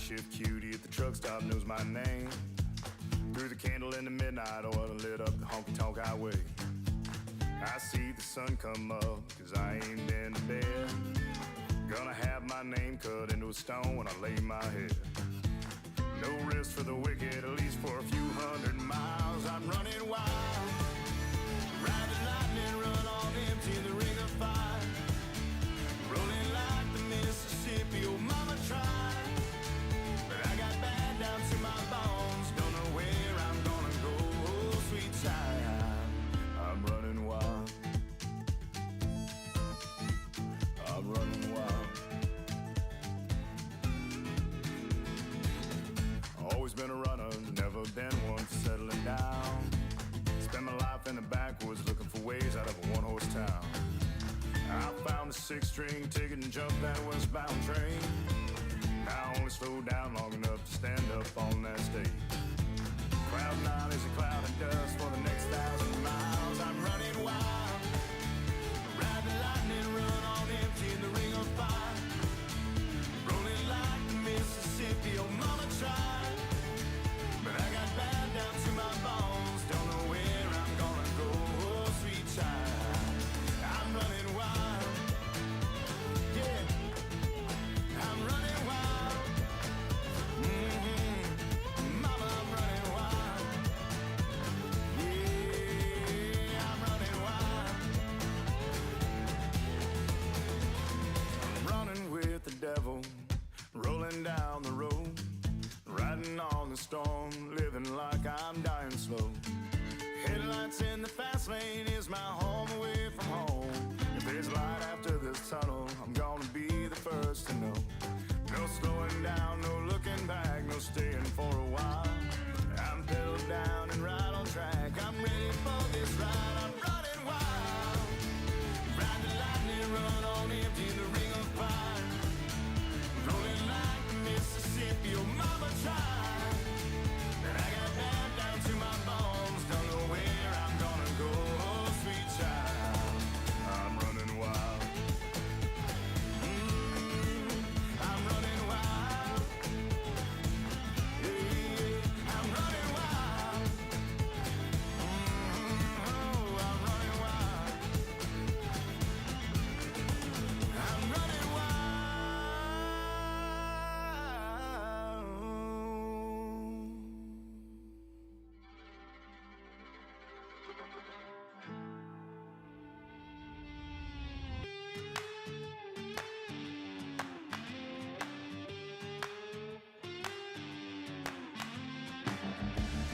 Night shift cutie at the truck stop knows my name. Threw the candle in the midnight oil and lit up the honky-tonk highway. I see the sun come up, cause I ain't been to bed. Gonna have my name cut into a stone when I lay my head. No rest for the wicked, at least for a few 100 miles. I'm running wild, ride the lightning, run on empty in the ring of fire. Rolling like the Mississippi, oh mama tried. But I got bad down to my bones, don't know where I'm gonna go, oh sweet child. I'm running wild, I'm running wild. Always been a runner, never been one for settling down. Spent my life in the backwoods looking for ways out of a one-horse town. I found a 6-string ticket and jumped that westbound train. I only slowed down long enough to stand up on that stage. Cloud 9 is a cloud of dust for the next 1,000 miles. I'm running wild, ride the lightning, run on empty in the ring of fire. Rolling like the Mississippi, oh mama tried. But I got bad down to my bones, don't know where I'm gonna go, oh sweet child. I'm running wild, yeah, I'm running wild. Mama, I'm running wild, yeah, I'm running wild. I'm running with the devil, rolling down the road, riding on the storm, living like I'm dying slow. Headlights in the fast lane is my home away from home. If there's light after this tunnel, I'm gonna be the first to know. No slowing down, no looking back, no staying for a while. I'm pedal down and right on track, I'm ready for this ride. I'm running wild, ride the lightning, run on empty in the ring of fire. Rolling like the Mississippi, oh mama tried. And I got bad down to my bones, don't know where I'm gonna go, oh sweet child. I'm running wild, I'm running wild, yeah, I'm running wild, oh I'm running wild, I'm running wild.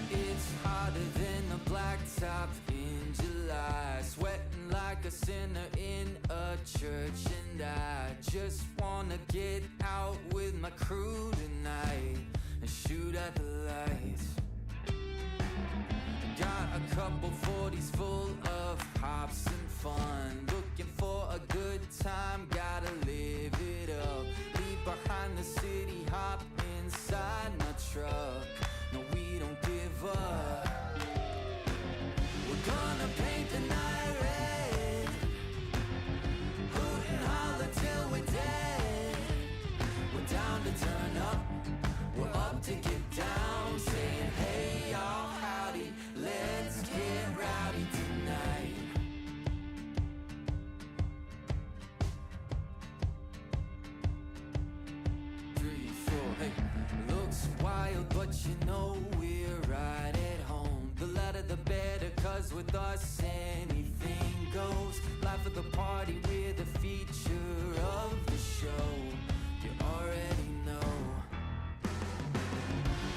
It's hotter than the blacktop in July, sweating like a sinner in a church, and I just wanna get out with my crew tonight and shoot at the lights. Got a couple 40s full of pops and fun, looking for a good time, gotta live it up. Leave behind the city, hop inside my truck. No, we don't give up. We're gonna paint the night red, hoot and holler till we're dead. We're down to turn up, we're up to get down, saying hey y'all, howdy, let's get rowdy tonight. Three, four, hey. Looks wild, but you know we're right at home. The louder the better, cause with us anything goes. Life of the party, we're the feature of the show. You already know.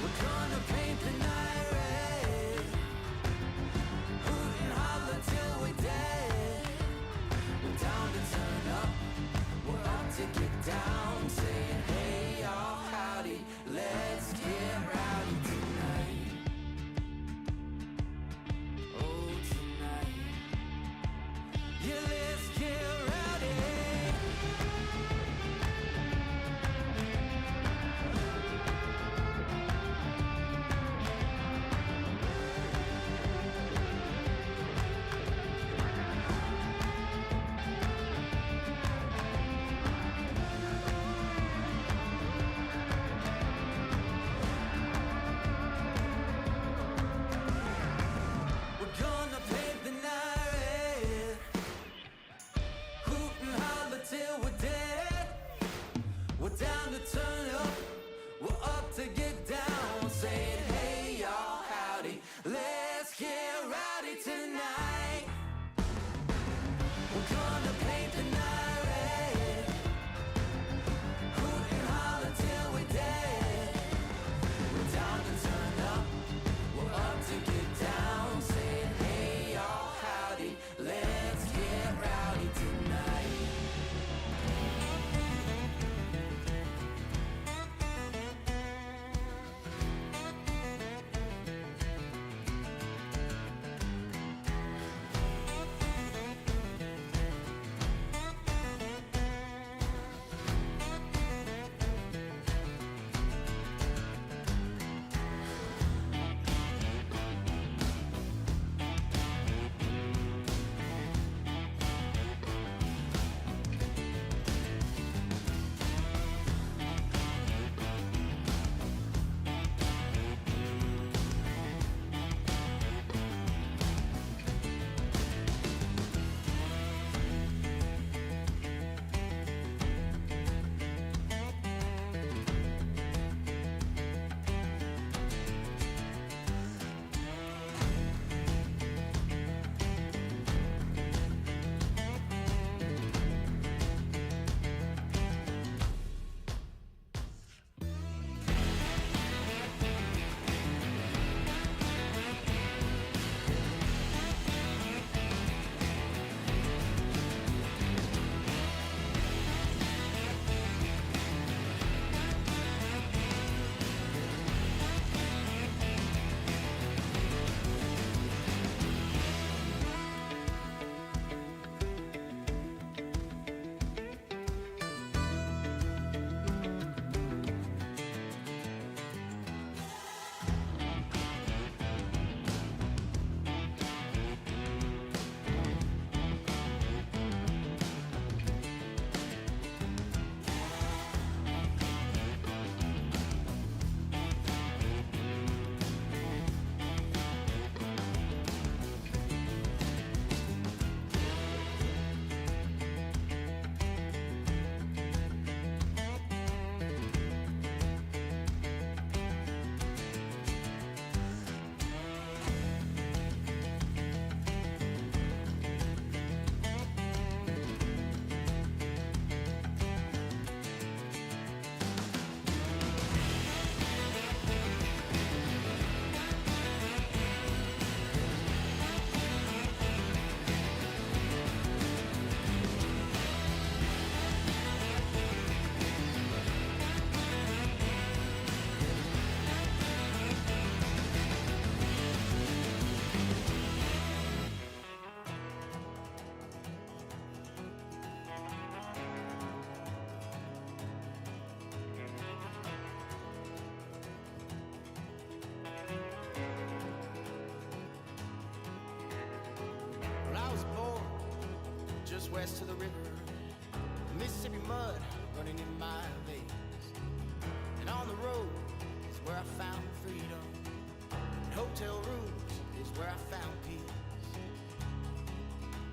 We're gonna paint the night red, hoot and holler till we're dead. We're down to turn up, we're up to get down, saying hey y'all, howdy, let's get rowdy tonight. Oh tonight, yeah, let's get rowdy. just west of the river. Mississippi mud running in my veins. And on the road is where I found freedom. And hotel rooms is where I found peace.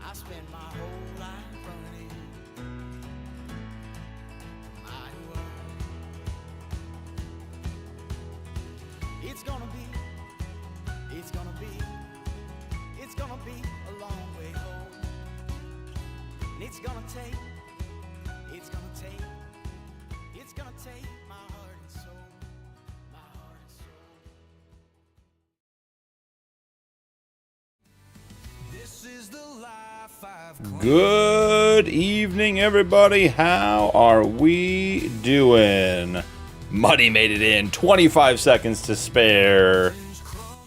I spent my whole life running from Iowa. It's gonna be a long way home. And it's gonna take my heart and soul, my heart and soul. This is the life I've Good evening, everybody. How are we doing? Muddy made it in. 25 seconds to spare.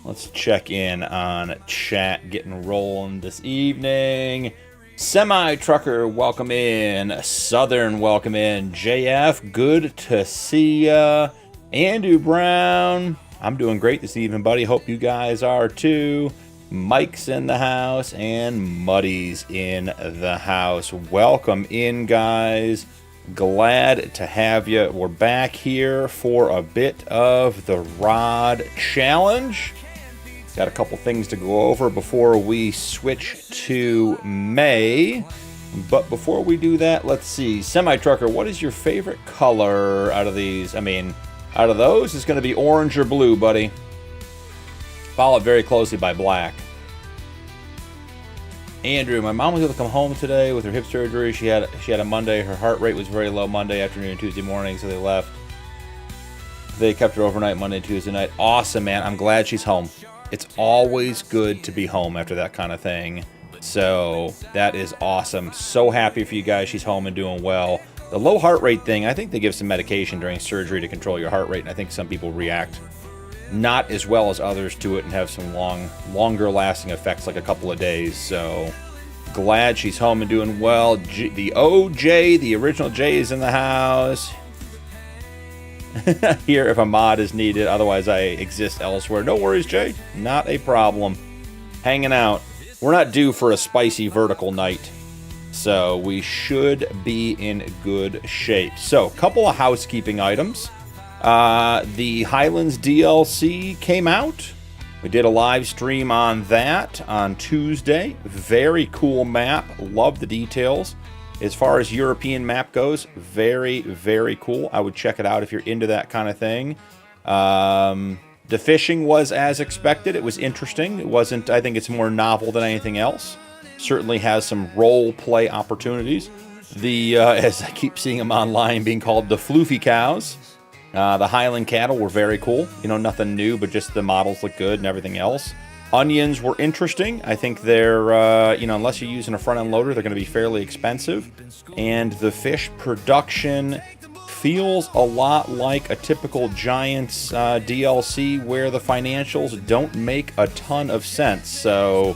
Let's check in on chat. Getting rolling this evening. Semi-Trucker, welcome in. Southern, welcome in. JF, good to see ya. Andrew Brown, I'm doing great this evening, buddy. Hope you guys are too. Mike's in the house, and Muddy's in the house. Welcome in, guys. Glad to have you. We're back here for a bit of the Rod Challenge. Got a couple things to go over before we switch to May. But before we do that, let's see. Semi-Trucker, what is your favorite color out of these? I mean, out of those, it's going to be orange or blue, buddy. Followed very closely by black. Andrew, my mom was able to come home today with her hip surgery. She had a Monday. Her heart rate was very low Monday afternoon and Tuesday morning, so they left. They kept her overnight Monday and Tuesday night. Awesome, man. I'm glad she's home. It's always good to be home after that kind of thing. So that is awesome. So happy for you guys. She's home and doing well. The low heart rate thing, I think they give some medication during surgery to control your heart rate, and I think some people react not as well as others to it and have some longer lasting effects, like a couple of days. So glad she's home and doing well. The OJ, the original J, is in the house. Here if a mod is needed, otherwise I exist elsewhere. No worries, Jay, not a problem. Hanging out. We're not due for a spicy vertical night, so we should be in good shape. So a couple of housekeeping items. The Highlands DLC came out. We did a live stream on that on Tuesday. Very cool map. Love the details. As far as European map goes, very, very cool. I would check it out if you're into that kind of thing. The fishing was as expected. It was interesting. It wasn't, I think it's more novel than anything else. Certainly has some role play opportunities. As I keep seeing them online, being called the floofy cows. The Highland cattle were very cool. You know, nothing new, but just the models look good and everything else. Onions were interesting. I think they're, unless you're using a front-end loader, they're going to be fairly expensive. And the fish production feels a lot like a typical Giants DLC where the financials don't make a ton of sense. So,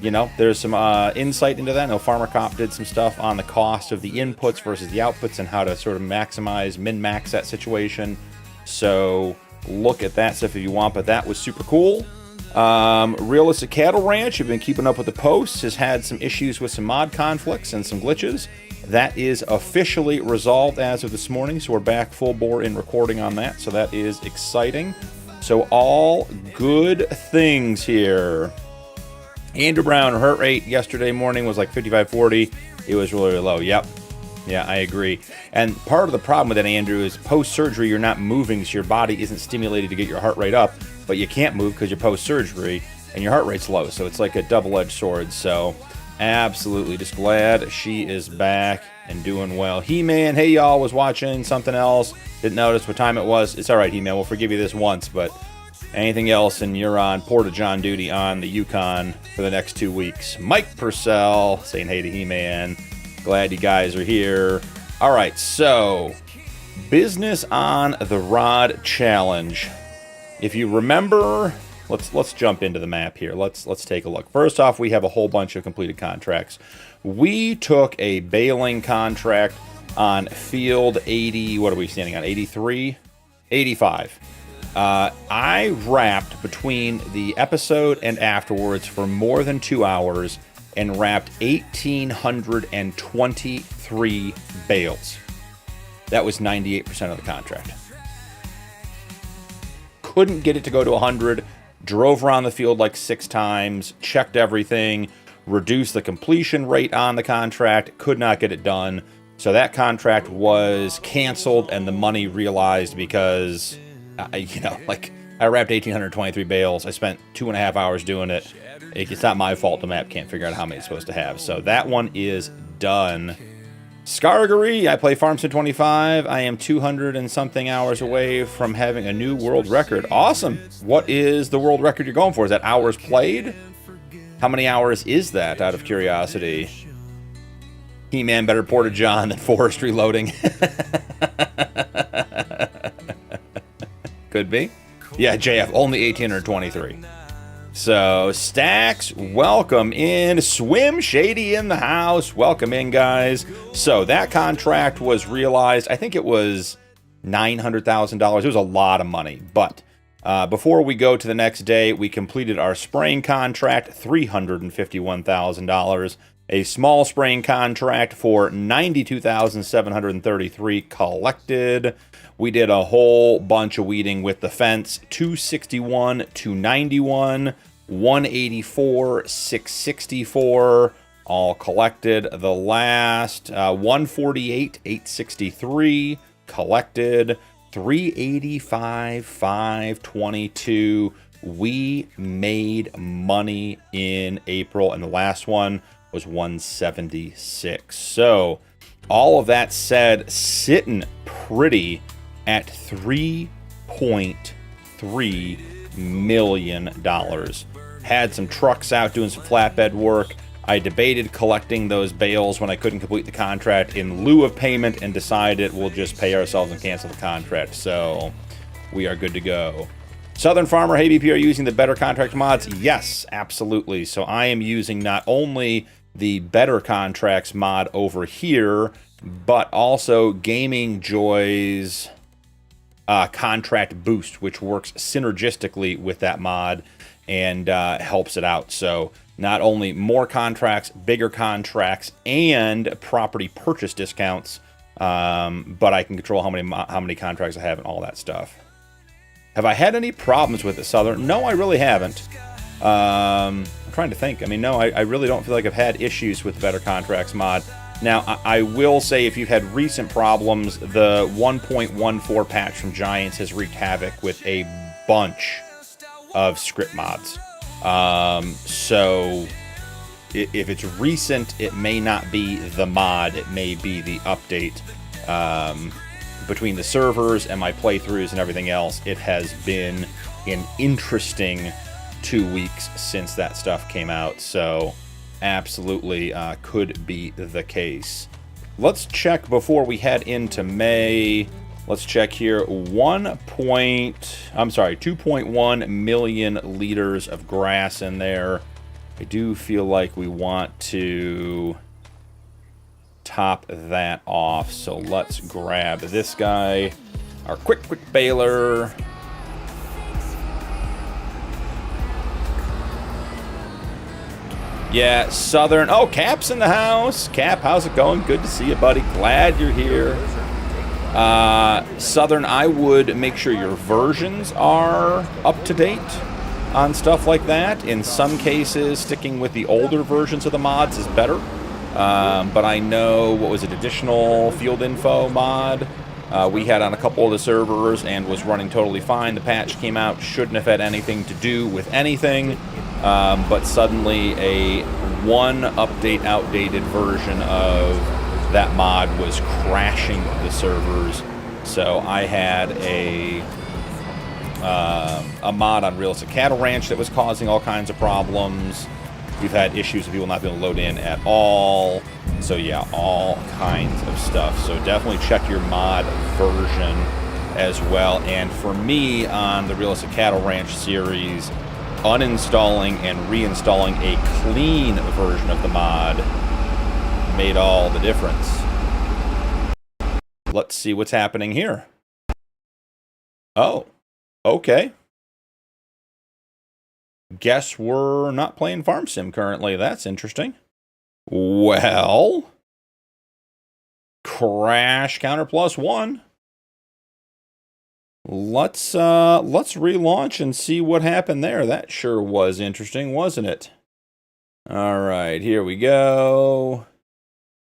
there's some insight into that. I know Farmer Cop did some stuff on the cost of the inputs versus the outputs and how to sort of maximize, min-max that situation. So look at that stuff if you want, but that was super cool. Realistic Cattle Ranch, you've been keeping up with the posts, has had some issues with some mod conflicts and some glitches. That is officially resolved as of this morning, so we're back full bore in recording on that, so that is exciting. So all good things here. Andrew Brown, heart rate yesterday morning was like 55-40. It was really, really low. Yep. Yeah, I agree. And part of the problem with that, Andrew, is post-surgery you're not moving, so your body isn't stimulated to get your heart rate up, but you can't move because you're post-surgery and your heart rate's low. So it's like a double-edged sword. So absolutely just glad she is back and doing well. He-Man, hey y'all, was watching something else. Didn't notice what time it was. It's all right, He-Man. We'll forgive you this once, but anything else, and you're on Porta-John duty on the Yukon for the next 2 weeks. Mike Purcell saying hey to He-Man. Glad you guys are here. All right, so business on the Rod Challenge. If you remember, let's jump into the map here. Let's take a look. First off, we have a whole bunch of completed contracts. We took a baling contract on field 80. What are we standing on? 83, 85. I wrapped between the episode and afterwards for more than 2 hours and wrapped 1,823 bales. That was 98% of the contract. Couldn't get it to go to 100. Drove around the field like 6 times, checked everything, reduced the completion rate on the contract, could not get it done. So that contract was canceled and the money realized because, I wrapped 1,823 bales. I spent 2.5 hours doing it. It's not my fault the map can't figure out how many it's supposed to have. So that one is done. Scargary, I play Farmstick 25. I am 200 and something hours away from having a new world record. Awesome. What is the world record you're going for? Is that hours played? How many hours is that, out of curiosity? He-Man better Porta-John than forestry loading. Could be. Yeah, JF, only 1,823. So, Stacks, welcome in. Swim Shady in the house. Welcome in, guys. So, that contract was realized. I think it was $900,000. It was a lot of money. But before we go to the next day, we completed our spraying contract, $351,000. A small spraying contract for $92,733 collected. We did a whole bunch of weeding with the fence, 261, 291, 184, 664, all collected. The last 148, 863 collected, 385, 522. We made money in April, and the last one was 176. So all of that said, sitting pretty at $3.3 million. Had some trucks out doing some flatbed work. I debated collecting those bales when I couldn't complete the contract in lieu of payment and decided we'll just pay ourselves and cancel the contract. So we are good to go. Southern Farmer, hey BP, are you using the Better Contract mods? Yes, absolutely. So I am using not only the Better Contracts mod over here, but also Gaming Joy's Contract Boost, which works synergistically with that mod and helps it out. So not only more contracts, bigger contracts, and property purchase discounts, but I can control how many contracts I have and all that stuff. Have I had any problems with it, Southern? No, I really haven't. I'm trying to think. I mean, no, I really don't feel like I've had issues with the Better Contracts mod. Now, I will say if you've had recent problems, the 1.14 patch from Giants has wreaked havoc with a bunch of script mods. So if it's recent, it may not be the mod. It may be the update. Between the servers and my playthroughs and everything else, it has been an interesting 2 weeks since that stuff came out. So absolutely could be the case. Let's check before we head into May. Let's check here. 2.1 million liters of grass in there. I do feel like we want to top that off, so let's grab this guy, our quick baler. Yeah, Southern. Oh, Cap's in the house. Cap, how's it going? Good to see you, buddy. Glad you're here. Southern, I would make sure your versions are up to date on stuff like that. In some cases, sticking with the older versions of the mods is better. But I know, what was it, additional field info mod we had on a couple of the servers and was running totally fine. The patch came out, shouldn't have had anything to do with anything. But suddenly a update outdated version of that mod was crashing the servers. So I had a mod on Realistic Cattle Ranch that was causing all kinds of problems. We've had issues with people not being able to load in at all. So yeah, all kinds of stuff. So definitely check your mod version as well. And for me, on the Realistic Cattle Ranch series, uninstalling and reinstalling a clean version of the mod made all the difference. Let's see what's happening here. Oh, okay. guess we're not playing Farm Sim currently. That's interesting. Well, crash counter +1. Let's relaunch and see what happened there. That sure was interesting, wasn't it? All right, here we go.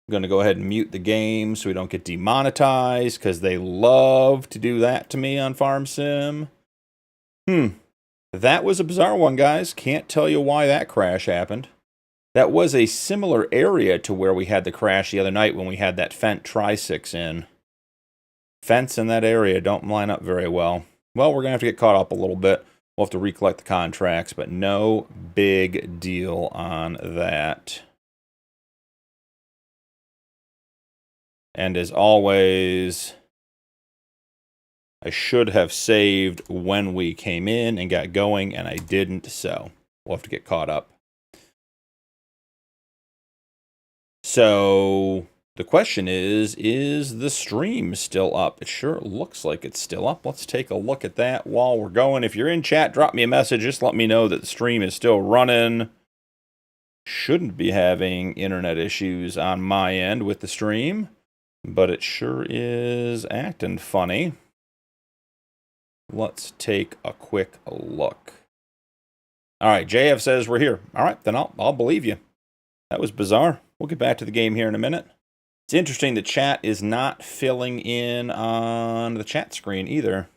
I'm going to go ahead and mute the game so we don't get demonetized, because they love to do that to me on Farm Sim. That was a bizarre one, guys. Can't tell you why that crash happened. That was a similar area to where we had the crash the other night when we had that Fent Tri-6 in. Fence in that area don't line up very well. Well, we're going to have to get caught up a little bit. We'll have to recollect the contracts, but no big deal on that. And as always, I should have saved when we came in and got going, and I didn't, so we'll have to get caught up. So the question is the stream still up? It sure looks like it's still up. Let's take a look at that while we're going. If you're in chat, drop me a message. Just let me know that the stream is still running. Shouldn't be having internet issues on my end with the stream, but it sure is acting funny. Let's take a quick look. All right, JF says we're here. All right, then I'll believe you. That was bizarre. We'll get back to the game here in a minute. It's interesting the chat is not filling in on the chat screen either.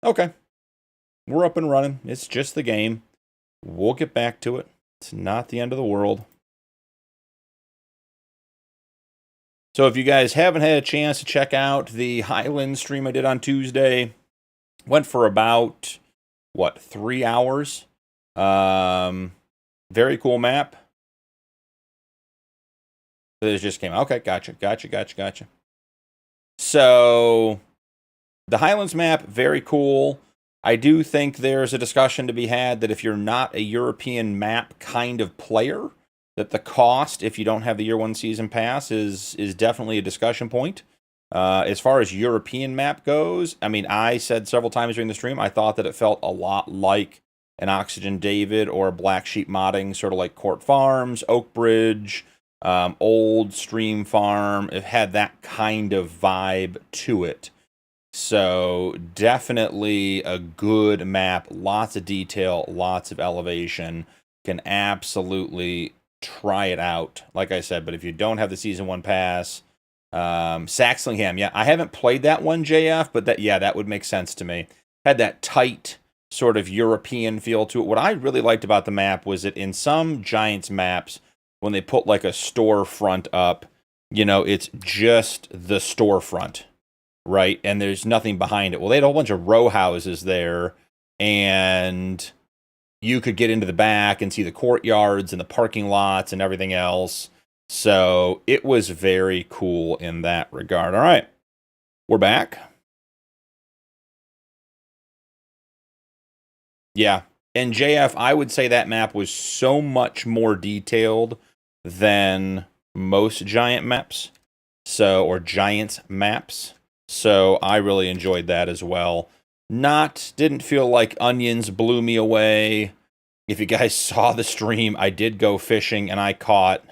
Okay. We're up and running. It's just the game. We'll get back to it. It's not the end of the world. So if you guys haven't had a chance to check out the Highland stream I did on Tuesday, went for about, 3 hours? Very cool map. It just came out. Okay, gotcha. So, the Highlands map, very cool. I do think there's a discussion to be had that if you're not a European map kind of player, that the cost, if you don't have the Year 1 Season Pass, is definitely a discussion point. As far as European map goes, I mean, I said several times during the stream, I thought that it felt a lot like an Oxygen David or a Black Sheep modding, sort of like Court Farms, Oak Bridge, Old Stream Farm. It had that kind of vibe to it. So definitely a good map, lots of detail, lots of elevation. Can absolutely try it out, like I said. But if you don't have the Season 1 pass, Saxlingham, yeah, I haven't played that one, JF, but that would make sense to me. Had that tight sort of European feel to it. What I really liked about the map was that in some Giants maps, when they put like a storefront up, it's just the storefront, right? And there's nothing behind it. Well, they had a whole bunch of row houses there, and you could get into the back and see the courtyards and the parking lots and everything else. So it was very cool in that regard. All right, we're back. Yeah, and JF, I would say that map was so much more detailed than most Giant maps, or Giants maps. So I really enjoyed that as well. Didn't feel like onions blew me away. If you guys saw the stream, I did go fishing and I caught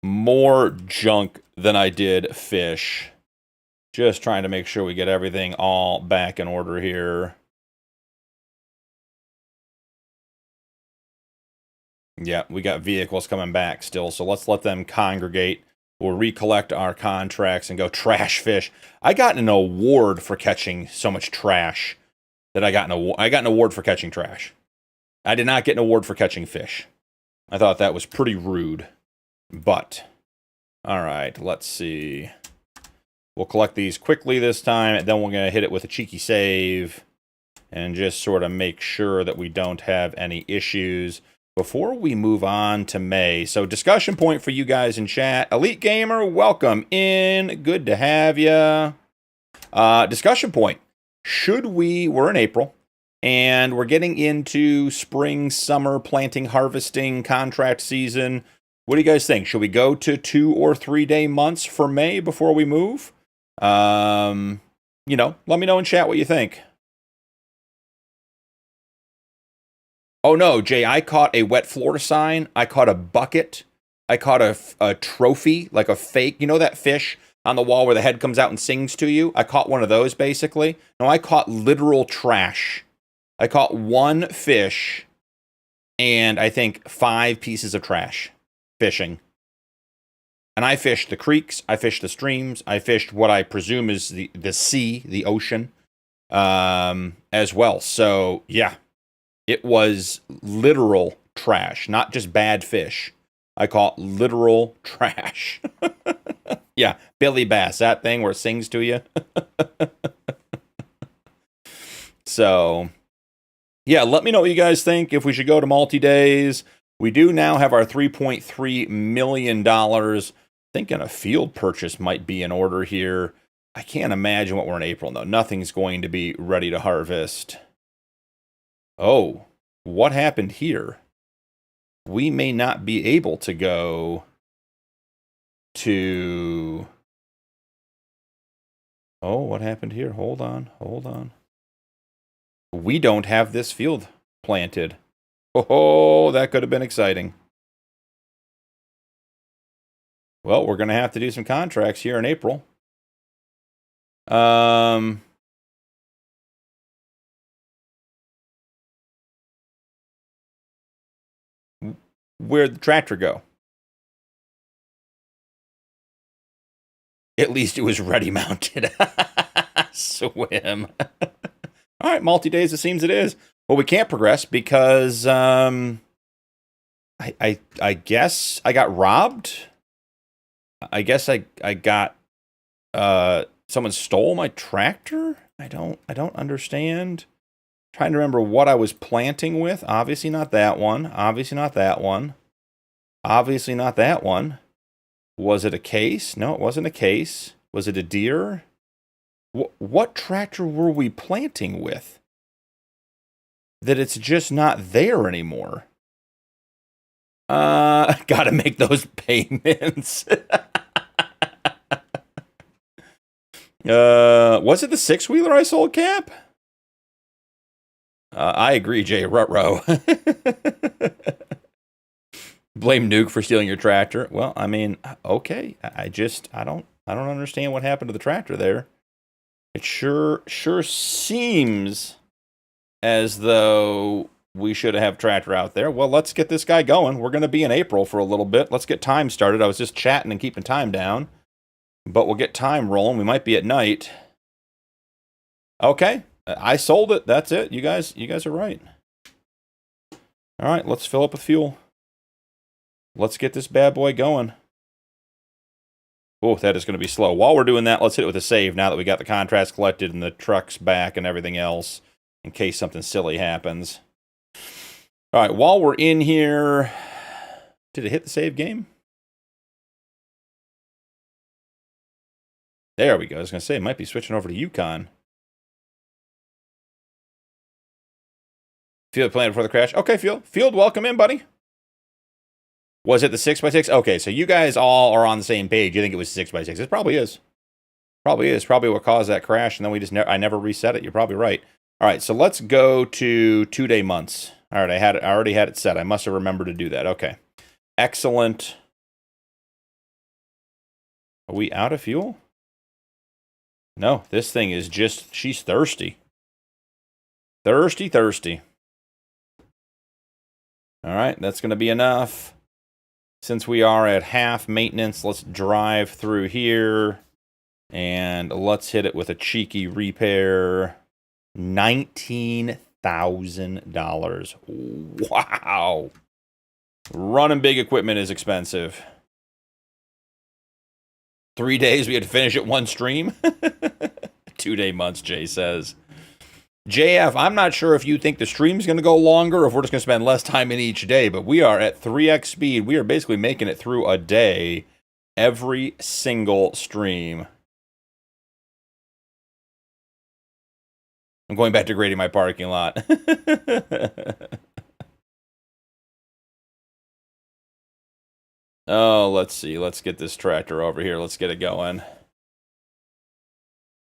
more junk than I did fish. Just trying to make sure we get everything all back in order here. Yeah, we got vehicles coming back still, so let's let them congregate. We'll recollect our contracts and go trash fish. I got an award for catching so much trash that I got an award for catching trash. I did not get an award for catching fish. I thought that was pretty rude. But, all right, let's see. We'll collect these quickly this time, and then we're going to hit it with a cheeky save and just sort of make sure that we don't have any issues before we move on to May. So, discussion point for you guys in chat. Elite Gamer, welcome in. Good to have you. Discussion point. We're in April, and we're getting into spring, summer, planting, harvesting, contract season. What do you guys think? Should we go to 2 or 3 day months for May before we move? Let me know in chat what you think. Oh no, Jay, I caught a wet floor sign. I caught a bucket. I caught a trophy, like a fake, you know that fish on the wall where the head comes out and sings to you? I caught one of those, basically. No, I caught literal trash. I caught one fish and I think 5 pieces of trash fishing. And I fished the creeks, I fished the streams, I fished what I presume is the sea, the ocean, as well. So, yeah, it was literal trash, not just bad fish. I caught literal trash. Yeah, Billy Bass, that thing where it sings to you. So, yeah, let me know what you guys think, if we should go to multi-days. We do now have our $3.3 million. Thinking a field purchase might be in order here. I can't imagine what we're in April, though. Nothing's going to be ready to harvest. Oh, what happened here? We may not be able to go to... Oh, what happened here? Hold on. We don't have this field planted. Oh, that could have been exciting. Well, we're going to have to do some contracts here in April. Where'd the tractor go? At least it was ready mounted. Swim. All right, multi-days, it seems it is. Well, we can't progress because I guess I got robbed. I guess I got someone stole my tractor. I don't understand. Trying to remember what I was planting with. Obviously not that one. Obviously not that one. Obviously not that one. Was it a case? No, it wasn't a case. Was it a deer? What tractor were we planting with? That it's just not there anymore. Gotta make those payments. Was it the 6-wheeler I sold, Cap? I agree, Jay. Ruh-roh. Blame Nuke for stealing your tractor. Well, I mean, okay. I don't understand what happened to the tractor there. It sure seems as though we should have tractor out there. Well, let's get this guy going. We're going to be in April for a little bit. Let's get time started. I was just chatting and keeping time down. But we'll get time rolling. We might be at night. Okay. I sold it. That's it. You guys are right. All right, let's fill up with fuel. Let's get this bad boy going. Oh, that is going to be slow. While we're doing that, let's hit it with a save now that we got the contracts collected and the trucks back and everything else in case something silly happens. All right, while we're in here, did it hit the save game? There we go. I was going to say, it might be switching over to Yukon. Field planted before the crash. Okay, Field, welcome in, buddy. Was it the 6x6? Okay, so you guys all are on the same page. You think it was 6x6. It probably is. Probably what caused that crash, and then I never reset it. You're probably right. All right, so let's go to 2-day months. All right, I already had it set. I must have remembered to do that. Okay. Excellent. Are we out of fuel? No, this thing is just, she's thirsty. Thirsty. All right, that's going to be enough. Since we are at half maintenance, let's drive through here. And let's hit it with a cheeky repair. $19,000. Wow. Running big equipment is expensive. 3 days, we had to finish it one stream. 2-day months, Jay says. JF, I'm not sure if you think the stream's going to go longer or if we're just going to spend less time in each day, but we are at 3x speed. We are basically making it through a day every single stream. I'm going back to grading my parking lot. Oh, let's see. Let's get this tractor over here. Let's get it going.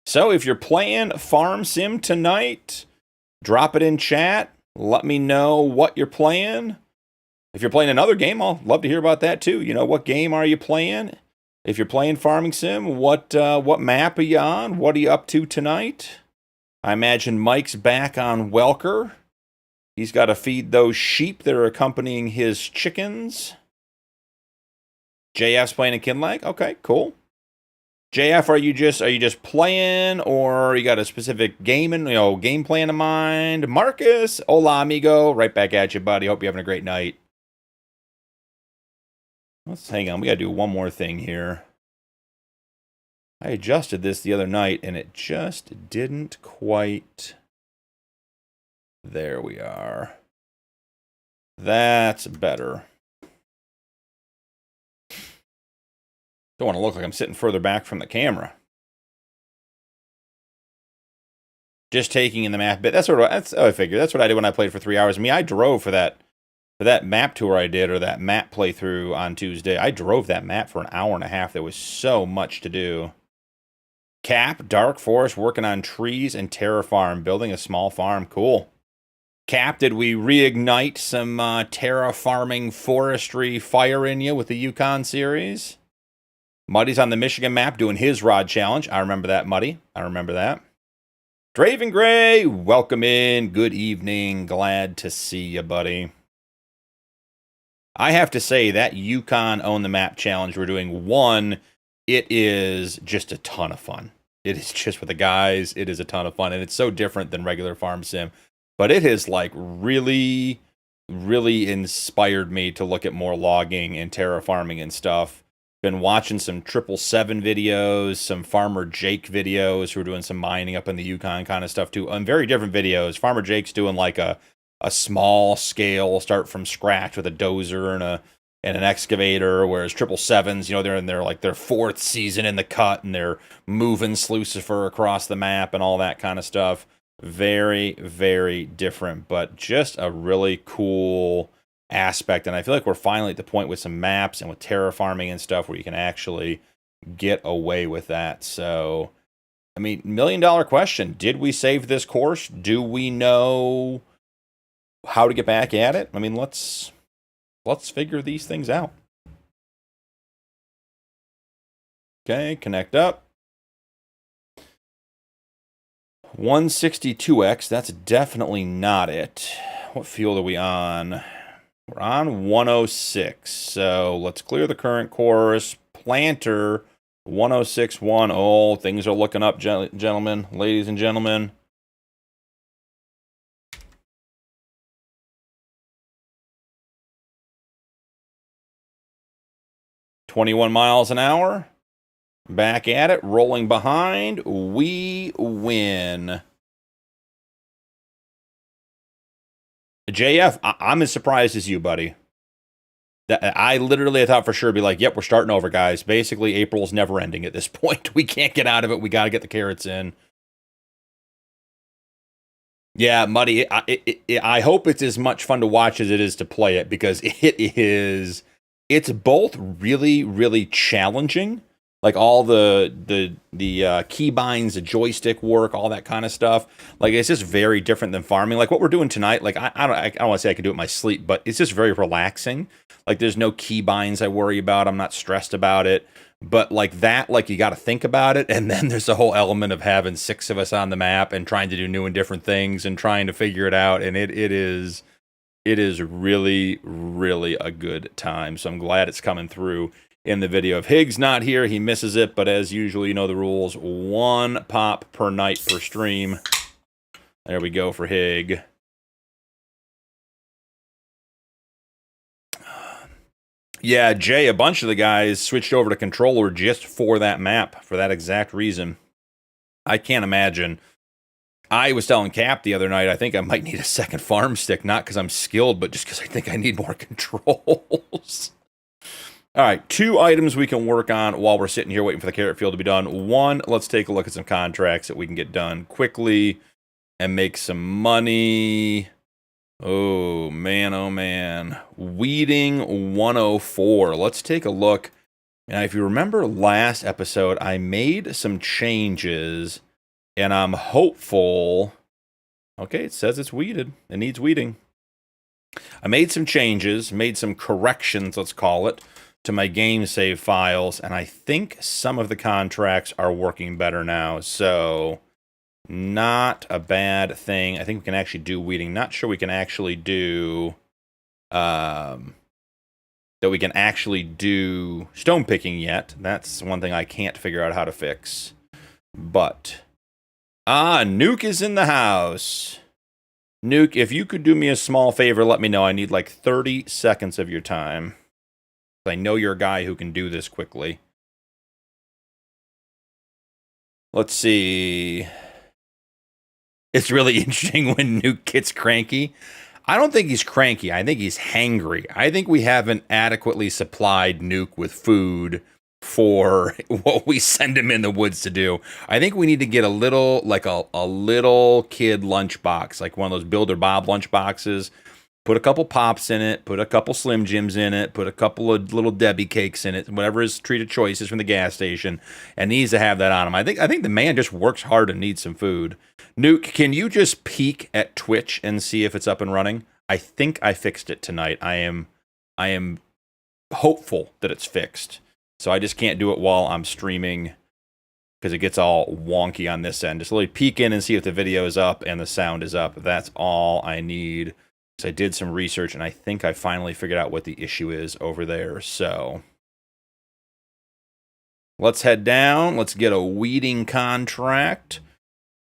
So if you're playing Farm Sim tonight, drop it in chat. Let me know what you're playing. If you're playing another game, I'll love to hear about that too. You know, what game are you playing? If you're playing Farming Sim, what map are you on? What are you up to tonight? I imagine Mike's back on Welker. He's got to feed those sheep that are accompanying his chickens. JF's playing a Kinlag. Okay, cool. JF, are you just playing, or you got a specific game plan in mind? Marcus, hola amigo, right back at you, buddy. Hope you're having a great night. Let's hang on. We got to do one more thing here. I adjusted this the other night, and it just didn't quite. There we are. That's better. Don't want to look like I'm sitting further back from the camera. Just taking in the map bit. That's how I figured. That's what I did when I played for 3 hours. I drove for that map tour I did, or that map playthrough on Tuesday. I drove that map for an hour and a half. There was so much to do. Cap, Dark Forest, working on trees, and Terra Farm, building a small farm. Cool. Cap, did we reignite some Terra farming forestry fire in you with the Yukon series? Muddy's on the Michigan map doing his rod challenge. I remember that, Muddy. I remember that. Draven Gray, welcome in. Good evening. Glad to see you, buddy. I have to say that Yukon Own the Map challenge we're doing, it is just a ton of fun. It is just with the guys. It is a ton of fun, and it's so different than regular farm sim. But it has like really, really inspired me to look at more logging and terra farming and stuff. Been watching some 777 videos, some Farmer Jake videos who are doing some mining up in the Yukon kind of stuff too. And very different videos. Farmer Jake's doing like a small scale, start from scratch with a dozer and an excavator, whereas 777s, they're in their fourth season in the cut, and they're moving Slucifer across the map and all that kind of stuff. Very, very different, but just a really cool aspect. And I feel like we're finally at the point with some maps and with terra farming and stuff where you can actually get away with that. So, $1 million question. Did we save this course? Do we know how to get back at it? Let's figure these things out. Okay, connect up. 162X, that's definitely not it. What field are we on? We're on 106. So let's clear the current course. Planter 106.1. Oh, things are looking up, gentlemen, ladies and gentlemen. $21 miles an hour. Back at it, rolling behind. We win. JF, I'm as surprised as you, buddy. I thought for sure it'd be like, yep, we're starting over, guys. Basically, April's never ending at this point. We can't get out of it. We got to get the carrots in. Yeah, Muddy, I hope it's as much fun to watch as it is to play it, because it's both really, really challenging. Like all the keybinds, the joystick work, all that kind of stuff. Like, it's just very different than farming. Like what we're doing tonight. Like I don't want to say I can do it in my sleep, but it's just very relaxing. Like there's no keybinds I worry about. I'm not stressed about it. But like that, like you got to think about it. And then there's the whole element of having 6 of us on the map and trying to do new and different things and trying to figure it out. And it is really, really a good time. So I'm glad it's coming through in the video. If Higgs not here, he misses it, but as usual, you know the rules. 1 pop per night per stream. There we go for Hig. Yeah, Jay, a bunch of the guys switched over to controller just for that map, for that exact reason. I can't imagine. I was telling Cap the other night, I think I might need a second Farmstick, not because I'm skilled, but just because I think I need more controls. All right, 2 items we can work on while we're sitting here waiting for the carrot field to be done. 1, let's take a look at some contracts that we can get done quickly and make some money. Oh, man. Weeding 104. Let's take a look. Now, if you remember last episode, I made some changes, and I'm hopeful Okay, it says it's weeded. It needs weeding. I made some changes, made some corrections, let's call it, to my game save files, and I think some of the contracts are working better now, so not a bad thing. I think we can actually do weeding. Not sure we can actually do that we can actually do stone picking yet. That's one thing I can't figure out how to fix. But Nuke is in the house. Nuke, if you could do me a small favor, let me know. I need like 30 seconds of your time. I know you're a guy who can do this quickly. Let's see. It's really interesting when Nuke gets cranky. I don't think he's cranky. I think he's hangry. I think we haven't adequately supplied Nuke with food for what we send him in the woods to do. I think we need to get a little, like a little kid lunchbox, like one of those Builder Bob lunchboxes. Put a couple Pops in it, put a couple Slim Jims in it, put a couple of little Debbie cakes in it, whatever his treat of choice is from the gas station, and needs to have that on him. I think the man just works hard and needs some food. Nuke, can you just peek at Twitch and see if it's up and running? I think I fixed it tonight. I am hopeful that it's fixed. So I just can't do it while I'm streaming because it gets all wonky on this end. Just literally peek in and see if the video is up and the sound is up. That's all I need. So I did some research, and I think I finally figured out what the issue is over there. So let's head down. Let's get a weeding contract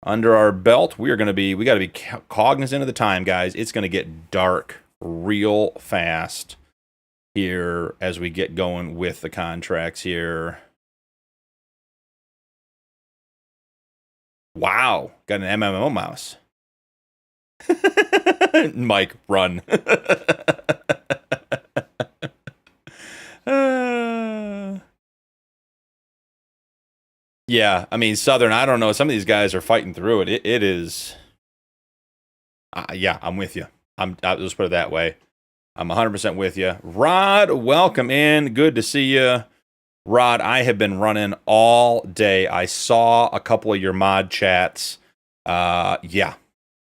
under our belt. We got to be cognizant of the time, guys. It's going to get dark real fast here as we get going with the contracts here. Wow, got an MMO mouse. Mike, run. Yeah, I mean, Southern, I don't know. Some of these guys are fighting through it. It is... yeah, I'm with you. I'll just put it that way. I'm 100% with you. Rod, welcome in. Good to see you. Rod, I have been running all day. I saw a couple of your mod chats. Yeah,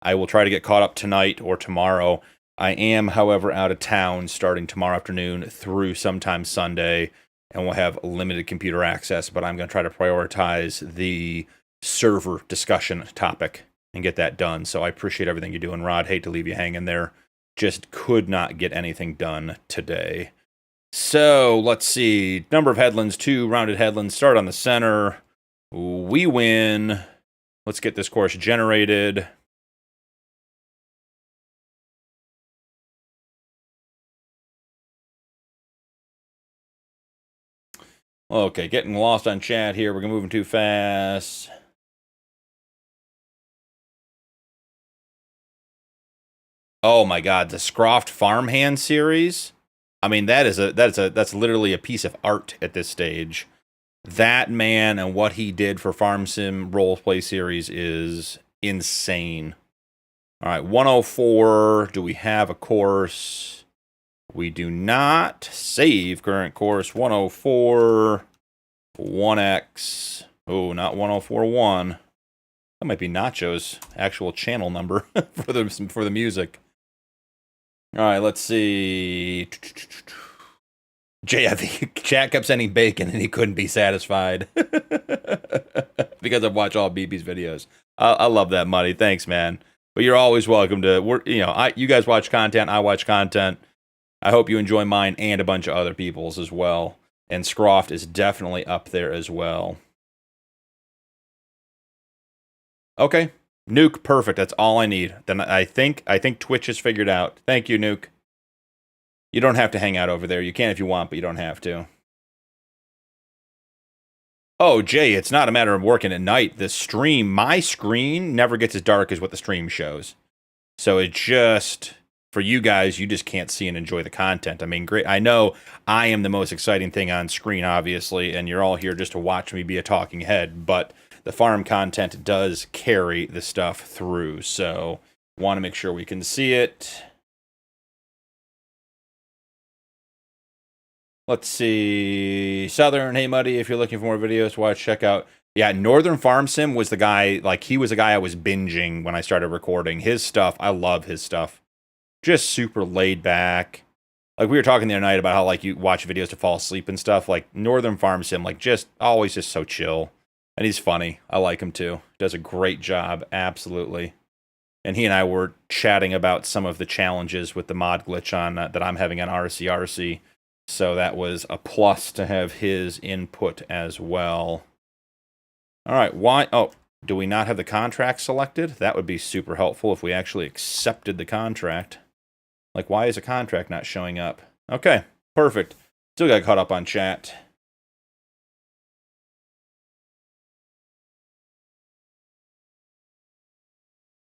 I will try to get caught up tonight or tomorrow. I am, however, out of town starting tomorrow afternoon through sometime Sunday, and we'll have limited computer access, but I'm going to try to prioritize the server discussion topic and get that done. So I appreciate everything you're doing, Rod. Hate to leave you hanging there. Just could not get anything done today. So let's see. Number of headlands, 2 rounded headlands. Start on the center. We win. Let's get this course generated. Okay, getting lost on chat here. We're moving too fast. Oh my God, the Scroft Farmhand series. I mean, that's literally a piece of art at this stage. That man and what he did for Farm Sim Roleplay series is insane. All right, 104. Do we have a course? We do not. Save current course 104 1X. Oh, not 104.1. That might be Nacho's actual channel number for the music. All right, let's see. JF, chat kept sending bacon and he couldn't be satisfied because I've watched all BB's videos. I love that, Muddy. Thanks, man. But you're always welcome to. You guys watch content. I watch content. I hope you enjoy mine and a bunch of other people's as well. And Scroft is definitely up there as well. Okay. Nuke, perfect. That's all I need. Then I think Twitch is figured out. Thank you, Nuke. You don't have to hang out over there. You can if you want, but you don't have to. Oh, Jay, it's not a matter of working at night. The stream, my screen never gets as dark as what the stream shows. So it just, for you guys, you just can't see and enjoy the content. I mean, great. I know I am the most exciting thing on screen, obviously, and you're all here just to watch me be a talking head, but the farm content does carry the stuff through, so want to make sure we can see it. Let's see. Southern, hey, Muddy, if you're looking for more videos, check out Yeah, Northern Farm Sim was the guy, like, he was the guy I was binging when I started recording. His stuff, I love his stuff. Just super laid back. Like, we were talking the other night about how, like, you watch videos to fall asleep and stuff. Like, Northern Farm Sim, like, just always just so chill. And he's funny. I like him, too. Does a great job, absolutely. And he and I were chatting about some of the challenges with the mod glitch on that I'm having on RC. So that was a plus to have his input as well. All right, why? Oh, do we not have the contract selected? That would be super helpful if we actually accepted the contract. Like, why is the contract not showing up? Okay, perfect. Still got caught up on chat.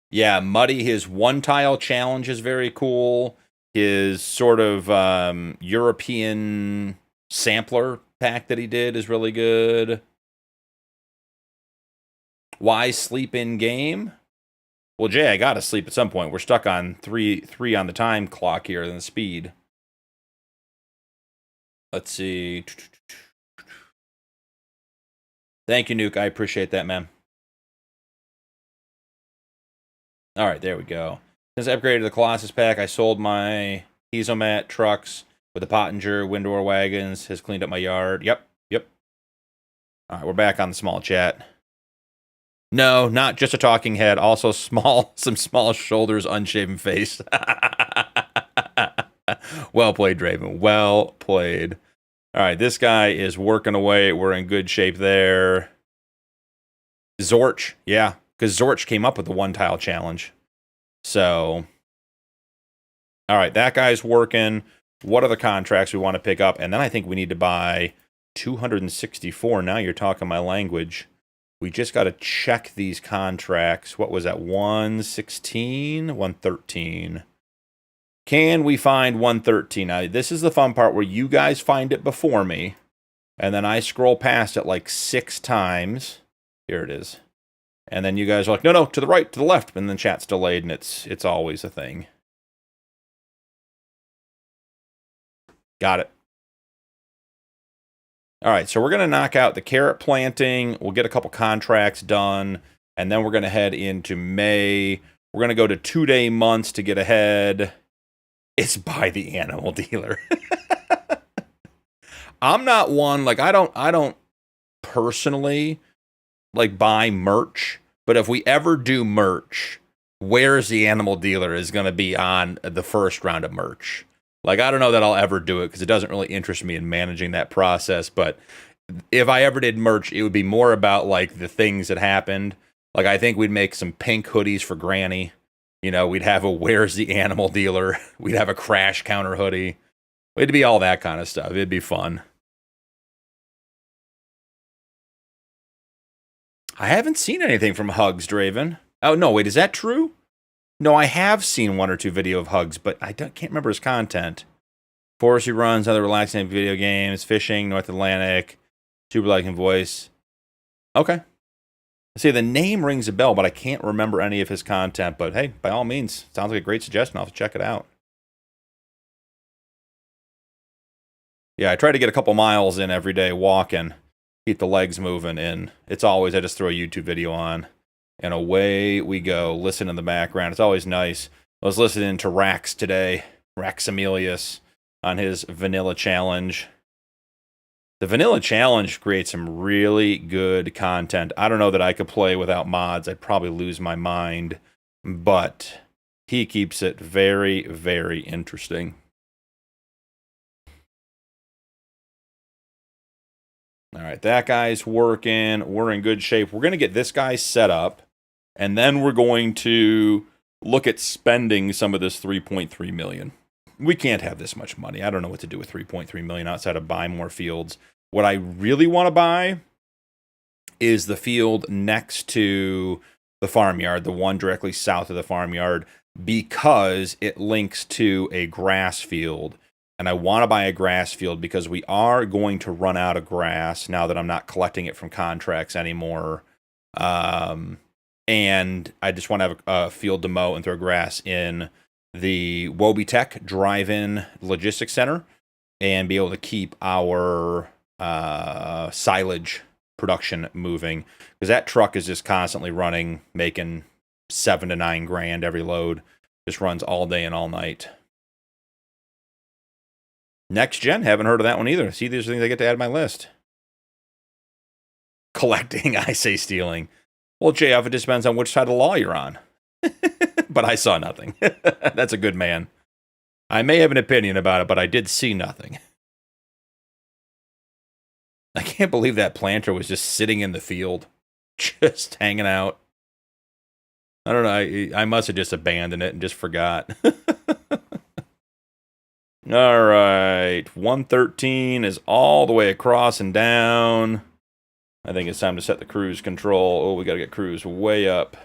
Yeah, Muddy, his one-tile challenge is very cool. His sort of European sampler pack that he did is really good. Why sleep in game? Well, Jay, I gotta sleep at some point. We're stuck on three on the time clock here than the speed. Let's see. Thank you, Nuke. I appreciate that, man. All right, there we go. Since I upgraded the Colossus pack, I sold my Hezomat trucks with the Pottinger Windor wagons. Has cleaned up my yard. Yep. All right, we're back on the small chat. No, not just a talking head. Also some small shoulders, unshaven face. Well played, Draven. Well played. All right, this guy is working away. We're in good shape there. Zorch, yeah, because Zorch came up with the one-tile challenge. So, all right, that guy's working. What are the contracts we want to pick up? And then I think we need to buy 264. Now you're talking my language. We just got to check these contracts. What was that? 116? 113. Can we find 113? Now, this is the fun part where you guys find it before me, and then I scroll past it like 6 times. Here it is. And then you guys are like, no, to the right, to the left. And then chat's delayed, and it's always a thing. Got it. All right, so we're going to knock out the carrot planting. We'll get a couple contracts done, and then we're going to head into May. We're going to go to 2-day months to get ahead. It's by the animal dealer. I'm not one, like, I don't personally, like, buy merch, but if we ever do merch, Where's the Animal Dealer is going to be on the first round of merch. Like, I don't know that I'll ever do it because it doesn't really interest me in managing that process. But if I ever did merch, it would be more about, like, the things that happened. Like, I think we'd make some pink hoodies for Granny. You know, we'd have a Where's the Animal Dealer. We'd have a Crash Counter hoodie. It'd be all that kind of stuff. It'd be fun. I haven't seen anything from Hugs, Draven. Oh, no, wait, is that true? No, I have seen 1 or 2 video of Hugs, but I can't remember his content. Forestry runs, other relaxing video games, fishing, North Atlantic, super liking voice. Okay. See, the name rings a bell, but I can't remember any of his content. But hey, by all means, sounds like a great suggestion. I'll have to check it out. Yeah, I try to get a couple miles in every day walking, keep the legs moving, and it's always, I just throw a YouTube video on. And away we go. Listen in the background. It's always nice. I was listening to Rax today. Rax Emilius on his Vanilla Challenge. The Vanilla Challenge creates some really good content. I don't know that I could play without mods. I'd probably lose my mind. But he keeps it very, very interesting. All right, that guy's working. We're in good shape. We're going to get this guy set up. And then we're going to look at spending some of this $3.3 million. We can't have this much money. I don't know what to do with $3.3 million outside of buy more fields. What I really want to buy is the field next to the farmyard, the one directly south of the farmyard, because it links to a grass field. And I want to buy a grass field because we are going to run out of grass now that I'm not collecting it from contracts anymore. And I just want to have a field to mow and throw grass in the Logitech drive-in logistics center and be able to keep our silage production moving, because that truck is just constantly running, making 7 to 9 grand every load. Just runs all day and all night. Next gen, haven't heard of that one either. See, these are things I get to add to my list. Collecting, I say stealing. Well, JF, it just depends on which side of the law you're on. But I saw nothing. That's a good man. I may have an opinion about it, but I did see nothing. I can't believe that planter was just sitting in the field, just hanging out. I don't know. I must have just abandoned it and just forgot. All right. 113 is all the way across and down. I think it's time to set the cruise control. Oh, we got to get cruise way up.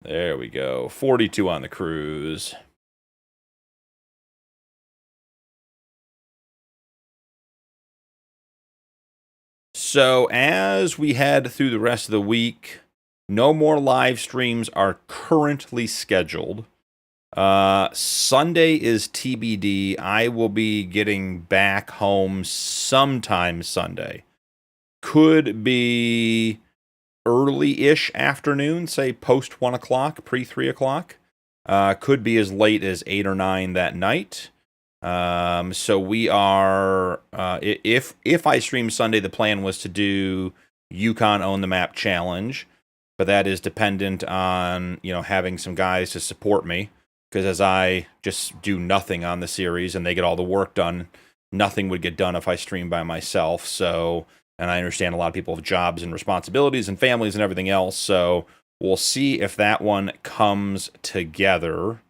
There we go. 42 on the cruise. So as we head through the rest of the week, no more live streams are currently scheduled. Sunday is TBD. I will be getting back home sometime Sunday. Could be early-ish afternoon, say post 1 o'clock, pre 3 o'clock. Could be as late as 8 or 9 that night. So we are, if I stream Sunday, the plan was to do Yukon Own the Map Challenge, but that is dependent on, having some guys to support me, because as I just do nothing on the series and they get all the work done, nothing would get done if I stream by myself. So, and I understand a lot of people have jobs and responsibilities and families and everything else, so we'll see if that one comes together.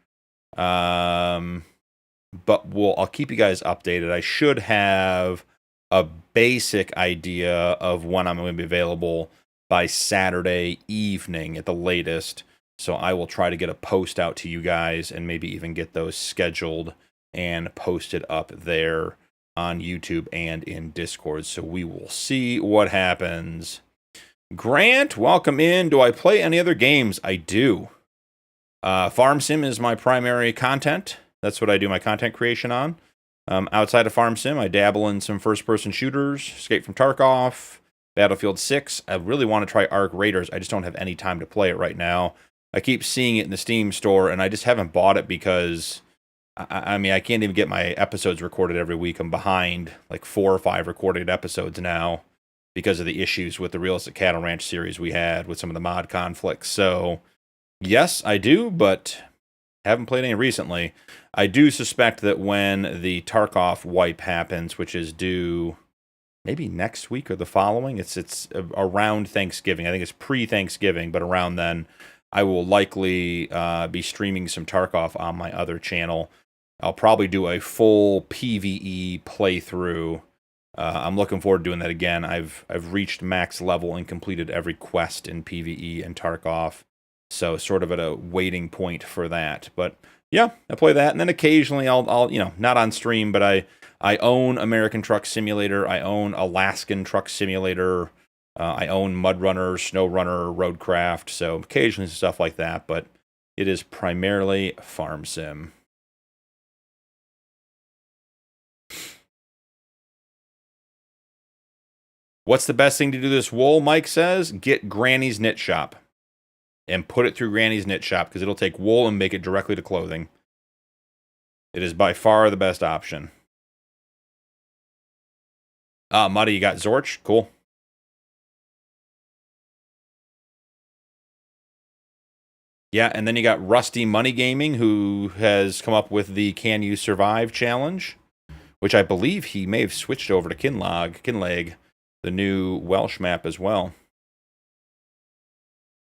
But I'll keep you guys updated. I should have a basic idea of when I'm going to be available by Saturday evening at the latest. So I will try to get a post out to you guys and maybe even get those scheduled and posted up there on YouTube and in Discord. So we will see what happens. Grant, welcome in. Do I play any other games? I do. Farm Sim is my primary content. That's what I do my content creation on. Outside of Farm Sim, I dabble in some first-person shooters, Escape from Tarkov, Battlefield 6. I really want to try Ark Raiders. I just don't have any time to play it right now. I keep seeing it in the Steam store, and I just haven't bought it because, I can't even get my episodes recorded every week. I'm behind like 4 or 5 recorded episodes now because of the issues with the Realistic Cattle Ranch series we had with some of the mod conflicts. So, yes, I do, but haven't played any recently. I do suspect that when the Tarkov wipe happens, which is due maybe next week or the following, it's around Thanksgiving. I think it's pre-Thanksgiving, but around then, I will likely be streaming some Tarkov on my other channel. I'll probably do a full PvE playthrough. I'm looking forward to doing that again. I've reached max level and completed every quest in PvE and Tarkov. So sort of at a waiting point for that. But yeah, I play that. And then occasionally I'll not on stream, but I own American Truck Simulator. I own Alaskan Truck Simulator. I own Mud Runner, Snow Runner, Roadcraft. So occasionally stuff like that, but it is primarily Farm Sim. What's the best thing to do this wool, Mike says? Get Granny's Knit Shop. And put it through Granny's Knit Shop, because it'll take wool and make it directly to clothing. It is by far the best option. Muddy, you got Zorch? Cool. Yeah, and then you got Rusty Money Gaming, who has come up with the Can You Survive challenge, which I believe he may have switched over to Kinleg, the new Welsh map as well.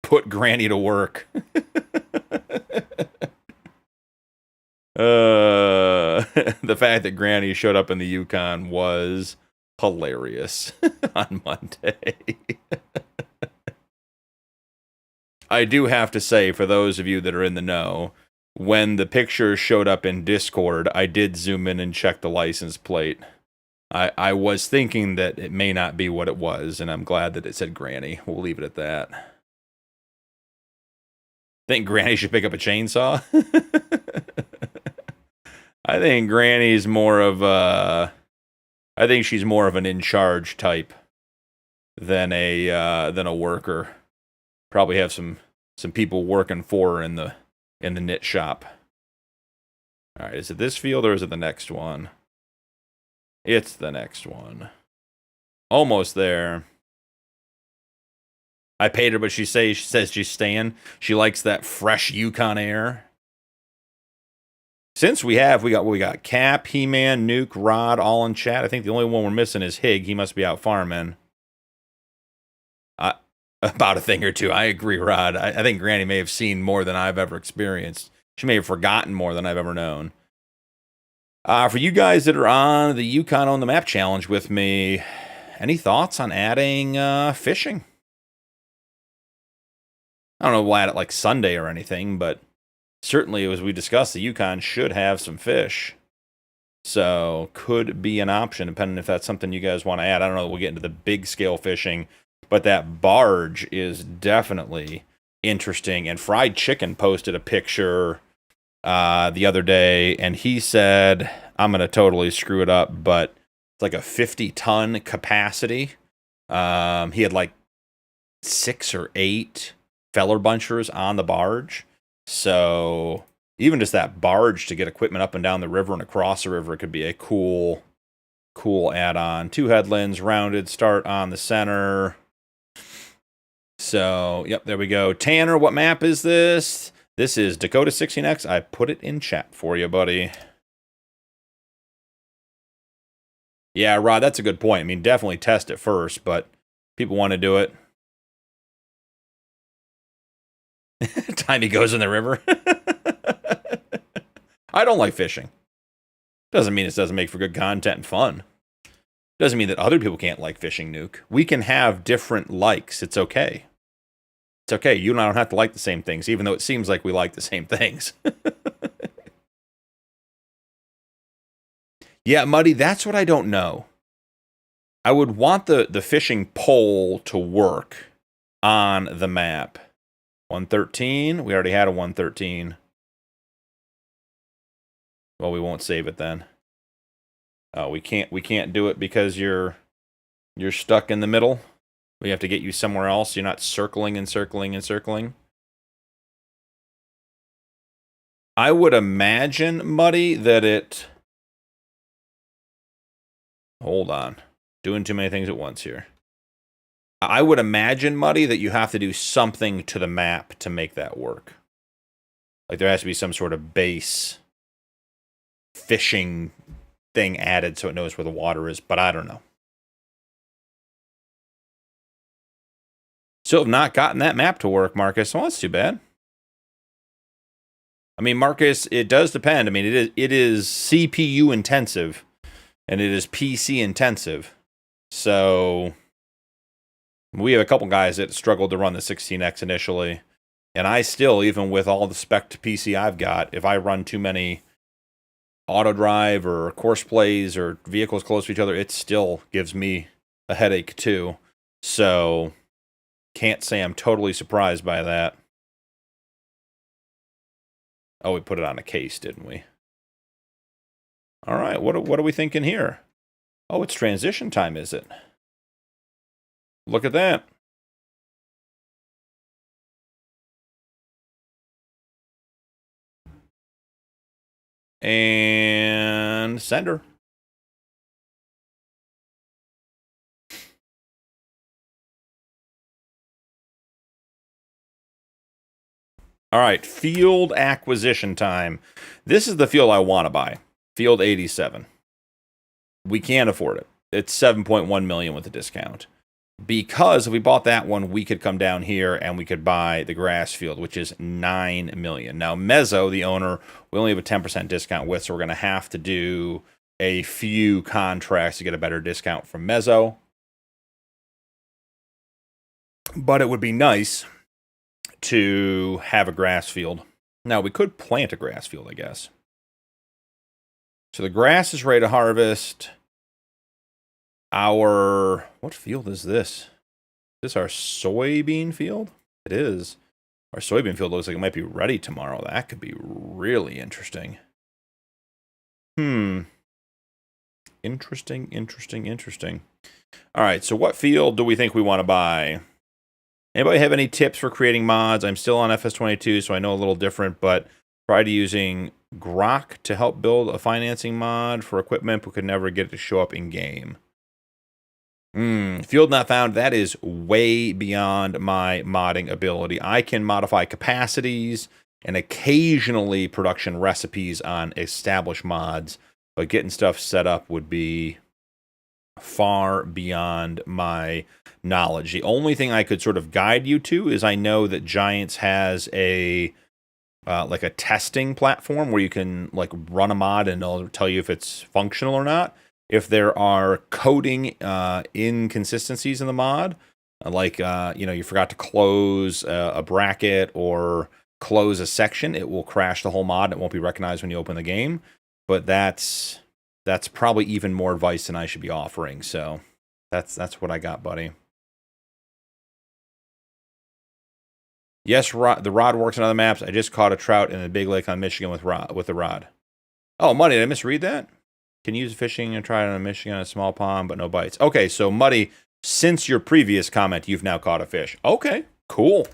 Put Granny to work. The fact that Granny showed up in the Yukon was hilarious on Monday. I do have to say, for those of you that are in the know, when the picture showed up in Discord, I did zoom in and check the license plate. I was thinking that it may not be what it was, and I'm glad that it said Granny. We'll leave it at that. Think Granny should pick up a chainsaw? I think Granny's more of a I think she's more of an in-charge type than a worker. Probably have some people working for her in the knit shop. All right, is it this field or is it the next one? It's the next one. Almost there. I paid her, but she says she's staying. She likes that fresh Yukon air. Since we got Cap, He-Man, Nuke, Rod, all in chat. I think the only one we're missing is Hig. He must be out farming. About a thing or two. I agree, Rod. I think Granny may have seen more than I've ever experienced. She may have forgotten more than I've ever known. For you guys that are on the Yukon on the Map challenge with me, any thoughts on adding fishing? I don't know, we'll add it like Sunday or anything, but certainly, as we discussed, the Yukon should have some fish. So, could be an option, depending if that's something you guys want to add. I don't know, we'll get into the big scale fishing, but that barge is definitely interesting. And Fried Chicken posted a picture the other day, and he said, I'm going to totally screw it up, but it's like a 50-ton capacity. He had like 6 or 8 feller bunchers on the barge. So even just that barge to get equipment up and down the river and across the river could be a cool add-on. 2 headlands, rounded, start on the center. So, yep, there we go. Tanner, what map is this? This is Dakota 16x. I put it in chat for you, buddy. Yeah, Rod, that's a good point. I mean, definitely test it first, but people want to do it. Time he goes in the river. I don't like fishing. Doesn't mean it doesn't make for good content and fun. Doesn't mean that other people can't like fishing, Nuke. We can have different likes. It's okay. It's okay. You and I don't have to like the same things, even though it seems like we like the same things. Yeah, Muddy, that's what I don't know. I would want the fishing pole to work on the map. 113. We already had a 113. Well, we won't save it then. Oh, we can't do it because you're stuck in the middle. We have to get you somewhere else. You're not circling and circling and circling. I would imagine, Muddy, that it... Hold on. Doing too many things at once here. I would imagine, Muddy, that you have to do something to the map to make that work. Like there has to be some sort of base fishing thing added so it knows where the water is, but I don't know. Still have not gotten that map to work, Marcus. Well, that's too bad. I mean, Marcus, it does depend. I mean, it is CPU intensive, and it is PC intensive. So we have a couple guys that struggled to run the 16X initially, and I still, even with all the spec to PC I've got, if I run too many auto drive or course plays or vehicles close to each other, it still gives me a headache too. So can't say I'm totally surprised by that. Oh, we put it on a case, didn't we? All right, what are we thinking here? Oh, it's transition time, is it? Look at that. And sender. All right, field acquisition time. This is the field I want to buy. Field 87. We can't afford it. It's 7.1 million with a discount. Because if we bought that one, we could come down here and we could buy the grass field, which is 9 million. Now, Mezzo, the owner, we only have a 10% discount with, so we're going to have to do a few contracts to get a better discount from Mezzo. But it would be nice to have a grass field. Now, we could plant a grass field, I guess. So the grass is ready to harvest. What field is this? Is this our soybean field? It is. Our soybean field looks like it might be ready tomorrow. That could be really interesting. Interesting, interesting, interesting. All right, so what field do we think we want to buy? Anybody have any tips for creating mods? I'm still on FS22, so I know a little different, but tried using Grok to help build a financing mod for equipment, but could never get it to show up in-game. Field not found. That is way beyond my modding ability. I can modify capacities and occasionally production recipes on established mods, but getting stuff set up would be far beyond my knowledge. The only thing I could sort of guide you to is I know that Giants has a like a testing platform where you can like run a mod and it'll tell you if it's functional or not. If there are coding inconsistencies in the mod, like you forgot to close a bracket or close a section, it will crash the whole mod. It won't be recognized when you open the game. But that's probably even more advice than I should be offering. So that's what I got, buddy. Yes, the rod works on other maps. I just caught a trout in a big lake on Michigan with the rod. Oh, Muddy, did I misread that? Can use fishing and try it on Michigan on a small pond, but no bites. Okay, so Muddy, since your previous comment, you've now caught a fish. Okay, cool.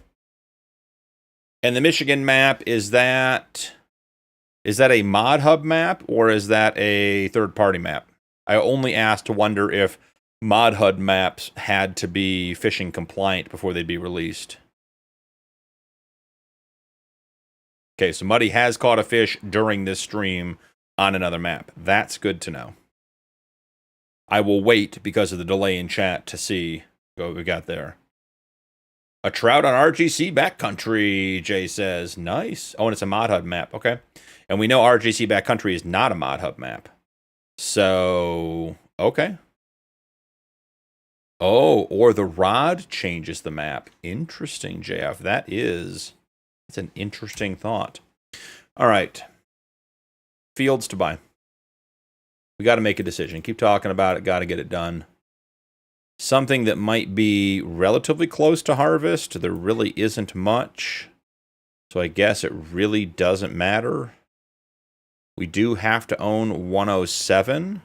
And the Michigan map, is that a mod hub map or is that a third-party map? I only asked to wonder if mod hub maps had to be fishing compliant before they'd be released. Okay, so Muddy has caught a fish during this stream on another map. That's good to know. I will wait because of the delay in chat to see what we got there. A trout on RGC backcountry, Jay says. Nice. Oh, and it's a mod hub map. Okay. And we know RGC backcountry is not a mod hub map. So, okay. Oh, or the rod changes the map. Interesting, JF. That's an interesting thought. All right. Fields to buy. We got to make a decision. Keep talking about it. Got to get it done. Something that might be relatively close to harvest. There really isn't much. So I guess it really doesn't matter. We do have to own 107,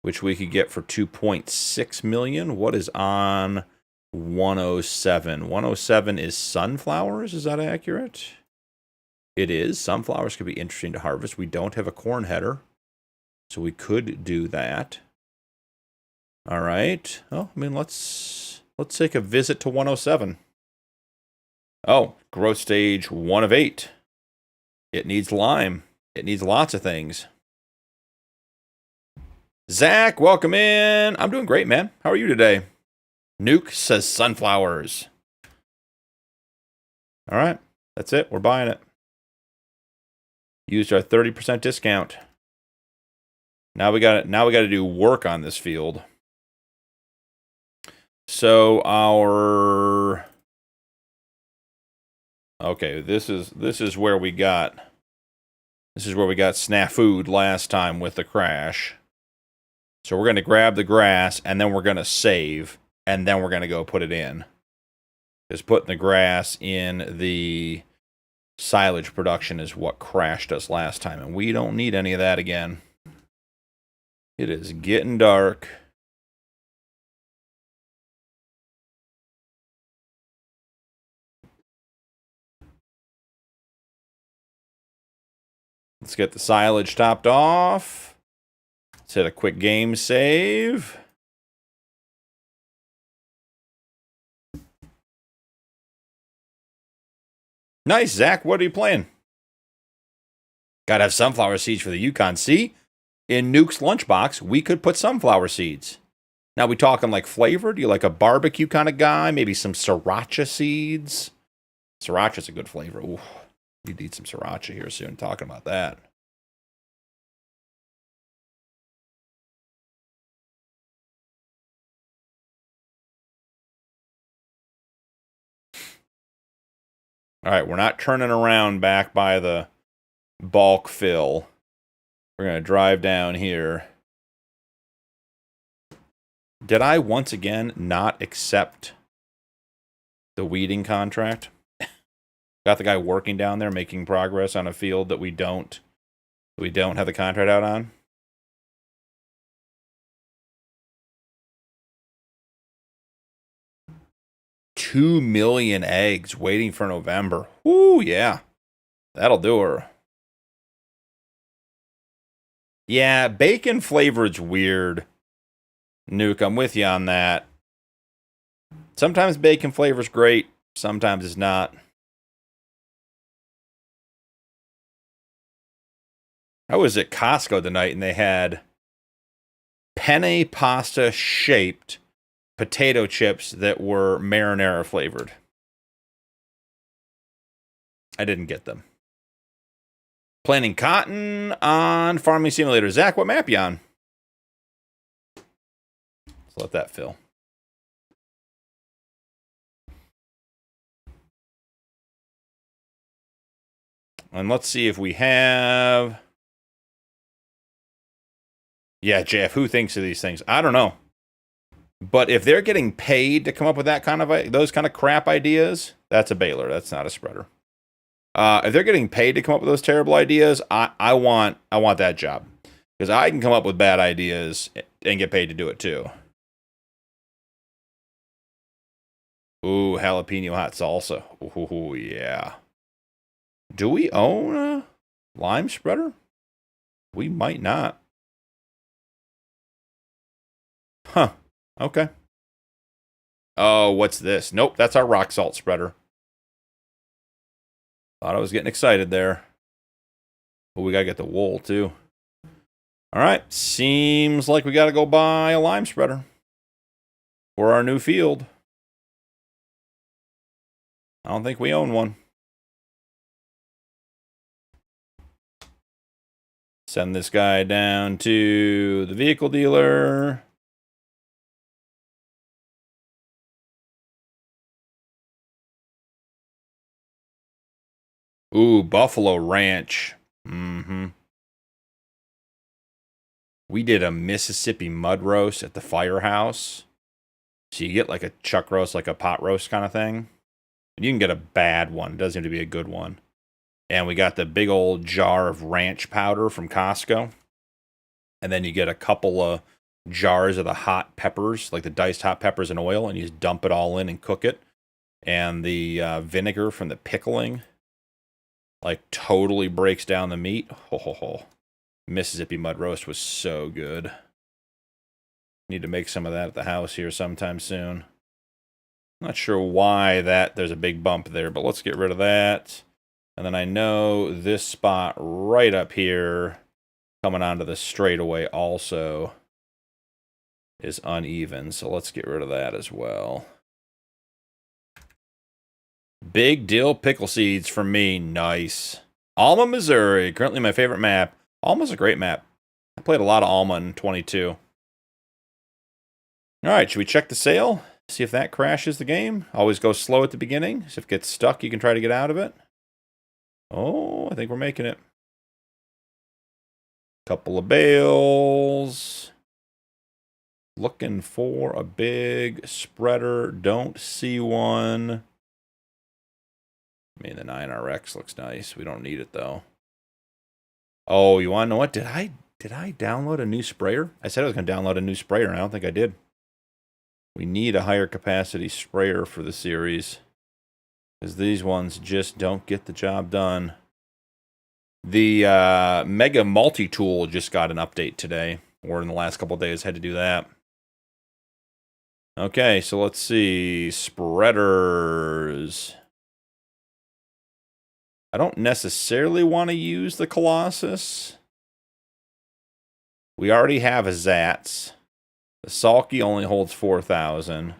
which we could get for 2.6 million. What is on 107? 107 is sunflowers. Is that accurate? It is. Sunflowers could be interesting to harvest. We don't have a corn header, so we could do that. All right. Well, I mean, let's take a visit to 107. Oh, growth stage 1 of 8. It needs lime. It needs lots of things. Zach, welcome in. I'm doing great, man. How are you today? Nuke says sunflowers. All right. That's it. We're buying it. Used our 30% discount. Now we got to do work on this field. So this is where we got snafu'd last time with the crash. So we're going to grab the grass and then we're going to save and then we're going to go put it in. Because putting the grass in the silage production is what crashed us last time, and we don't need any of that again. It is getting dark. Let's get the silage topped off. Let's hit a quick game save. Nice, Zach. What are you playing? Gotta have sunflower seeds for the Yukon. See? In Nuke's lunchbox, we could put sunflower seeds. Now, we talking like flavored? You like a barbecue kind of guy? Maybe some sriracha seeds? Sriracha's a good flavor. Ooh, we need some sriracha here soon. Talking about that. All right, we're not turning around back by the bulk fill. We're going to drive down here. Did I once again not accept the weeding contract? Got the guy working down there making progress on a field that we don't have the contract out on? 2 million eggs waiting for November. Woo, yeah. That'll do her. Yeah, bacon flavored's weird. Nuke, I'm with you on that. Sometimes bacon flavor's great. Sometimes it's not. I was at Costco tonight and they had penne pasta shaped potato chips that were marinara flavored. I didn't get them. Planting cotton on Farming Simulator. Zach, what map you on? Let's let that fill. And let's see if we have... Yeah, Jeff, who thinks of these things? I don't know. But if they're getting paid to come up with that kind of those kind of crap ideas, that's a baler. That's not a spreader. If they're getting paid to come up with those terrible ideas, I want that job. Because I can come up with bad ideas and get paid to do it too. Ooh, jalapeno hot salsa. Ooh, yeah. Do we own a lime spreader? We might not. Huh. Okay. Oh, what's this? Nope, that's our rock salt spreader. Thought I was getting excited there. Oh, we gotta get the wool too. All right, seems like we gotta go buy a lime spreader for our new field. I don't think we own one. Send this guy down to the vehicle dealer. Ooh, Buffalo Ranch. Mm-hmm. We did a Mississippi mud roast at the firehouse. So you get like a chuck roast, like a pot roast kind of thing. And you can get a bad one. It doesn't have to be a good one. And we got the big old jar of ranch powder from Costco. And then you get a couple of jars of the hot peppers, like the diced hot peppers and oil, and you just dump it all in and cook it. And the vinegar from the pickling, like, totally breaks down the meat. Ho, ho, ho. Mississippi mud roast was so good. Need to make some of that at the house here sometime soon. Not sure why there's a big bump there, but let's get rid of that. And then I know this spot right up here, coming onto the straightaway also, is uneven. So let's get rid of that as well. Big dill pickle seeds for me. Nice. Alma, Missouri. Currently my favorite map. Alma's a great map. I played a lot of Alma in 22. Alright, should we check the sail? See if that crashes the game. Always go slow at the beginning. So if it gets stuck, you can try to get out of it. Oh, I think we're making it. Couple of bales. Looking for a big spreader. Don't see one. I mean, the 9RX looks nice. We don't need it, though. Oh, you want to know what? Did I download a new sprayer? I said I was going to download a new sprayer, and I don't think I did. We need a higher capacity sprayer for the series, because these ones just don't get the job done. The Mega Multi-Tool just got an update today, or in the last couple of days had to do that. Okay, so let's see. Spreaders. I don't necessarily want to use the Colossus. We already have a Zats. The Salky only holds 4,000.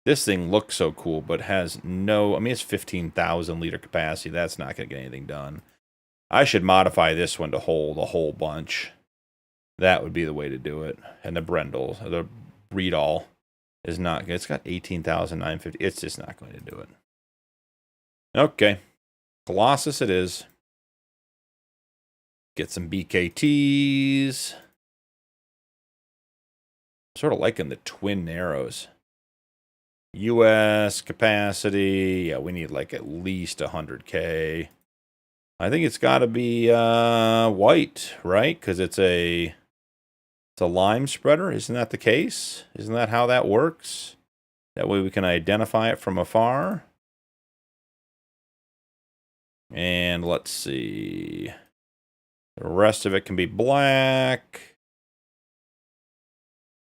This thing looks so cool, but has no... I mean, it's 15,000 liter capacity. That's not going to get anything done. I should modify this one to hold a whole bunch. That would be the way to do it. And the Brendel, the Breedall, is not... It's got 18,950. It's just not going to do it. Okay. Colossus it is. Get some BKTs. Sort of liking the twin arrows. US capacity. Yeah, we need like at least 100K. I think it's got to be white, right? Because it's a lime spreader. Isn't that the case? Isn't that how that works? That way we can identify it from afar. And let's see. The rest of it can be black.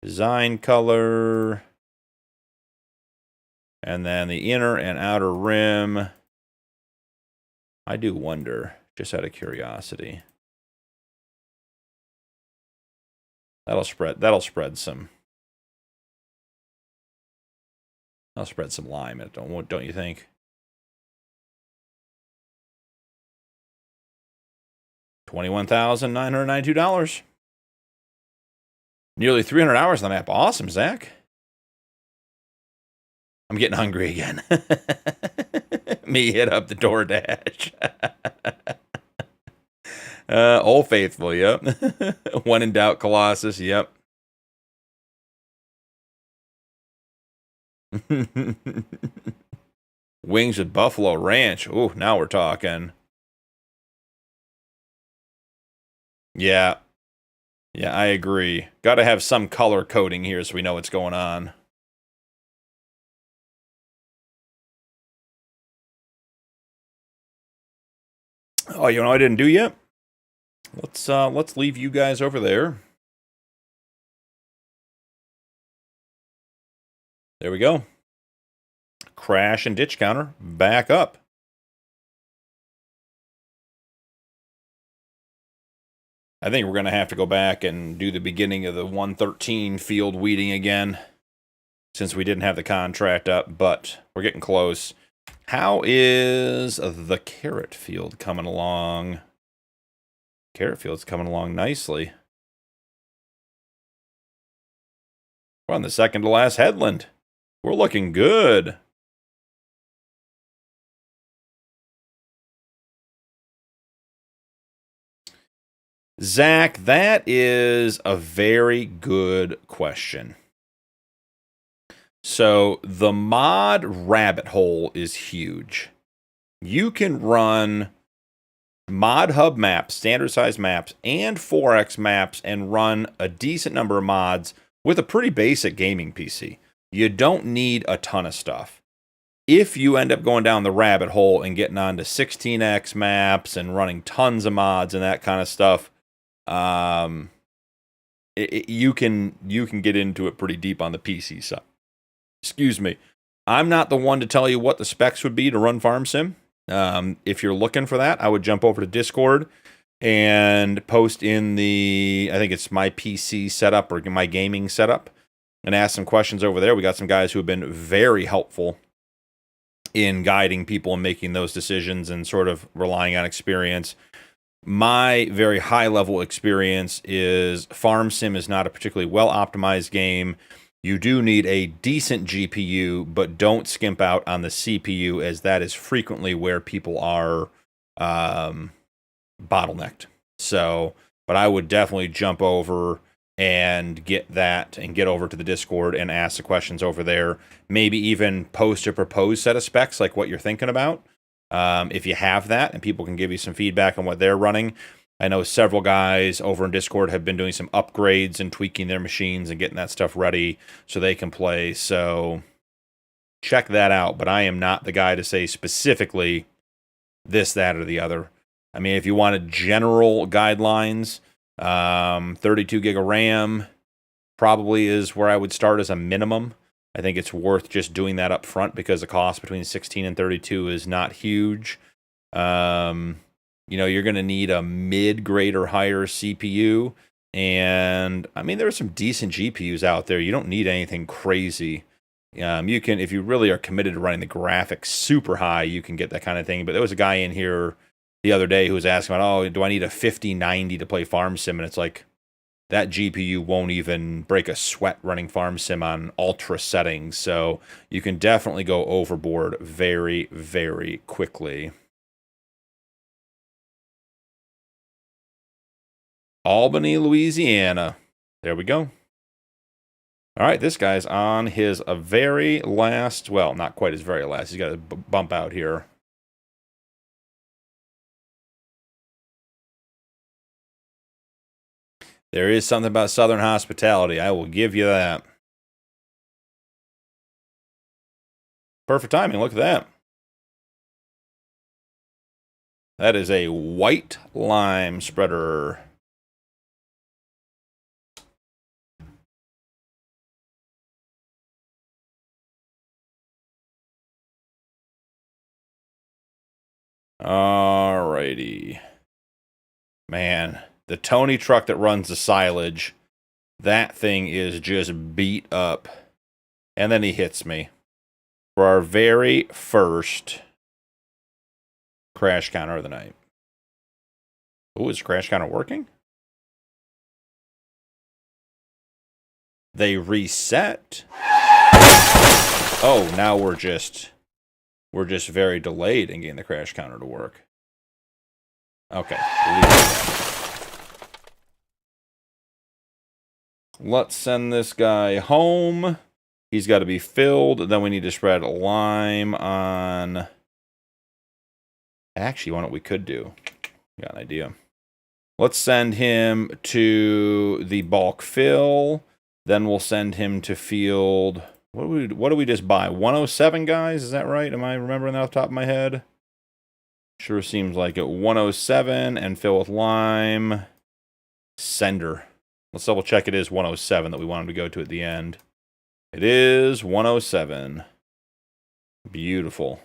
Design color. And then the inner and outer rim. I do wonder, just out of curiosity. That'll spread some lime in it, don't you think? $21,992. Nearly 300 hours on the map. Awesome, Zach. I'm getting hungry again. Me hit up the DoorDash. Old Faithful, yep. When in doubt, Colossus, yep. Wings with Buffalo Ranch. Ooh, now we're talking. Yeah. Yeah, I agree. Got to have some color coding here so we know what's going on. Oh, you know what I didn't do yet? Let's leave you guys over there. There we go. Crash and ditch counter back up. I think we're going to have to go back and do the beginning of the 113 field weeding again, since we didn't have the contract up, but we're getting close. How is the carrot field coming along? Carrot field's coming along nicely. We're on the second to last headland. We're looking good. Zach, that is a very good question. So the mod rabbit hole is huge. You can run mod hub maps, standard size maps, and 4X maps and run a decent number of mods with a pretty basic gaming PC. You don't need a ton of stuff. If you end up going down the rabbit hole and getting onto 16X maps and running tons of mods and that kind of stuff, you can get into it pretty deep on the PC side. Excuse me. I'm not the one to tell you what the specs would be to run Farm Sim. If you're looking for that, I would jump over to Discord and post in the, I think it's my PC setup or my gaming setup, and ask some questions over there. We got some guys who have been very helpful in guiding people and making those decisions and sort of relying on experience. My very high level experience is Farm Sim is not a particularly well optimized game. You do need a decent GPU, but don't skimp out on the CPU, as that is frequently where people are bottlenecked. So, but I would definitely jump over and get that and get over to the Discord and ask the questions over there. Maybe even post a proposed set of specs like what you're thinking about. If you have that and people can give you some feedback on what they're running. I know several guys over in Discord have been doing some upgrades and tweaking their machines and getting that stuff ready so they can play. So check that out. But I am not the guy to say specifically this, that, or the other. I mean, if you wanted general guidelines, 32 gig of RAM probably is where I would start as a minimum. I think it's worth just doing that up front because the cost between 16 and 32 is not huge. You know, you're going to need a mid-grade or higher CPU. And, I mean, there are some decent GPUs out there. You don't need anything crazy. You can, if you really are committed to running the graphics super high, you can get that kind of thing. But there was a guy in here the other day who was asking about, oh, do I need a 5090 to play Farm Sim? And it's like, that GPU won't even break a sweat running Farm Sim on ultra settings. So you can definitely go overboard very, very quickly. Albany, Louisiana. There we go. All right, this guy's on his very last, well, not quite his very last. He's got to bump out here. There is something about Southern hospitality. I will give you that. Perfect timing. Look at that. That is a white lime spreader. Alrighty. Man, the Tony truck that runs the silage, that thing is just beat up. And then he hits me for our very first crash counter of the night. Oh, is crash counter working? They reset. Oh, now we're just very delayed in getting the crash counter to work. Okay. Let's send this guy home. He's got to be filled. Then we need to spread lime on... Actually, what we could do. Got an idea. Let's send him to the bulk fill. Then we'll send him to field... What do we just buy? 107, guys? Is that right? Am I remembering that off the top of my head? Sure seems like it. 107 and fill with lime. Sender. Let's double check it is 107 that we want him to go to at the end. It is 107. Beautiful.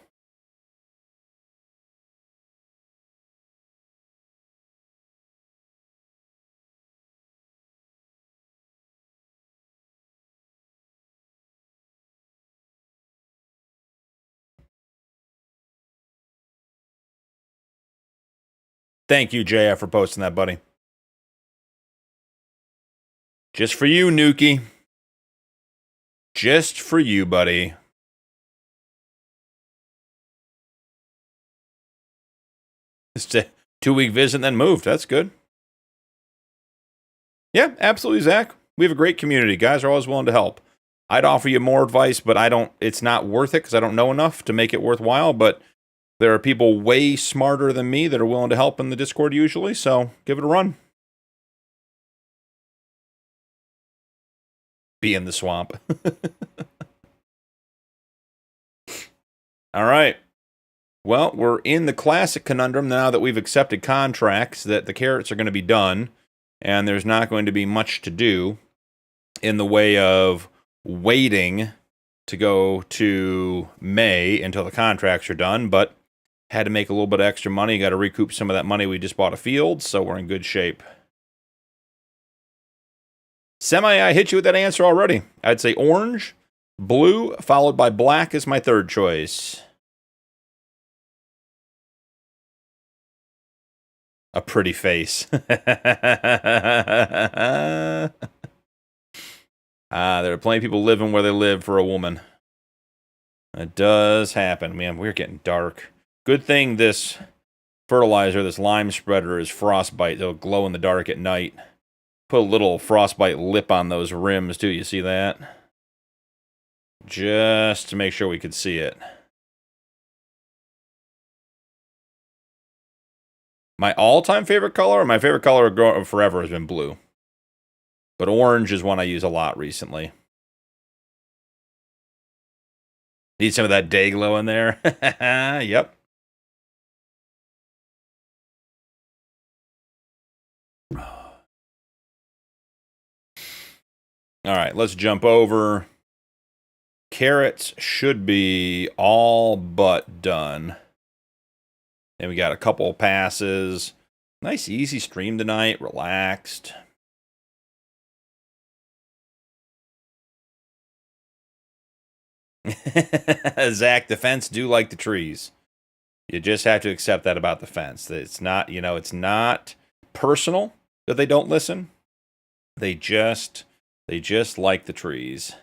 Thank you, JF, for posting that, buddy. Just for you, Nuki. Just for you, buddy. Just a 2-week visit and then moved. That's good. Yeah, absolutely, Zach. We have a great community. Guys are always willing to help. I'd offer you more advice, but it's not worth it because I don't know enough to make it worthwhile, but there are people way smarter than me that are willing to help in the Discord usually, so give it a run. Be in the swamp. All right. Well, we're in the classic conundrum now that we've accepted contracts that the carrots are going to be done, and there's not going to be much to do in the way of waiting to go to May until the contracts are done, but had to make a little bit of extra money. Got to recoup some of that money we just bought a field, so we're in good shape. I hit you with that answer already. I'd say orange, blue, followed by black is my third choice. A pretty face. There are plenty of people living where they live for a woman. It does happen. Man, we're getting dark. Good thing this fertilizer, this lime spreader, is frostbite. They'll glow in the dark at night. Put a little frostbite lip on those rims, too. You see that? Just to make sure we could see it. My all-time favorite color, or my favorite color forever, has been blue. But orange is one I use a lot recently. Need some of that day glow in there. Yep. All right, let's jump over. Carrots should be all but done. And we got a couple passes. Nice easy stream tonight, relaxed. Zach, the fence do like the trees. You just have to accept that about the fence. It's not, it's not personal that they don't listen. They just like the trees.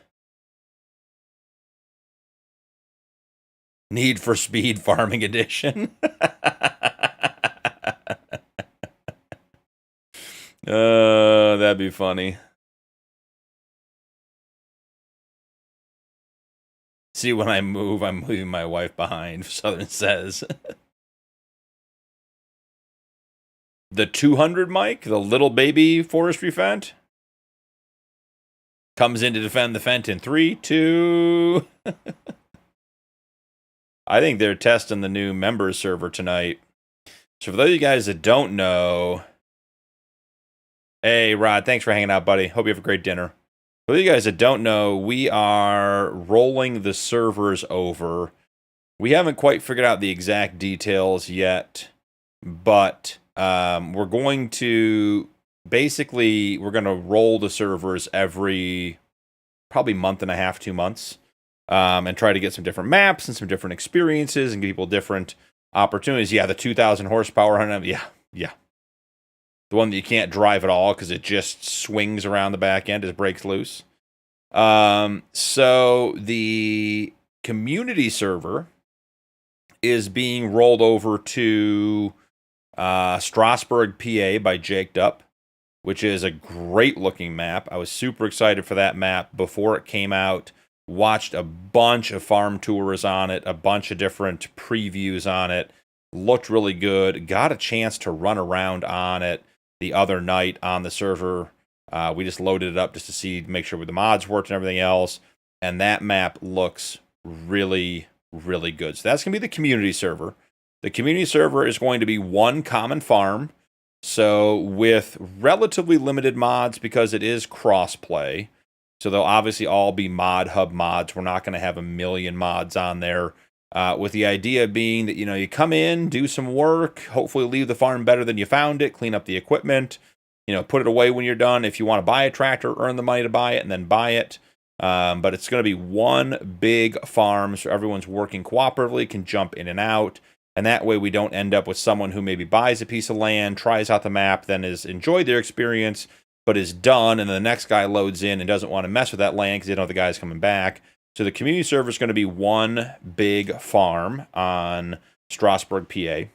Need for Speed Farming Edition. That'd be funny. See, when I move, I'm leaving my wife behind, Southern says. The 200 mic, the little baby forestry Fent, comes in to defend the Fent in 3, 2... I think they're testing the new members server tonight. So for those of you guys that don't know, hey Rod, thanks for hanging out, buddy. Hope you have a great dinner. For those of you guys that don't know, we are rolling the servers over. We haven't quite figured out the exact details yet, but we're going to roll the servers every probably month and a half, 2 months, and try to get some different maps and some different experiences and give people different opportunities. Yeah, the 2,000 horsepower 100. Yeah. The one that you can't drive at all because it just swings around the back end, it breaks loose. So the community server is being rolled over to Strasbourg, PA by Jaked Up, which is a great looking map. I was super excited for that map before it came out. Watched a bunch of farm tours on it, a bunch of different previews on it. Looked really good. Got a chance to run around on it the other night on the server. We just loaded it up just to see, make sure the mods worked and everything else. And that map looks really, really good. So that's going to be the community server. The community server is going to be one common farm. So with relatively limited mods because it is cross-play. So they'll obviously all be mod hub mods. We're not going to have a million mods on there. With the idea being that, you come in, do some work, hopefully leave the farm better than you found it, clean up the equipment, put it away when you're done. If you want to buy a tractor, earn the money to buy it and then buy it. But it's going to be one big farm, so everyone's working cooperatively, can jump in and out. And that way we don't end up with someone who maybe buys a piece of land, tries out the map, then has enjoyed their experience, but is done, and the next guy loads in and doesn't want to mess with that land because they know the guy's coming back. So the community server is going to be one big farm on Strasbourg, PA.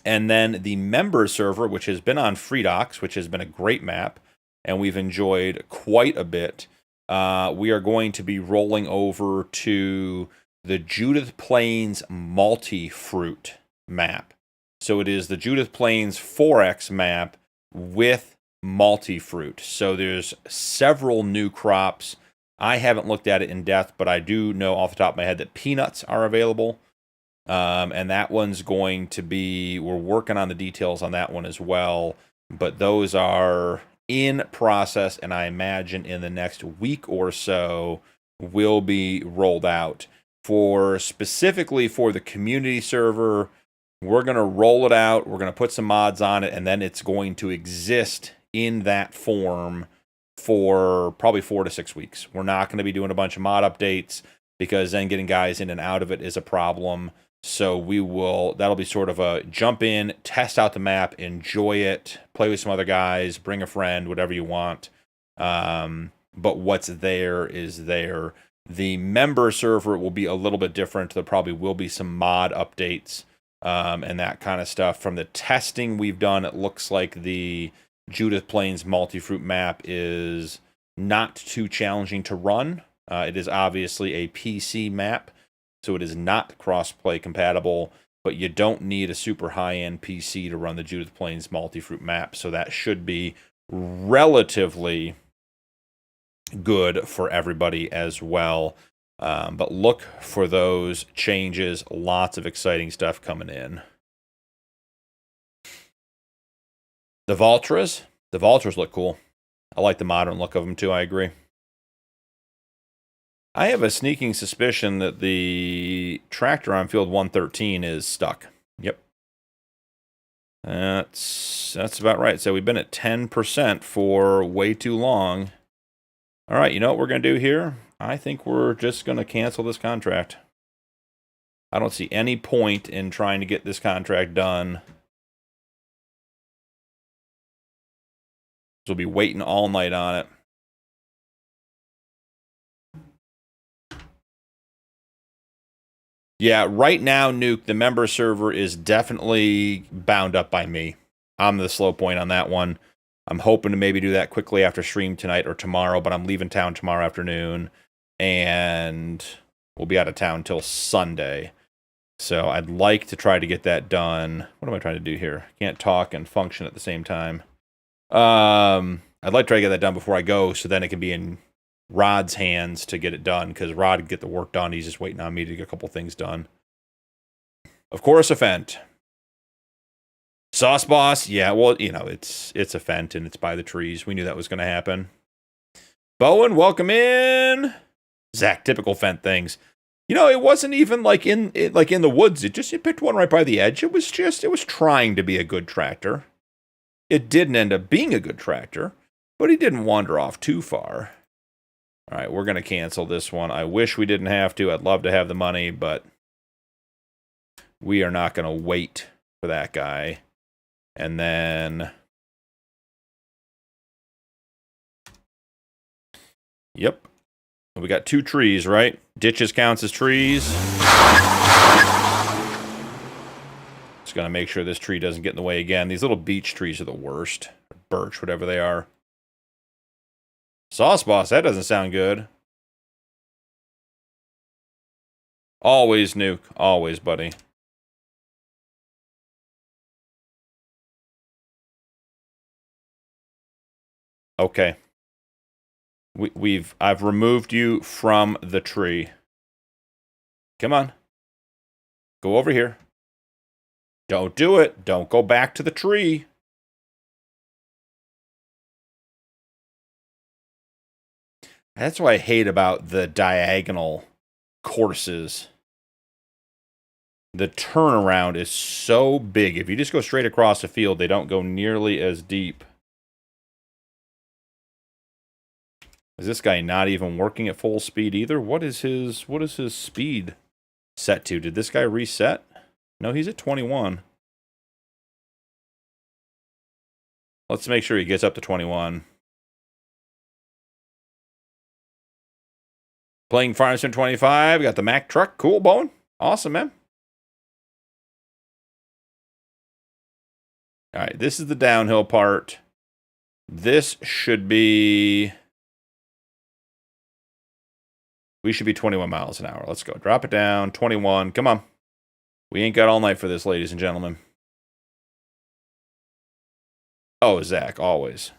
And then the member server, which has been on Freedocs, which has been a great map, and we've enjoyed quite a bit. We are going to be rolling over to the Judith Plains multi-fruit map. So it is the Judith Plains 4X map with multi-fruit. So there's several new crops. I haven't looked at it in depth, but I do know off the top of my head that peanuts are available. And that one's going to be, we're working on the details on that one as well. But those are in process, and I imagine in the next week or so will be rolled out. Specifically for the community server, we're going to roll it out, we're going to put some mods on it, and then it's going to exist in that form for probably 4 to 6 weeks. We're not going to be doing a bunch of mod updates because then getting guys in and out of it is a problem. So that'll be sort of a jump in, test out the map, enjoy it, play with some other guys, bring a friend, whatever you want. But what's there is there. The member server will be a little bit different. There probably will be some mod updates and that kind of stuff. From the testing we've done, it looks like the Judith Plains multi-fruit map is not too challenging to run. It is obviously a PC map, so it is not cross-play compatible, but you don't need a super high-end PC to run the Judith Plains multi-fruit map, so that should be relatively good for everybody as well. But look for those changes. Lots of exciting stuff coming in. The Valtras look cool. I like the modern look of them too, I agree. I have a sneaking suspicion that the tractor on field 113 is stuck. Yep. That's about right. So we've been at 10% for way too long. All right, you know what we're going to do here? I think we're just going to cancel this contract. I don't see any point in trying to get this contract done. We'll be waiting all night on it. Yeah, right now, Nuke, the member server is definitely bound up by me. I'm the slow point on that one. I'm hoping to maybe do that quickly after stream tonight or tomorrow, but I'm leaving town tomorrow afternoon, and we'll be out of town till Sunday. So I'd like to try to get that done. What am I trying to do here? Can't talk and function at the same time. I'd like to try to get that done before I go, so then it can be in Rod's hands to get it done, because Rod can get the work done. He's just waiting on me to get a couple things done. Of course, a Fent. Sauce Boss, yeah, well, you know, it's a Fent and it's by the trees. We knew that was going to happen. Bowen, welcome in. Zach, typical Fent things. You know, it wasn't even like in the woods. It picked one right by the edge. It was trying to be a good tractor. It didn't end up being a good tractor, but he didn't wander off too far. All right, we're going to cancel this one. I wish we didn't have to. I'd love to have the money, but we are not going to wait for that guy. And then, yep, we got 2 trees, right? Ditches counts as trees. Just going to make sure this tree doesn't get in the way again. These little beech trees are the worst. Birch, whatever they are. Sauce Boss, that doesn't sound good. Always, Nuke. Always, buddy. Okay. I've removed you from the tree. Come on. Go over here. Don't do it. Don't go back to the tree. That's what I hate about the diagonal courses. The turnaround is so big. If you just go straight across the field, they don't go nearly as deep. Is this guy not even working at full speed either? What is his speed set to? Did this guy reset? No, he's at 21. Let's make sure he gets up to 21. Playing Farmstick 25. Got the Mack truck. Cool, Bowen. Awesome, man. All right, this is the downhill part. This should be... We should be 21 miles an hour. Let's go. Drop it down. 21. Come on. We ain't got all night for this, ladies and gentlemen. Oh, Zach, always.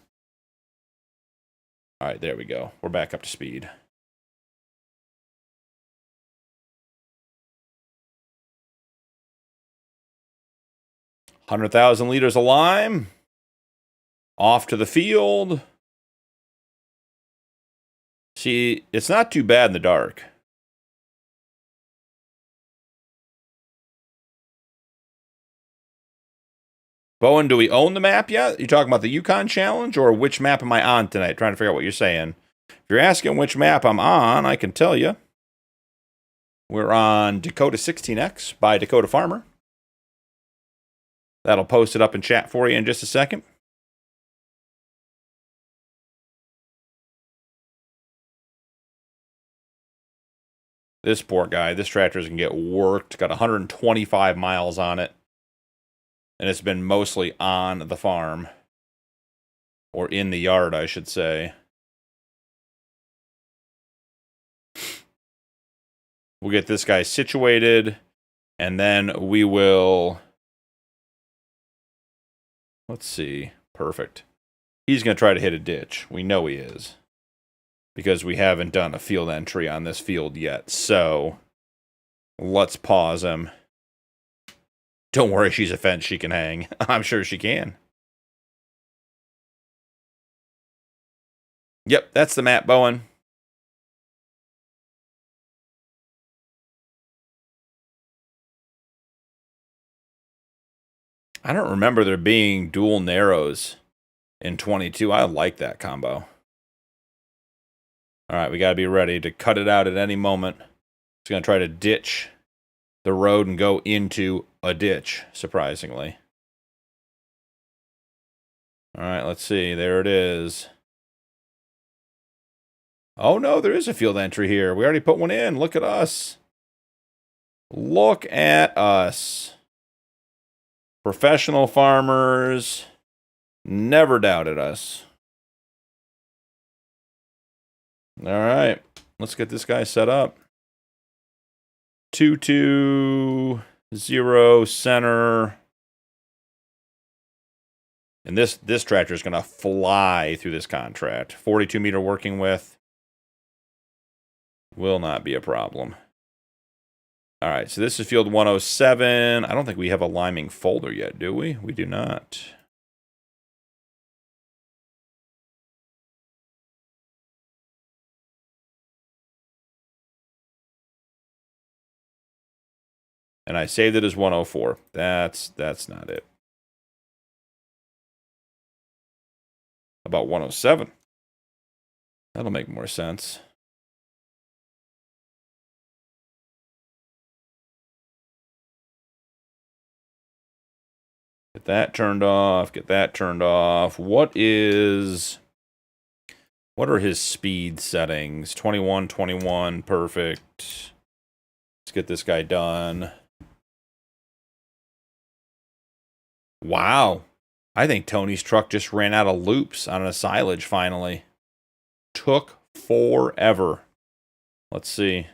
All right, there we go. We're back up to speed. $100,000 liters of lime. Off to the field. See, it's not too bad in the dark. Bowen, do we own the map yet? You talking about the Yukon Challenge, or which map am I on tonight? Trying to figure out what you're saying. If you're asking which map I'm on, I can tell you. We're on Dakota 16x by Dakota Farmer. That'll post it up in chat for you in just a second. This poor guy, this tractor's gonna get worked. Got 125 miles on it. And it's been mostly on the farm. Or in the yard, I should say. We'll get this guy situated. And then we will... Let's see. Perfect. He's going to try to hit a ditch. We know he is. Because we haven't done a field entry on this field yet. So, let's pause him. Don't worry, she's a fence she can hang. I'm sure she can. Yep, that's the map, Bowen. I don't remember there being dual narrows in 22. I like that combo. All right, we got to be ready to cut it out at any moment. It's going to try to ditch the road and go into a ditch, surprisingly. All right, let's see. There it is. Oh, no, there is a field entry here. We already put one in. Look at us. Look at us. Professional farmers never doubted us. All right, let's get this guy set up. 2-2-0 center. And this tractor is going to fly through this contract. 42 meter working width. Will not be a problem. All right, so this is field 107. I don't think we have a liming folder yet, do we? We do not. And I saved it as 104. That's not it. About 107. That'll make more sense. Get that turned off. Get that turned off. What are his speed settings? 21, 21. Perfect. Let's get this guy done. Wow. I think Tony's truck just ran out of loops on a silage finally. Took forever. Let's see.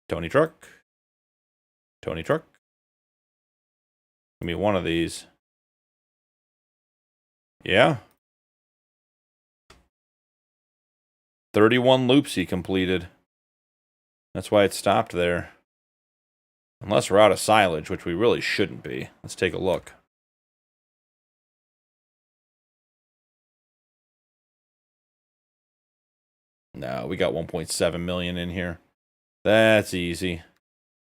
Tony truck. Tony truck. Give me one of these. Yeah. 31 loops he completed. That's why it stopped there. Unless we're out of silage, which we really shouldn't be. Let's take a look. No, we got 1.7 million in here. That's easy.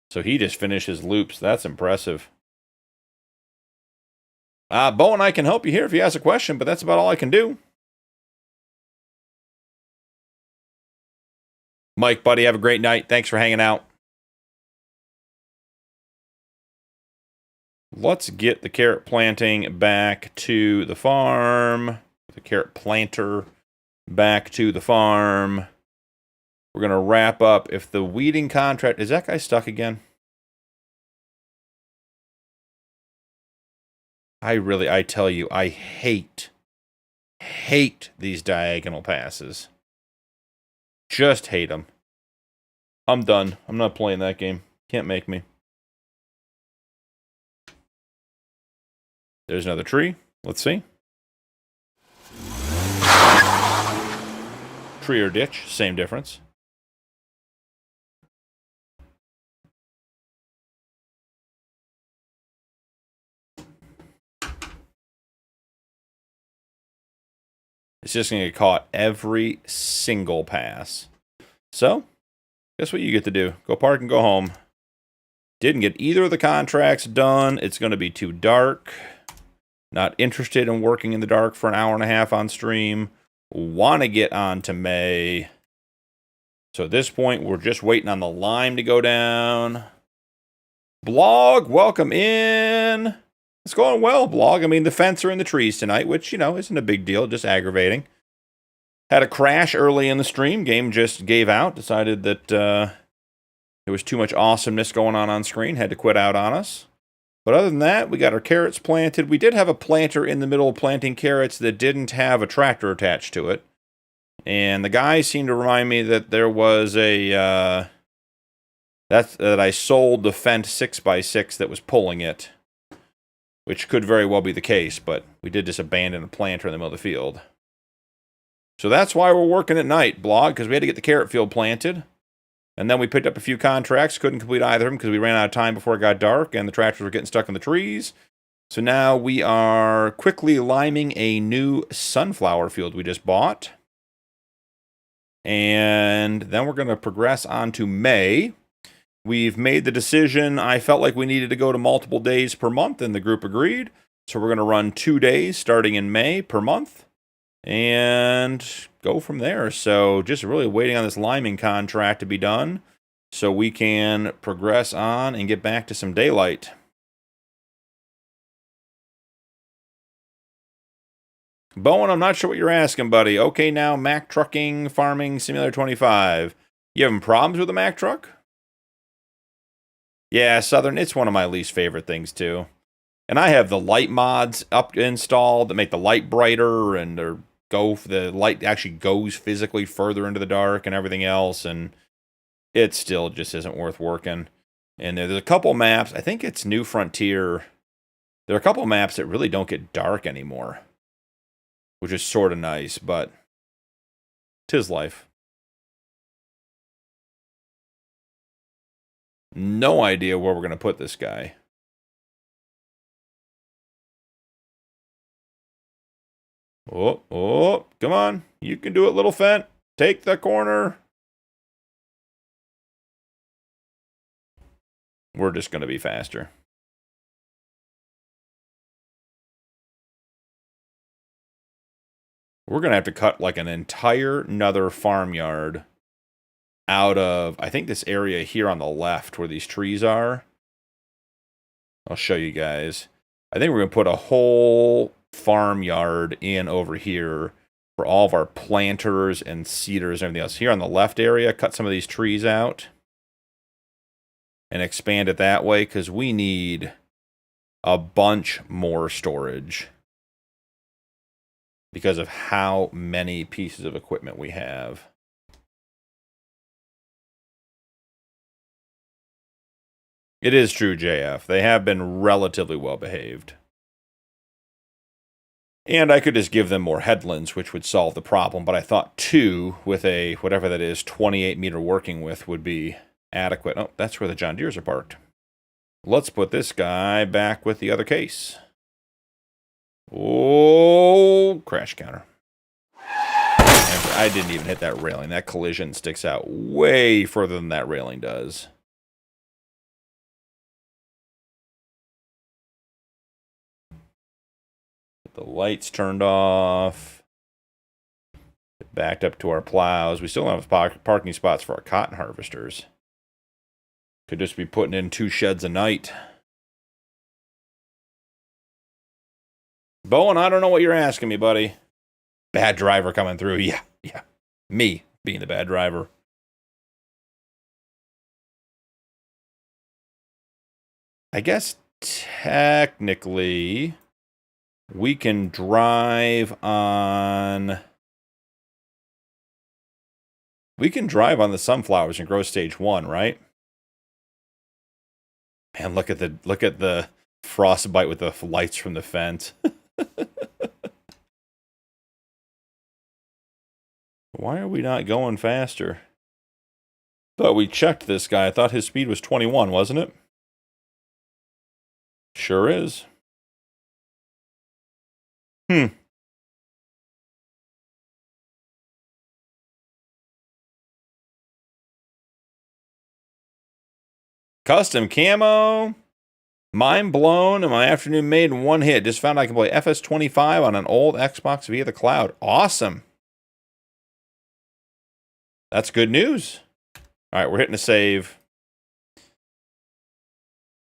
So he just finished his loops. That's impressive. Bo and I can help you here if you ask a question, but that's about all I can do. Mike, buddy, have a great night. Thanks for hanging out. Let's get the carrot planting back to the farm. The carrot planter back to the farm. We're going to wrap up. If the weeding contract... Is that guy stuck again? I tell you, I hate these diagonal passes. Just hate them. I'm done. I'm not playing that game. Can't make me. There's another tree. Let's see. Tree or ditch, same difference. It's just going to get caught every single pass. So, guess what you get to do? Go park and go home. Didn't get either of the contracts done. It's going to be too dark. Not interested in working in the dark for an hour and a half on stream. Want to get on to May. So at this point, we're just waiting on the lime to go down. Blog, welcome in. It's going well, Blog. I mean, the fence are in the trees tonight, which, isn't a big deal, just aggravating. Had a crash early in the stream. Game just gave out. Decided that there was too much awesomeness going on screen. Had to quit out on us. But other than that, we got our carrots planted. We did have a planter in the middle of planting carrots that didn't have a tractor attached to it. And the guy seemed to remind me that there was that I sold the Fendt 6x6 that was pulling it. Which could very well be the case, but we did just abandon a planter in the middle of the field. So that's why we're working at night, Blog, because we had to get the carrot field planted. And then we picked up a few contracts, couldn't complete either of them because we ran out of time before it got dark, and the tractors were getting stuck in the trees. So now we are quickly liming a new sunflower field we just bought. And then we're going to progress on to May. We've made the decision. I felt like we needed to go to multiple days per month, and the group agreed. So we're going to run 2 days starting in May per month and go from there. So just really waiting on this liming contract to be done so we can progress on and get back to some daylight. Bowen, I'm not sure what you're asking, buddy. Okay, now Mack Trucking Farming Simulator 25. You having problems with the Mack truck? Yeah, Southern, it's one of my least favorite things, too. And I have the light mods up installed that make the light brighter, and the light actually goes physically further into the dark and everything else, and it still just isn't worth working. And there's a couple maps, I think it's New Frontier, there are a couple maps that really don't get dark anymore, which is sort of nice, but 'tis life. No idea where we're going to put this guy. Oh, come on. You can do it, little Fent. Take the corner. We're just going to be faster. We're going to have to cut like an entire another farmyard out of, I think, this area here on the left where these trees are. I'll show you guys. I think we're going to put a whole farmyard in over here for all of our planters and seeders and everything else. Here on the left area, cut some of these trees out and expand it that way because we need a bunch more storage because of how many pieces of equipment we have. It is true, JF. They have been relatively well behaved. And I could just give them more headlands, which would solve the problem. But I thought 2 with a, whatever that is, 28 meter working width would be adequate. Oh, that's where the John Deeres are parked. Let's put this guy back with the other case. Oh, crash counter. And I didn't even hit that railing. That collision sticks out way further than that railing does. Get the lights turned off. Get backed up to our plows. We still don't have parking spots for our cotton harvesters. Could just be putting in 2 sheds a night. Bowen, I don't know what you're asking me, buddy. Bad driver coming through. Yeah. Me being the bad driver. I guess technically we can drive on... We can drive on the sunflowers in growth stage 1, right? Man, look at the frostbite with the lights from the fence. Why are we not going faster? Thought we checked this guy. I thought his speed was 21, wasn't it? Sure is. Custom camo. Mind blown and my afternoon made in one hit. Just found I can play FS25 on an old Xbox via the cloud. Awesome. That's good news. All right, we're hitting a save.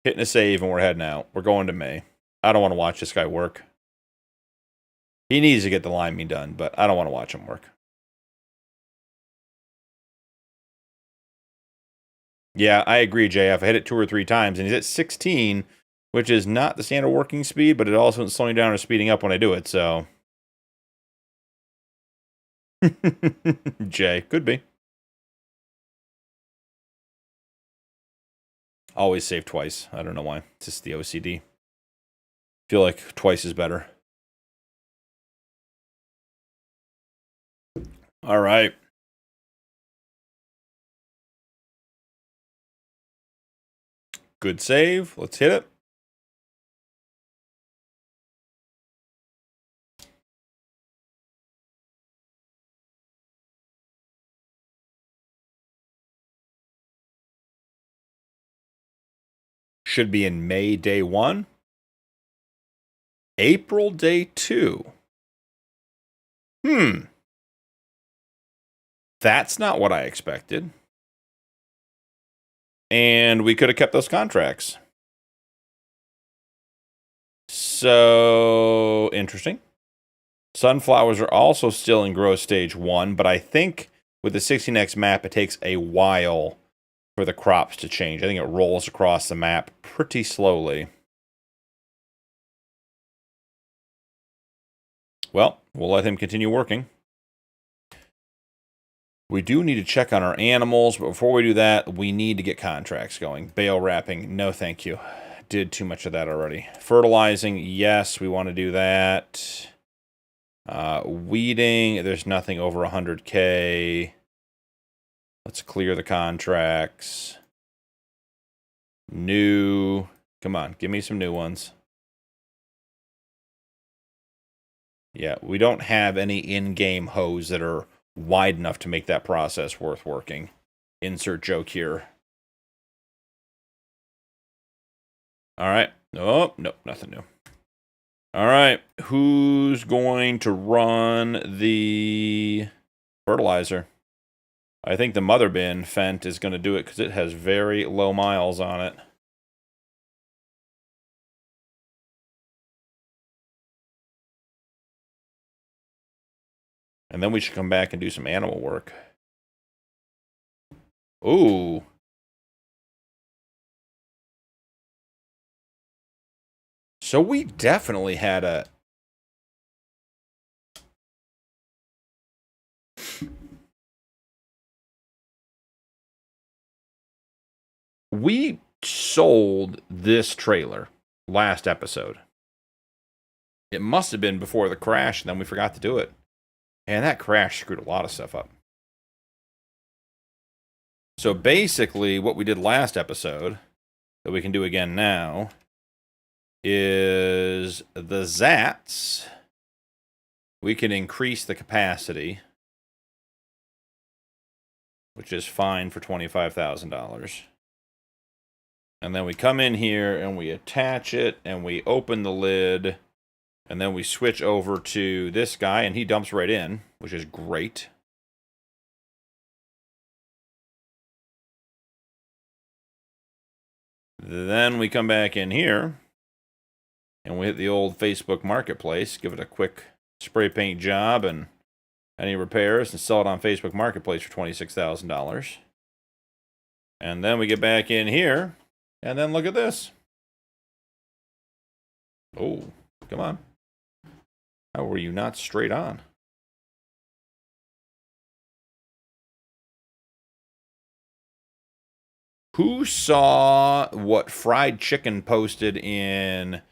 Hitting a save and we're heading out. We're going to May. I don't want to watch this guy work. He needs to get the liming done, but I don't want to watch him work. Yeah, I agree, JF. I hit it 2 or 3 times, and he's at 16, which is not the standard working speed, but it also isn't slowing down or speeding up when I do it, so... Jay, could be. Always save twice. I don't know why. It's just the OCD. Feel like twice is better. All right. Good save. Let's hit it. Should be in May day 1. April day 2. That's not what I expected. And we could have kept those contracts. So, interesting. Sunflowers are also still in growth stage 1, but I think with the 16x map, it takes a while for the crops to change. I think it rolls across the map pretty slowly. Well, we'll let him continue working. We do need to check on our animals, but before we do that, we need to get contracts going. Bale wrapping, no thank you. Did too much of that already. Fertilizing, yes, we want to do that. Weeding, there's nothing over 100K. Let's clear the contracts. New. Come on, give me some new ones. Yeah, we don't have any in-game hose that are wide enough to make that process worth working. Insert joke here. All right. Oh, nope, nothing new. All right, who's going to run the fertilizer? I think the mother bin Fent is going to do it because it has very low miles on it. And then we should come back and do some animal work. Ooh. So we definitely had a... We sold this trailer last episode. It must have been before the crash, and then we forgot to do it. And that crash screwed a lot of stuff up. So basically, what we did last episode, that we can do again now, is the Zats. We can increase the capacity, which is fine for $25,000. And then we come in here and we attach it and we open the lid. And then we switch over to this guy and he dumps right in, which is great. Then we come back in here and we hit the old Facebook Marketplace, give it a quick spray paint job and any repairs and sell it on Facebook Marketplace for $26,000. And then we get back in here and then look at this. Oh, come on. How were you not straight on? Who saw what Fried Chicken posted in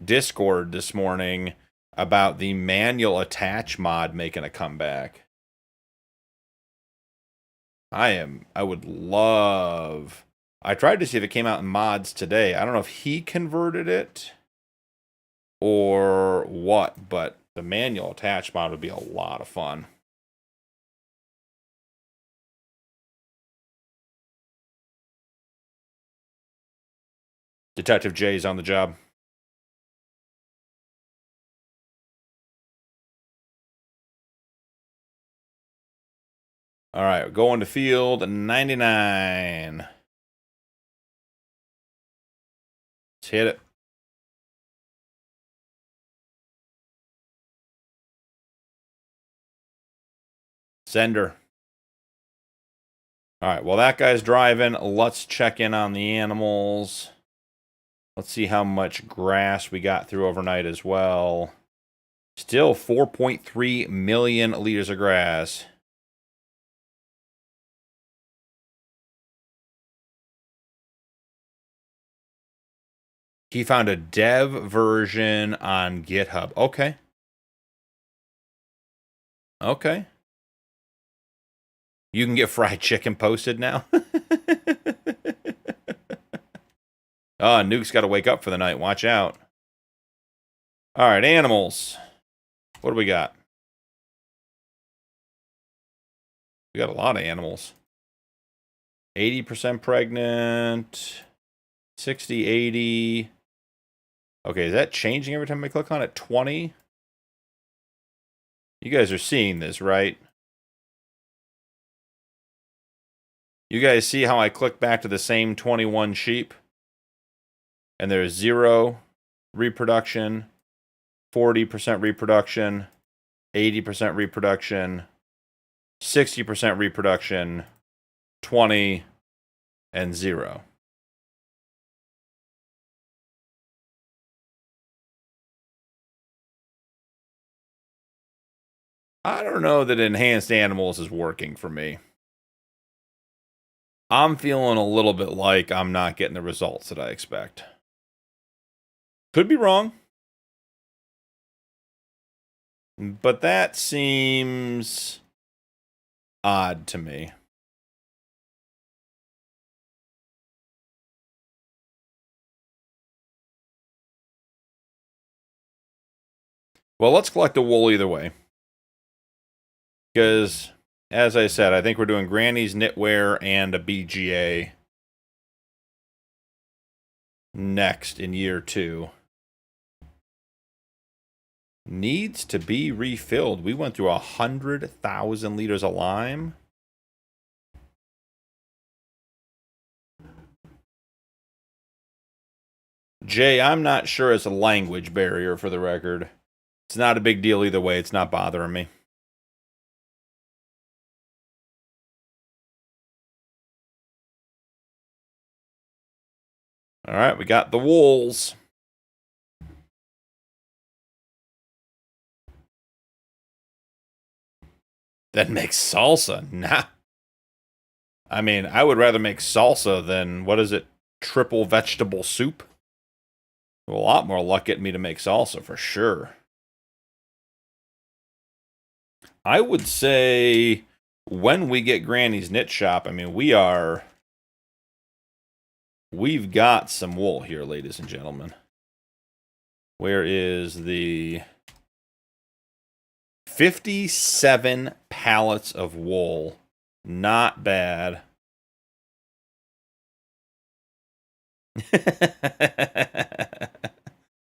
Discord this morning about the manual attach mod making a comeback? I would love... I tried to see if it came out in mods today. I don't know if he converted it or what, but the manual attach mod would be a lot of fun. Detective J's on the job. All right, going to field 99. Let's hit it. Sender. All right, well, that guy's driving. Let's check in on the animals. Let's see how much grass we got through overnight as well. Still 4.3 million liters of grass. He found a dev version on GitHub. Okay. Okay. You can get fried chicken posted now. Oh, Nuke's got to wake up for the night. Watch out. All right, animals. What do we got? We got a lot of animals. 80% pregnant. 60, 80. Okay, is that changing every time I click on it? 20? You guys are seeing this, right? You guys see how I click back to the same 21 sheep? And there's 0 reproduction, 40% reproduction, 80% reproduction, 60% reproduction, 20, and 0. I don't know that enhanced animals is working for me. I'm feeling a little bit like I'm not getting the results that I expect. Could be wrong. But that seems odd to me. Well, let's collect the wool either way. Because, as I said, I think we're doing Granny's knitwear and a BGA next in year 2. Needs to be refilled. We went through 100,000 liters of lime. Jay, I'm not sure it's a language barrier for the record. It's not a big deal either way. It's not bothering me. All right, we got the wools. Then make salsa. Nah. I mean, I would rather make salsa than, what is it, triple vegetable soup? A lot more luck getting me to make salsa for sure. I would say when we get Granny's knit shop, I mean, we've got some wool here, ladies and gentlemen. Where is the 57 pallets of wool? Not bad.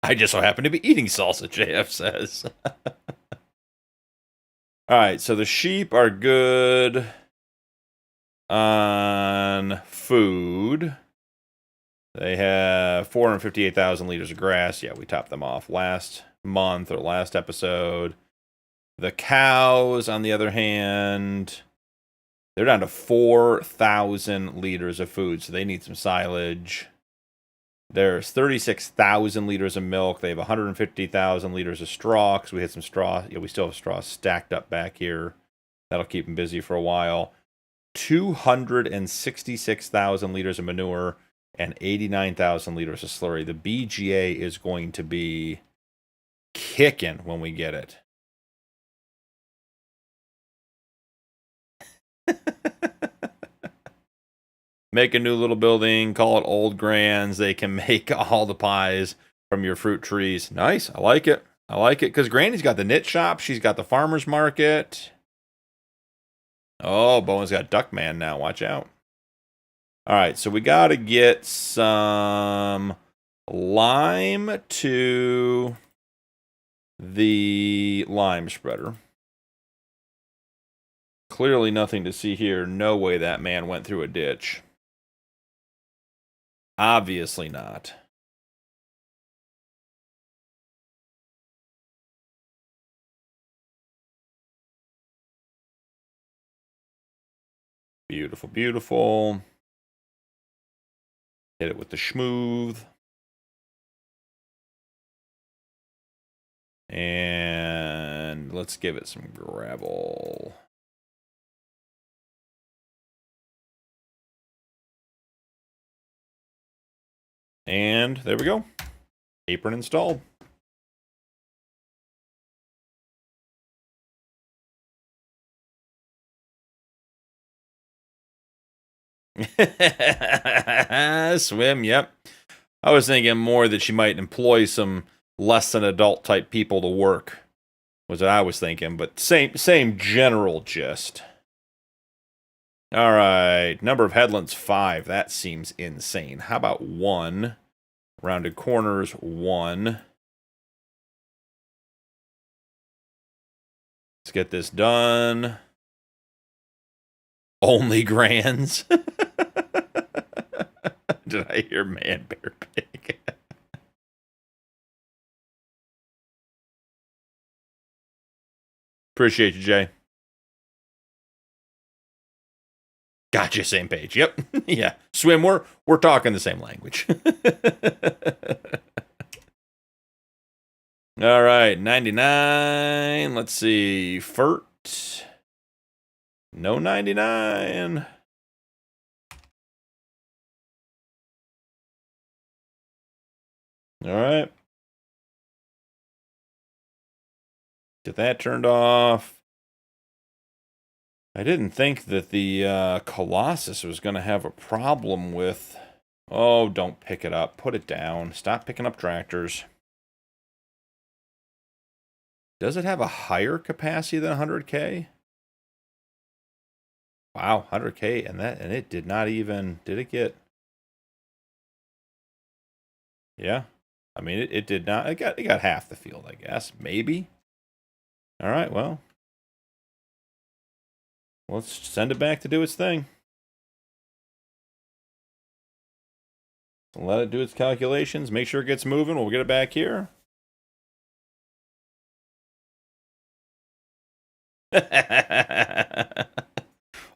I just so happen to be eating salsa, JF says. Alright, so the sheep are good on food. They have 458,000 liters of grass. Yeah, we topped them off last month or last episode. The cows, on the other hand, they're down to 4,000 liters of food, so they need some silage. There's 36,000 liters of milk. They have 150,000 liters of straw, because we had some straw. Yeah, we still have straw stacked up back here. That'll keep them busy for a while. 266,000 liters of manure and 89,000 liters of slurry. The BGA is going to be kicking when we get it. Make a new little building, call it Old Grands. They can make all the pies from your fruit trees. Nice. I like it. I like it because Granny's got the knit shop. She's got the farmer's market. Oh, Bowen's got Duckman now. Watch out. All right, so we got to get some lime to the lime spreader. Clearly nothing to see here. No way that man went through a ditch. Obviously not. Beautiful, beautiful. Hit it with the schmooth. And let's give it some gravel. And there we go. Apron installed. Swim, yep. I was thinking more that she might employ some less than adult type people to work. Was what I was thinking, but same general gist. All right, number of headlands 5. That seems insane. How about 1? Rounded corners 1. Let's get this done. Only grands. Did I hear man, bear, pig? Appreciate you, Jay. Gotcha, same page. Yep. Yeah. Swim, we're talking the same language. All right, 99. Let's see. Fert. No 99. All right. Get that turned off. I didn't think that the Colossus was going to have a problem with... Oh, don't pick it up. Put it down. Stop picking up tractors. Does it have a higher capacity than 100K? Wow, 100K, and it did not even, did it get? Yeah, I mean it did not. It got half the field, I guess, maybe. All right, well, let's send it back to do its thing. Let it do its calculations. Make sure it gets moving. We'll get it back here.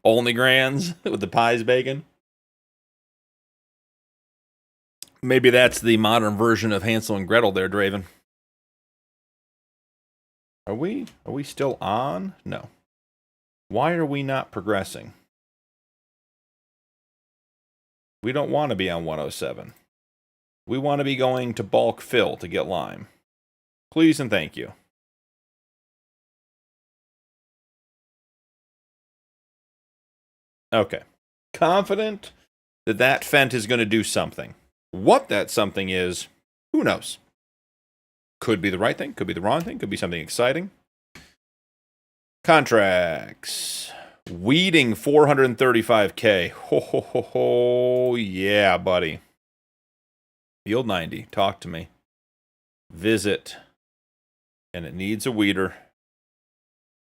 Only grands with the pies bacon. Maybe that's the modern version of Hansel and Gretel there, Draven. Are we still on? No. Why are we not progressing? We don't want to be on 107. We want to be going to bulk fill to get lime. Please and thank you. Okay. Confident that that Fent is going to do something. What that something is, who knows? Could be the right thing, could be the wrong thing, could be something exciting. Contracts. Weeding 435K. Ho, ho, ho, ho. Yeah, buddy. Field 90. Talk to me. Visit. And it needs a weeder.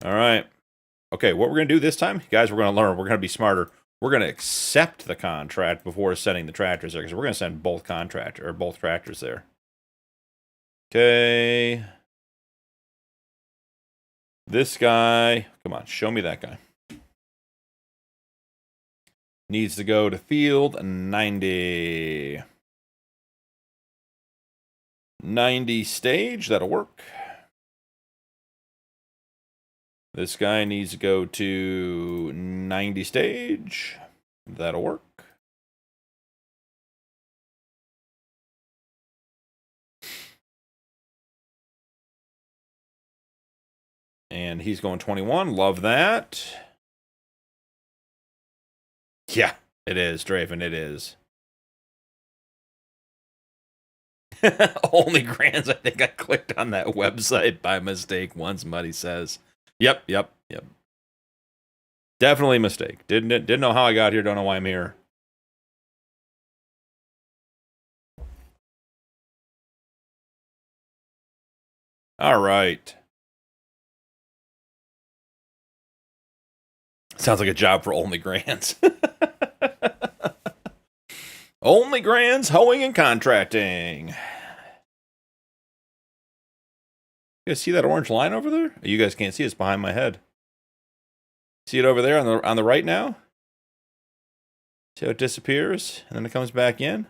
All right. Okay, what we're going to do this time, guys, we're going to learn. We're going to be smarter. We're going to accept the contract before sending the tractors there, because we're going to send both tractors there. Okay. This guy, come on, show me that guy. Needs to go to field 90. 90 stage, that'll work. This guy needs to go to 90 stage. That'll work. And he's going 21. Love that. Yeah, it is, Draven. It is. Only grands. I think I clicked on that website by mistake once, Muddy says. Yep. Definitely a mistake. Didn't know how I got here. Don't know why I'm here. All right. Sounds like a job for Only Grands. Only Grands, hoeing and contracting. You guys see that orange line over there? You guys can't see it. It's behind my head. See it over there on the right now? See how it disappears and then it comes back in? Is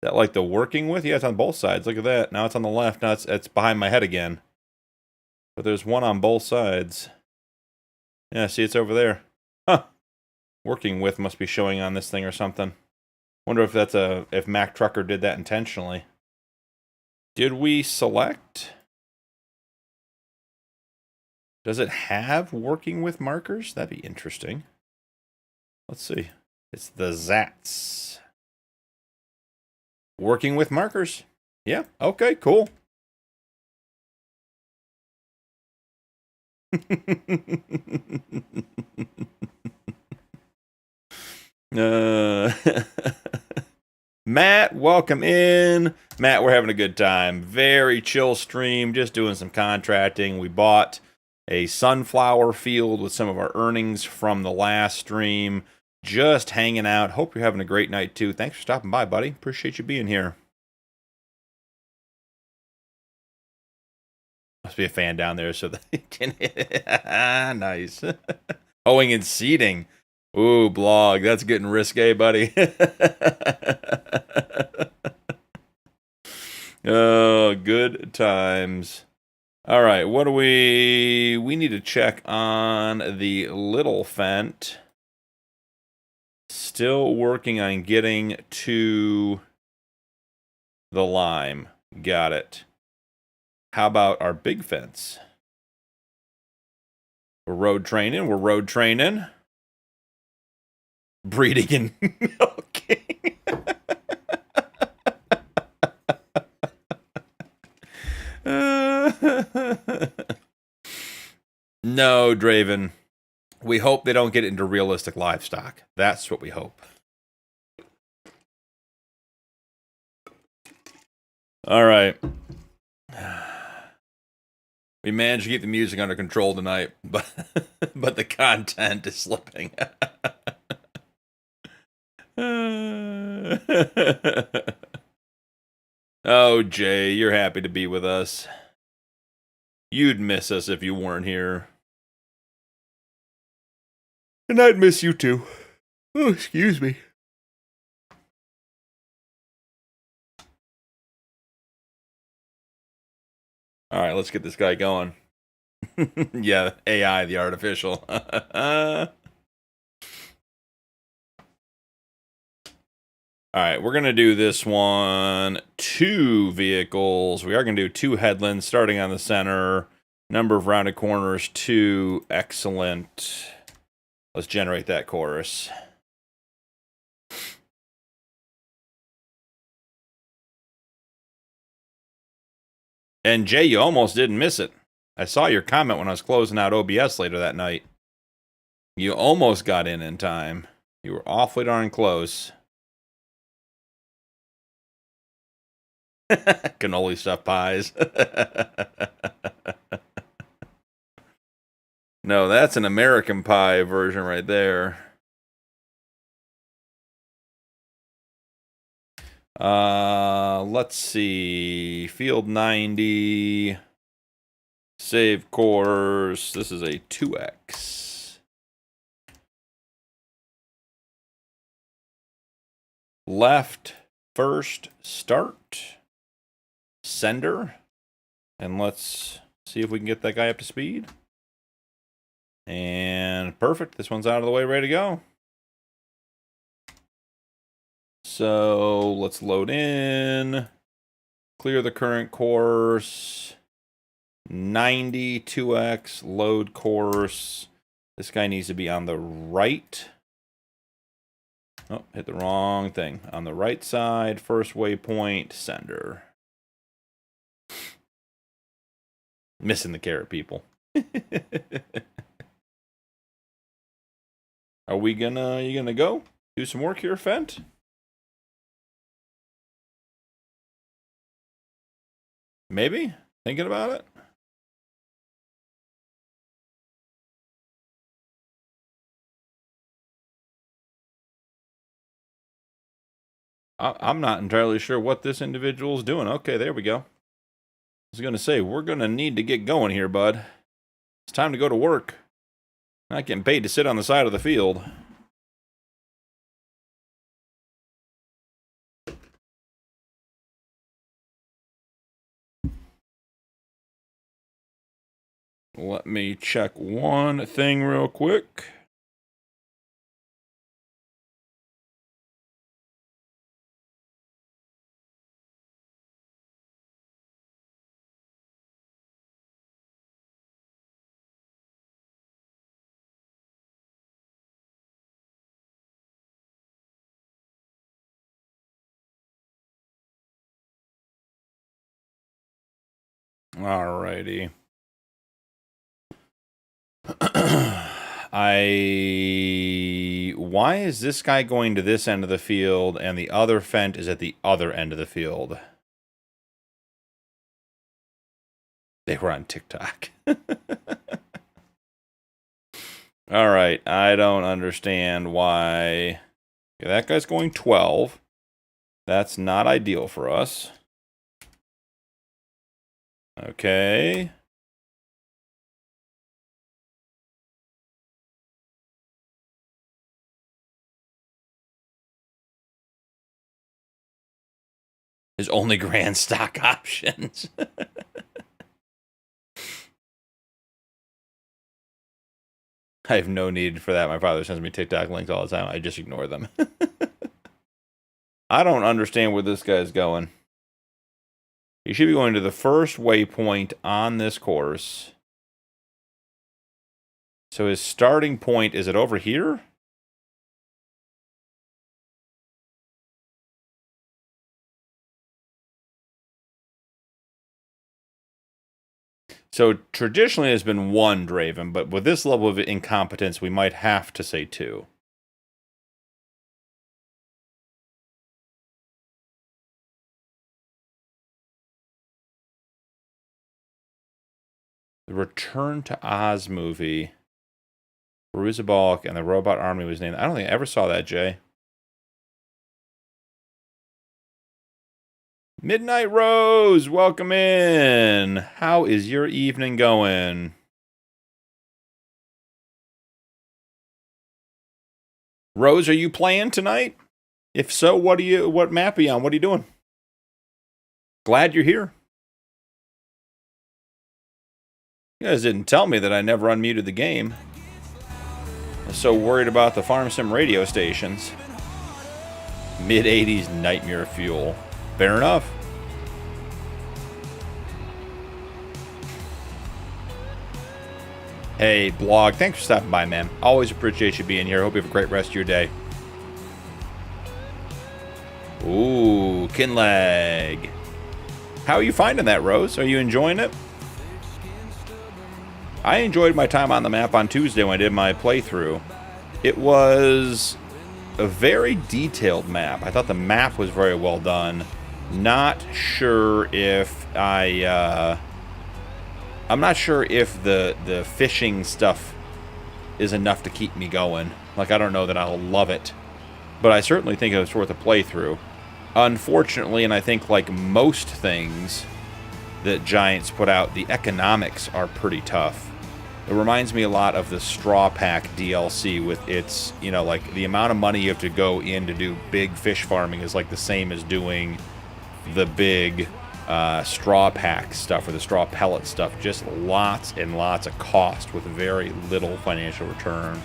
that like the working with? Yeah, it's on both sides. Look at that. Now it's on the left. Now it's behind my head again. But there's one on both sides. Yeah, see, it's over there. Huh. Working with must be showing on this thing or something. Wonder if that's if Mac Trucker did that intentionally. Did we select? Does it have working with markers? That'd be interesting. Let's see. It's the Zats. Working with markers. Yeah, okay, cool. Matt, welcome in. Matt, we're having a good time. Very chill stream, just doing some contracting. We bought a sunflower field with some of our earnings from the last stream. Just hanging out. Hope you're having a great night too. Thanks for stopping by, buddy. Appreciate you being here. Must be a fan down there so that he can nice. Hoeing and seeding. Ooh, blog. That's getting risque, buddy. Oh, good times. All right, what do we need to check on the little Fent. Still working on getting to the lime. Got it. How about our big fence? We're road training. Breeding and milking. No, Draven. We hope they don't get into realistic livestock. That's what we hope. All right. We managed to keep the music under control tonight, but the content is slipping. Oh, Jay, you're happy to be with us. You'd miss us if you weren't here. And I'd miss you too. Oh, excuse me. All right, let's get this guy going. Yeah, AI, the artificial. All right, we're going to do this one. 2 vehicles. We are going to do 2 headlands starting on the center. Number of rounded corners, 2. Excellent. Let's generate that chorus. And Jay, you almost didn't miss it. I saw your comment when I was closing out OBS later that night. You almost got in time. You were awfully darn close. Cannoli stuffed pies. No, that's an American Pie version right there. Let's see. Field 90. Save course. This is a 2x. Left first start. Sender. And let's see if we can get that guy up to speed. And perfect. This one's out of the way, ready to go. So let's load in. Clear the current course. 90 2x load course. This guy needs to be on the right. Oh, hit the wrong thing. On the right side, first waypoint, sender. Missing the carrot, people. Are we gonna, you gonna go? Do some work here, Fent? Maybe? Thinking about it? I'm not entirely sure what this individual's doing. Okay, there we go. I was going to say, we're going to need to get going here, bud. It's time to go to work. Not getting paid to sit on the side of the field. Let me check one thing real quick. Alrighty. Why is this guy going to this end of the field and the other Fent is at the other end of the field? They were on TikTok. Alright, I don't understand why. Okay, that guy's going 12. That's not ideal for us. Okay. His only grand stock options. I have no need for that. My father sends me TikTok links all the time. I just ignore them. I don't understand where this guy's going. He should be going to the first waypoint on this course. So his starting point, is it over here? So traditionally it's been 1 Draven, but with this level of incompetence, we might have to say 2. The Return to Oz movie. Veruza Balk and the Robot Army was named. I don't think I ever saw that, Jay. Midnight Rose, welcome in. How is your evening going? Rose, are you playing tonight? If so, what map are you on? What are you doing? Glad you're here. You guys didn't tell me that I never unmuted the game. I was so worried about the Farm Sim radio stations. Mid-80s nightmare fuel. Fair enough. Hey, Blog, thanks for stopping by, man. Always appreciate you being here. Hope you have a great rest of your day. Ooh, Kinleg. How are you finding that, Rose? Are you enjoying it? I enjoyed my time on the map on Tuesday when I did my playthrough. It was a very detailed map. I thought the map was very well done. Not sure if I'm not sure if the fishing stuff is enough to keep me going. Like, I don't know that I'll love it, but I certainly think it was worth a playthrough. Unfortunately, and I think like most things that Giants put out, the economics are pretty tough. It reminds me a lot of the Straw Pack DLC with its, you know, like the amount of money you have to go in to do big fish farming is like the same as doing the big straw pack stuff or the straw pellet stuff. Just lots and lots of cost with very little financial return.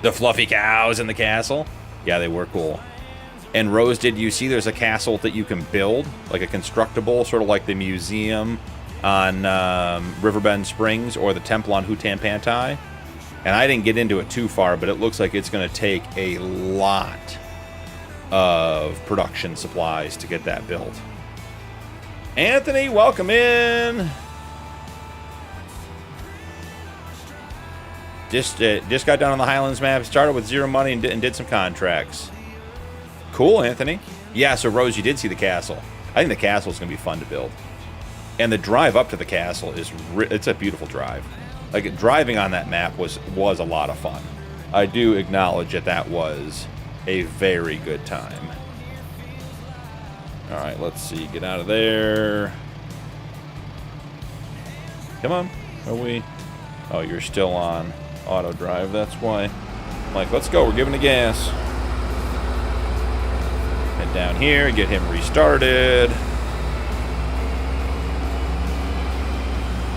The fluffy cows in the castle. Yeah, they were cool. And Rose, did you see there's a castle that you can build? Like a constructible, sort of like the museum on Riverbend Springs or the temple on Hutan Pantai. And I didn't get into it too far, but it looks like it's going to take a lot of production supplies to get that built. Anthony, welcome in. Just got down on the Highlands map, started with 0 money and did some contracts. Cool, Anthony. Yeah, so Rose, you did see the castle. I think the castle is going to be fun to build. And the drive up to the castle it's a beautiful drive. Like, driving on that map was a lot of fun. I do acknowledge that was a very good time. All right, let's see. Get out of there. Come on. Are we? Oh, you're still on auto drive. That's why. I'm like, let's go. We're giving the gas. Head down here. Get him restarted.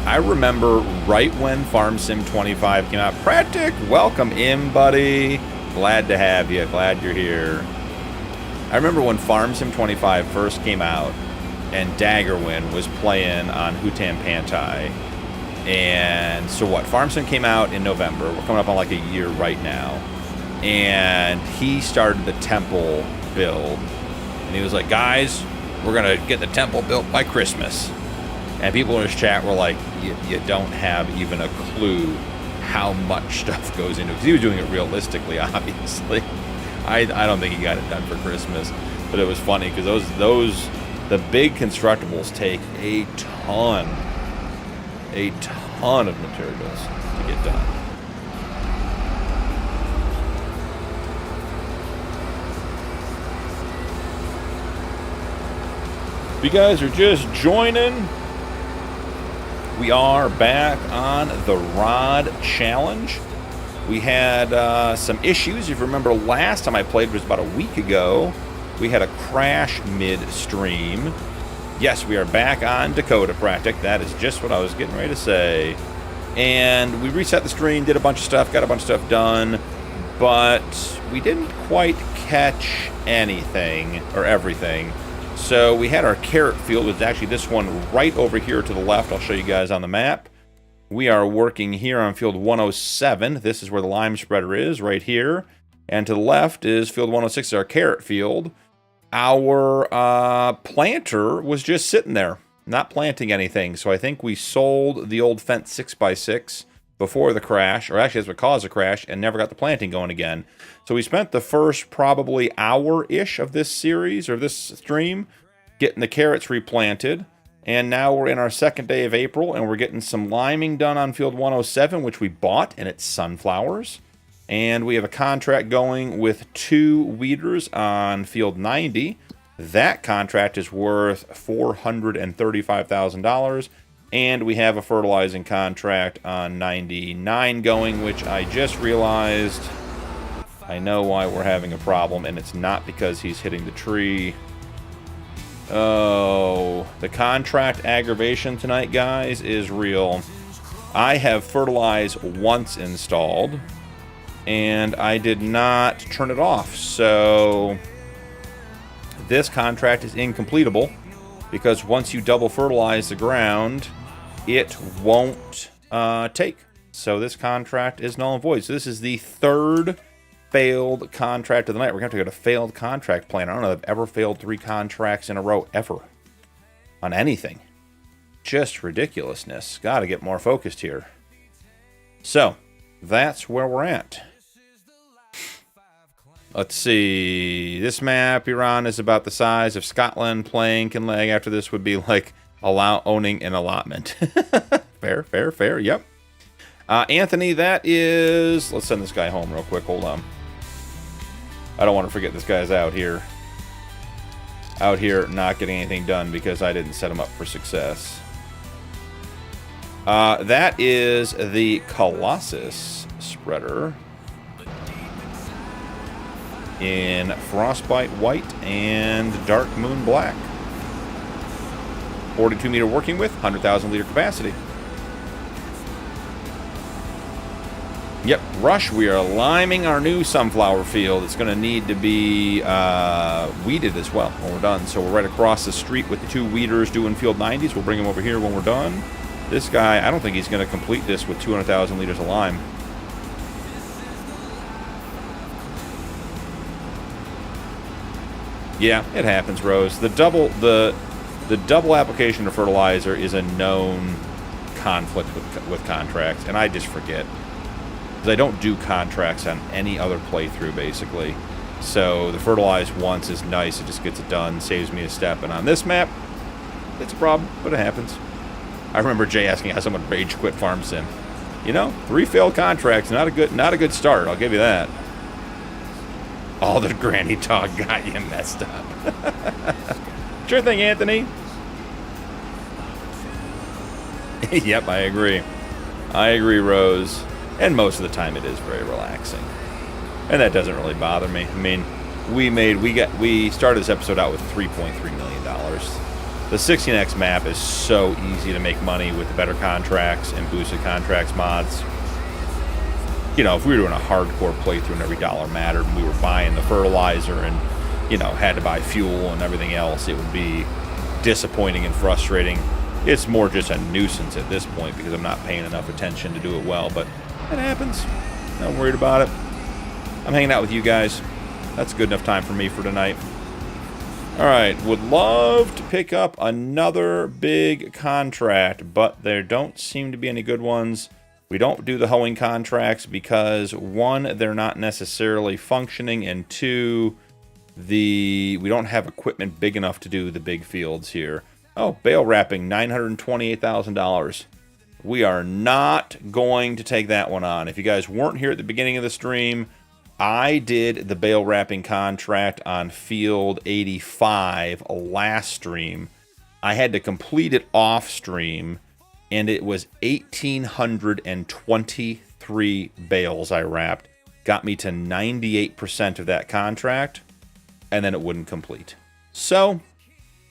I remember right when Farm Sim 25 came out. Pratic, welcome in, buddy. Glad to have you. Glad you're here. I remember when Farm Sim 25 first came out and Daggerwin was playing on Hutan Pantai. And so what? Farm Sim came out in November. We're coming up on like a year right now. And he started the temple build. And he was like, guys, we're going to get the temple built by Christmas. And people in his chat were like, you don't have even a clue how much stuff goes into it. Because he was doing it realistically, obviously. I don't think he got it done for Christmas. But it was funny because the big constructibles take a ton of materials to get done. If you guys are just joining, we are back on the Rod Challenge. We had some issues. If you remember, last time I played was about a week ago. We had a crash mid-stream. Yes, we are back on Dakota Practic. That is just what I was getting ready to say. And we reset the stream, did a bunch of stuff, got a bunch of stuff done, but we didn't quite catch anything or everything. So we had our carrot field, which is actually this one right over here to the left. I'll show you guys on the map. We are working here on field 107. This is where the lime spreader is, right here. And to the left is field 106, our carrot field. Our planter was just sitting there. not planting anything. So I think we sold the old fence 6x6 before the crash, or actually that's what caused the crash, and never got the planting going again. So we spent the first probably hour-ish of this series, or this stream, getting the carrots replanted. And now we're in our second day of April, and we're getting some liming done on field 107, which we bought, and it's sunflowers. And we have a contract going with 2 weeders on field 90. That contract is worth $435,000. And we have a fertilizing contract on 99 going, which I just realized I know why we're having a problem, and it's not because he's hitting the tree. Oh, the contract aggravation tonight, guys, is real. I have fertilize once installed, and I did not turn it off. So this contract is incompletable because once you double fertilize the ground, it won't take. So this contract is null and void. So this is the 3rd failed contract of the night. We're going to have to go to failed contract plan. I don't know if I've ever failed 3 contracts in a row ever on anything. Just ridiculousness. Got to get more focused here. So that's where we're at. Let's see. This map, Iran, is about the size of Scotland. Playing can lag after this would be like owning an allotment. Fair. Yep. Anthony, that is... Let's send this guy home real quick. Hold on. I don't want to forget this guy's out here. Out here not getting anything done because I didn't set him up for success. That is the Colossus spreader in Frostbite White and Dark Moon Black. 42 meter working width, 100,000 liter capacity. Yep, Rush, we are liming our new sunflower field. It's going to need to be weeded as well when we're done. So we're right across the street with the 2 weeders doing field 90s. We'll bring them over here when we're done. This guy, I don't think he's going to complete this with 200,000 liters of lime. Yeah, it happens, Rose. The double application of fertilizer is a known conflict with contracts, and I just forget. I don't do contracts on any other playthrough, basically. So the fertilize once is nice. It just gets it done, saves me a step. And on this map, it's a problem, but it happens. I remember Jay asking how someone rage quit Farm Sim. You know, 3 failed contracts, not a good start. I'll give you that. Oh, the granny dog got you messed up. Sure thing, Anthony. Yep, I agree. I agree, Rose. And most of the time it is very relaxing. And that doesn't really bother me. I mean, we started this episode out with $3.3 million. The 16x map is so easy to make money with the better contracts and boosted contracts mods. You know, if we were doing a hardcore playthrough and every dollar mattered and we were buying the fertilizer and, you know, had to buy fuel and everything else, it would be disappointing and frustrating. It's more just a nuisance at this point because I'm not paying enough attention to do it well, but it happens. Not worried about it. I'm hanging out with you guys. That's good enough time for me for tonight. Alright, would love to pick up another big contract, but there don't seem to be any good ones. We don't do the hoeing contracts because, 1, they're not necessarily functioning, and 2, we don't have equipment big enough to do the big fields here. Oh, bale wrapping, $928,000. We are not going to take that one on. If you guys weren't here at the beginning of the stream, I did the bale wrapping contract on field 85 last stream. I had to complete it off stream, and it was 1,823 bales I wrapped. Got me to 98% of that contract, and then it wouldn't complete. So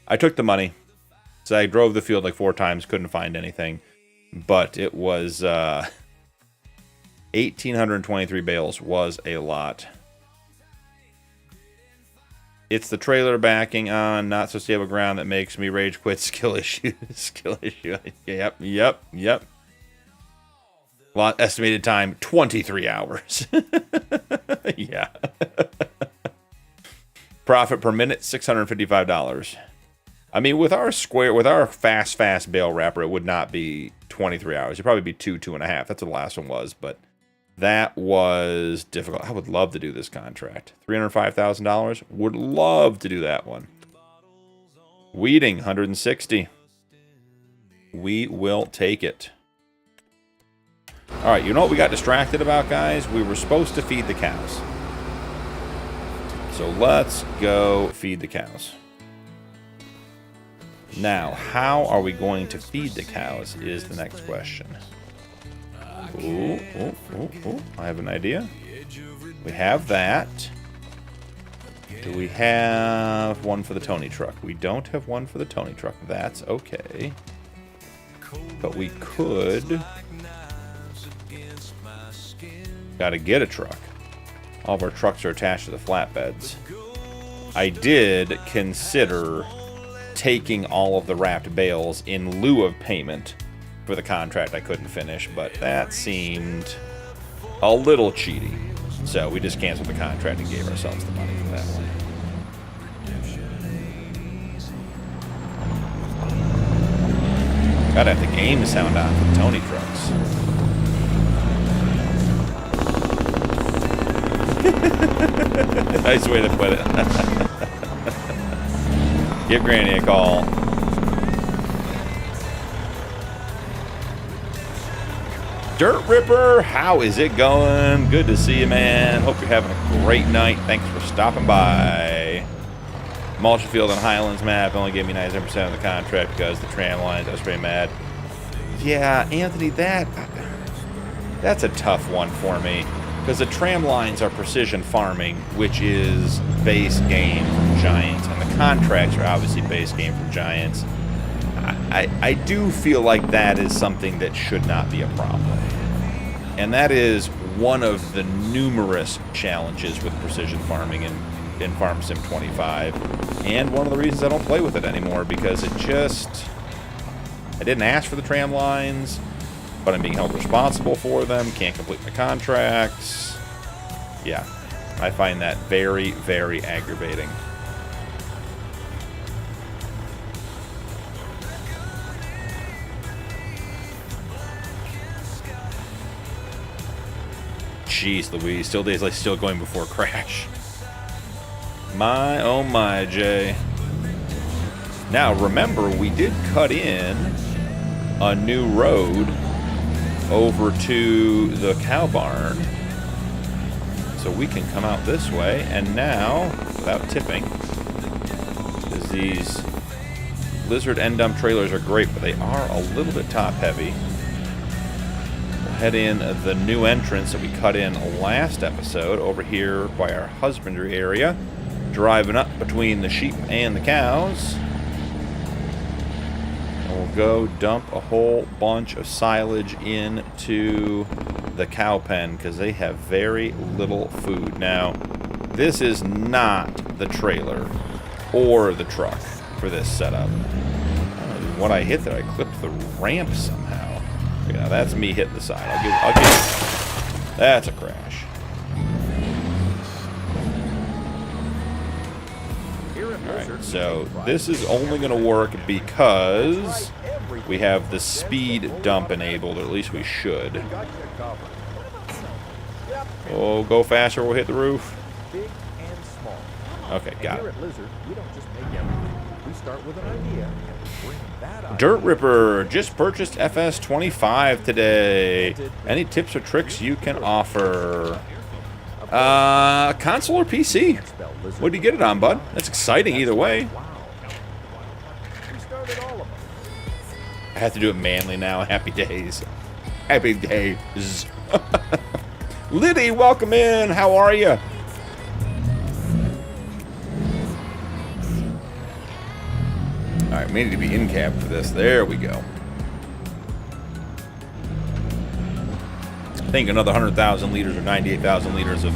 I took the money. So I drove the field like 4 times, couldn't find anything. But it was 1,823 bales was a lot. It's the trailer backing on not so stable ground that makes me rage quit. Skill issue. Skill issue. Yep. Lot estimated time 23 hours. Yeah. Profit per minute $655. I mean, with our fast bale wrapper, it would not be 23 hours. It'd probably be 2.5. That's what the last one was, but that was difficult. I would love to do this contract. $305,000. Would love to do that one. Weeding, 160. We will take it. All right, you know what we got distracted about, guys? We were supposed to feed the cows. So let's go feed the cows. Now, how are we going to feed the cows is the next question. Ooh, I have an idea. We have that. Do we have one for the Tony truck? We don't have one for the Tony truck. That's okay. But we could... Gotta get a truck. All of our trucks are attached to the flatbeds. I did consider taking all of the wrapped bales in lieu of payment for the contract I couldn't finish, but that seemed a little cheaty. So we just canceled the contract and gave ourselves the money for that one. Gotta have the game sound on for the Tony trucks. Nice way to put it. Give Granny a call. Dirt Ripper, how is it going? Good to see you, man. Hope you're having a great night. Thanks for stopping by. Mulch Field and Highlands map only gave me 97% of the contract because the tram lines. I was pretty mad. Yeah, Anthony, that's a tough one for me. Because the tram lines are precision farming, which is base game from Giants, and the contracts are obviously base game from Giants. I do feel like that is something that should not be a problem. And that is one of the numerous challenges with precision farming in Farm Sim 25. And one of the reasons I don't play with it anymore, because I didn't ask for the tram lines, but I'm being held responsible for them, can't complete my contracts. Yeah, I find that very, very aggravating. Jeez Louise, still days like still going before crash. My, oh my, Jay. Now, remember, we did cut in a new road over to the cow barn, so we can come out this way. And now, without tipping, because these Lizard end dump trailers are great, but they are a little bit top heavy. We'll head in the new entrance that we cut in last episode over here by our husbandry area, driving up between the sheep and the cows. We'll go dump a whole bunch of silage into the cow pen because they have very little food. Now, this is not the trailer or the truck for this setup. I don't know what I hit there. I clipped the ramp somehow. Okay, now that's me hitting the side. I'll give it. That's a crash. Alright, so this is only going to work because we have the speed dump enabled, or at least we should. Oh, go faster, we'll hit the roof. Okay, got it. Dirt Ripper just purchased FS25 today. Any tips or tricks you can offer? Console or PC? What did you get it on, bud? That's exciting either way. I have to do it manually now. Happy days. Happy days. Liddy, welcome in. How are you? Alright, we need to be in cab for this. There we go. I think another 100,000 liters or 98,000 liters of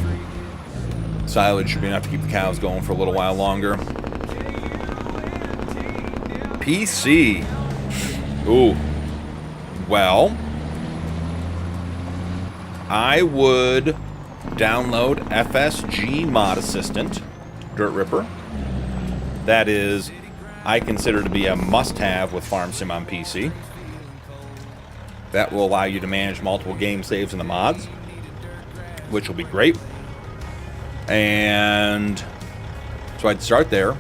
silage should be enough to keep the cows going for a little while longer. PC. Ooh. Well, I would download FSG Mod Assistant, Dirt Ripper. That is I consider to be a must-have with FarmSim on PC. That will allow you to manage multiple game saves in the mods, which will be great. And so I'd start there.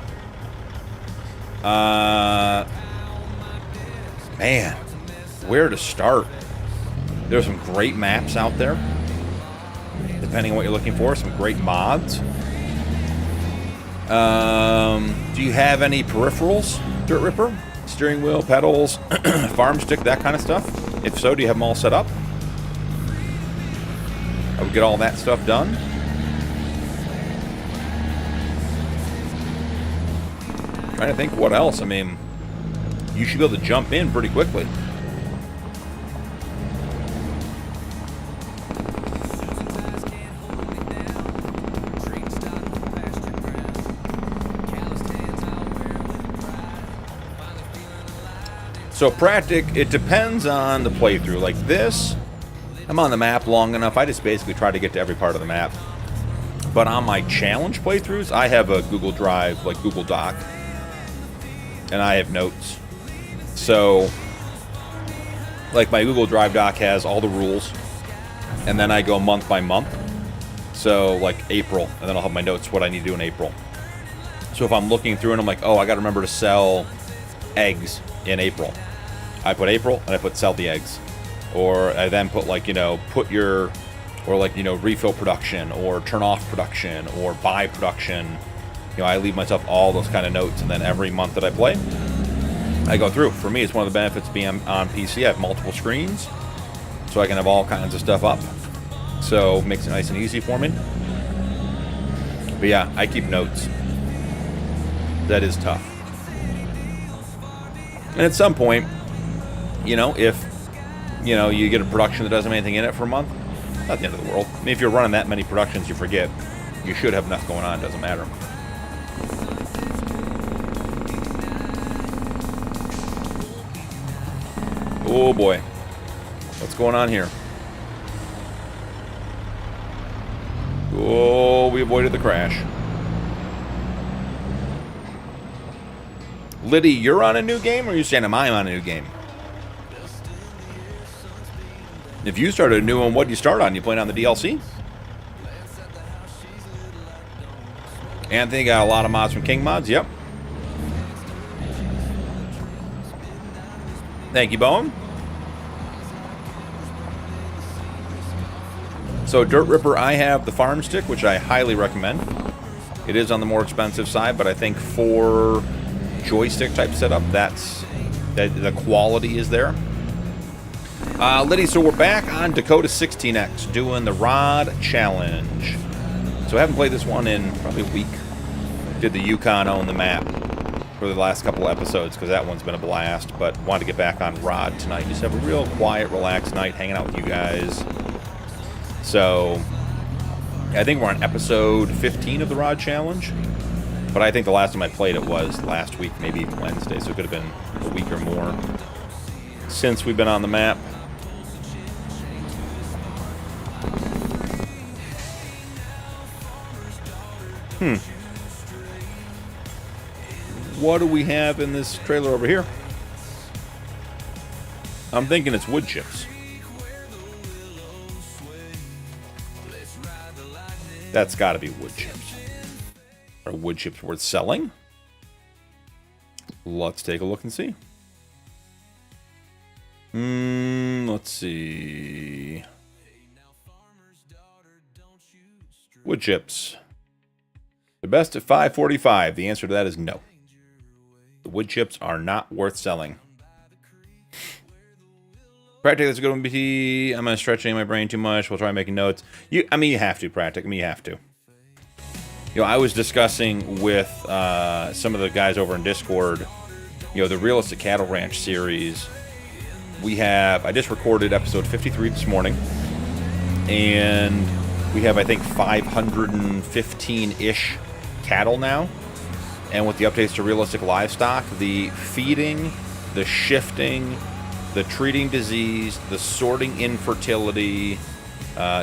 Man, where to start? There's some great maps out there, depending on what you're looking for. Some great mods. Do you have any peripherals, Dirt Ripper? Steering wheel, pedals, Farmstick, that kind of stuff? If so, do you have them all set up? I would get all that stuff done. Trying to think what else. I mean, you should be able to jump in pretty quickly. So Practic, it depends on the playthrough. Like this, I'm on the map long enough. I just basically try to get to every part of the map. But on my challenge playthroughs, I have a Google Drive, like Google Doc. And I have notes. So, like my Google Drive doc has all the rules. And then I go month by month. So, like April. And then I'll have my notes, what I need to do in April. So if I'm looking through and I'm like, oh, I got to remember to sell eggs in April. I put April and I put sell the eggs. Or I then put like, you know, put your, or like, you know, refill production or turn off production or buy production. You know, I leave myself all those kind of notes, and then every month that I play, I go through. For me, it's one of the benefits of being on PC. I have multiple screens, so I can have all kinds of stuff up. So it makes it nice and easy for me. But yeah, I keep notes. That is tough. And at some point, you know, if, you know, you get a production that doesn't have anything in it for a month, not the end of the world. I mean, if you're running that many productions, you forget. You should have enough going on. It doesn't matter. Oh boy. What's going on here? Oh, we avoided the crash. Liddy, you're on a new game, or are you saying am I on a new game? If you started a new one, what do you start on? You playing on the DLC? Anthony got a lot of mods from King Mods. Yep. Thank you, Bowen. So, Dirt Ripper, I have the Farmstick, which I highly recommend. It is on the more expensive side, but I think for joystick type setup, the quality is there. Liddy, so we're back on Dakota 16x doing the Rod Challenge. So I haven't played this one in probably a week. Did the Yukon own the map for the last couple of episodes because that one's been a blast, but wanted to get back on Rod tonight. Just have a real quiet, relaxed night hanging out with you guys. So I think we're on episode 15 of the Rod Challenge, but I think the last time I played it was last week, maybe even Wednesday, so it could have been a week or more since we've been on the map. What do we have in this trailer over here? I'm thinking it's wood chips. That's got to be wood chips. Are wood chips worth selling? Let's take a look and see. Let's see. Wood chips. The best at $5.45. The answer to that is no. The wood chips are not worth selling. Practic, that's a good one, BT. I'm going to stretch my brain too much. We'll try making notes. You have to, Practic. You have to. You know, I was discussing with some of the guys over in Discord, you know, the Realistic Cattle Ranch series. I just recorded episode 53 this morning, and we have, I think, 515-ish cattle now. And with the updates to Realistic Livestock, the feeding, the shifting, the treating disease, the sorting infertility,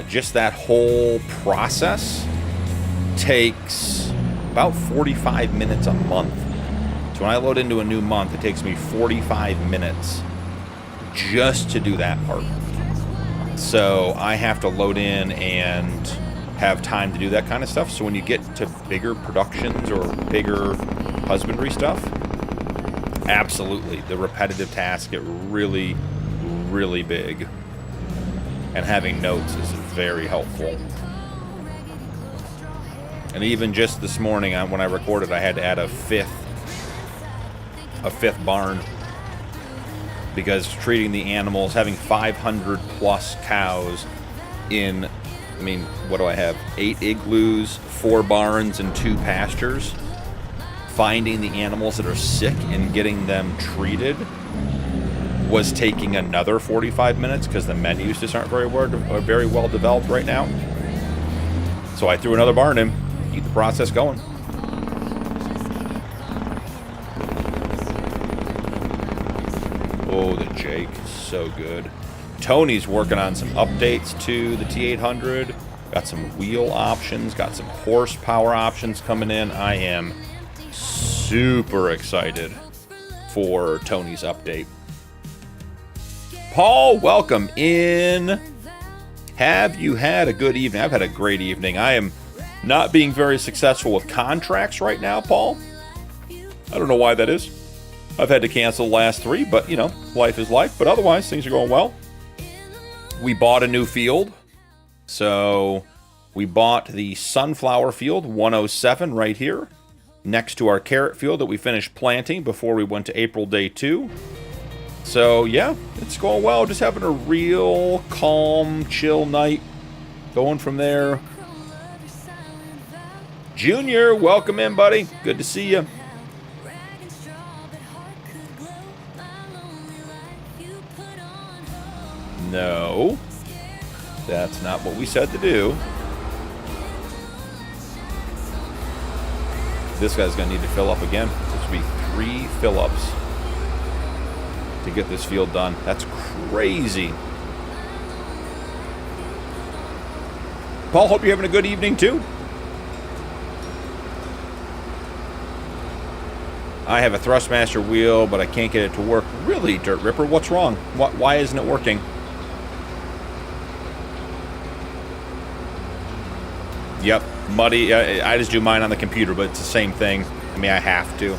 just that whole process takes about 45 minutes a month So when I load into a new month, it takes me 45 minutes just to do that part. So I have to load in and have time to do that kind of stuff. So when you get to bigger productions or bigger husbandry stuff, absolutely, the repetitive tasks get really, really big. And having notes is very helpful. And even just this morning, when I recorded, I had to add a fifth barn, because treating the animals, having 500 plus cows in, I mean, what do I have? 8 igloos, 4 barns, and 2 pastures. Finding the animals that are sick and getting them treated was taking another 45 minutes because the menus just aren't very well developed right now. So I threw another barn in, keep the process going. Oh, the Jake, so good. Tony's working on some updates to the T800. Got some wheel options, got some horsepower options coming in. I am super excited for Tony's update. Paul, welcome in. Have you had a good evening? I've had a great evening. I am not being very successful with contracts right now, Paul. I don't know why that is. I've had to cancel the last 3, but, you know, life is life. But otherwise, things are going well. We bought a new field. So we bought the sunflower field 107 right here, next to our carrot field that we finished planting before we went to April Day 2. So, yeah, it's going well. Just having a real calm, chill night. Going from there. Junior, welcome in, buddy. Good to see you. No, that's not what we said to do. This guy's going to need to fill up again. This will be 3 fill-ups to get this field done. That's crazy. Paul, hope you're having a good evening too. I have a Thrustmaster wheel, but I can't get it to work. Really, Dirt Ripper? What's wrong? Why isn't it working? Yep, muddy. I just do mine on the computer, but it's the same thing. I mean, I have to.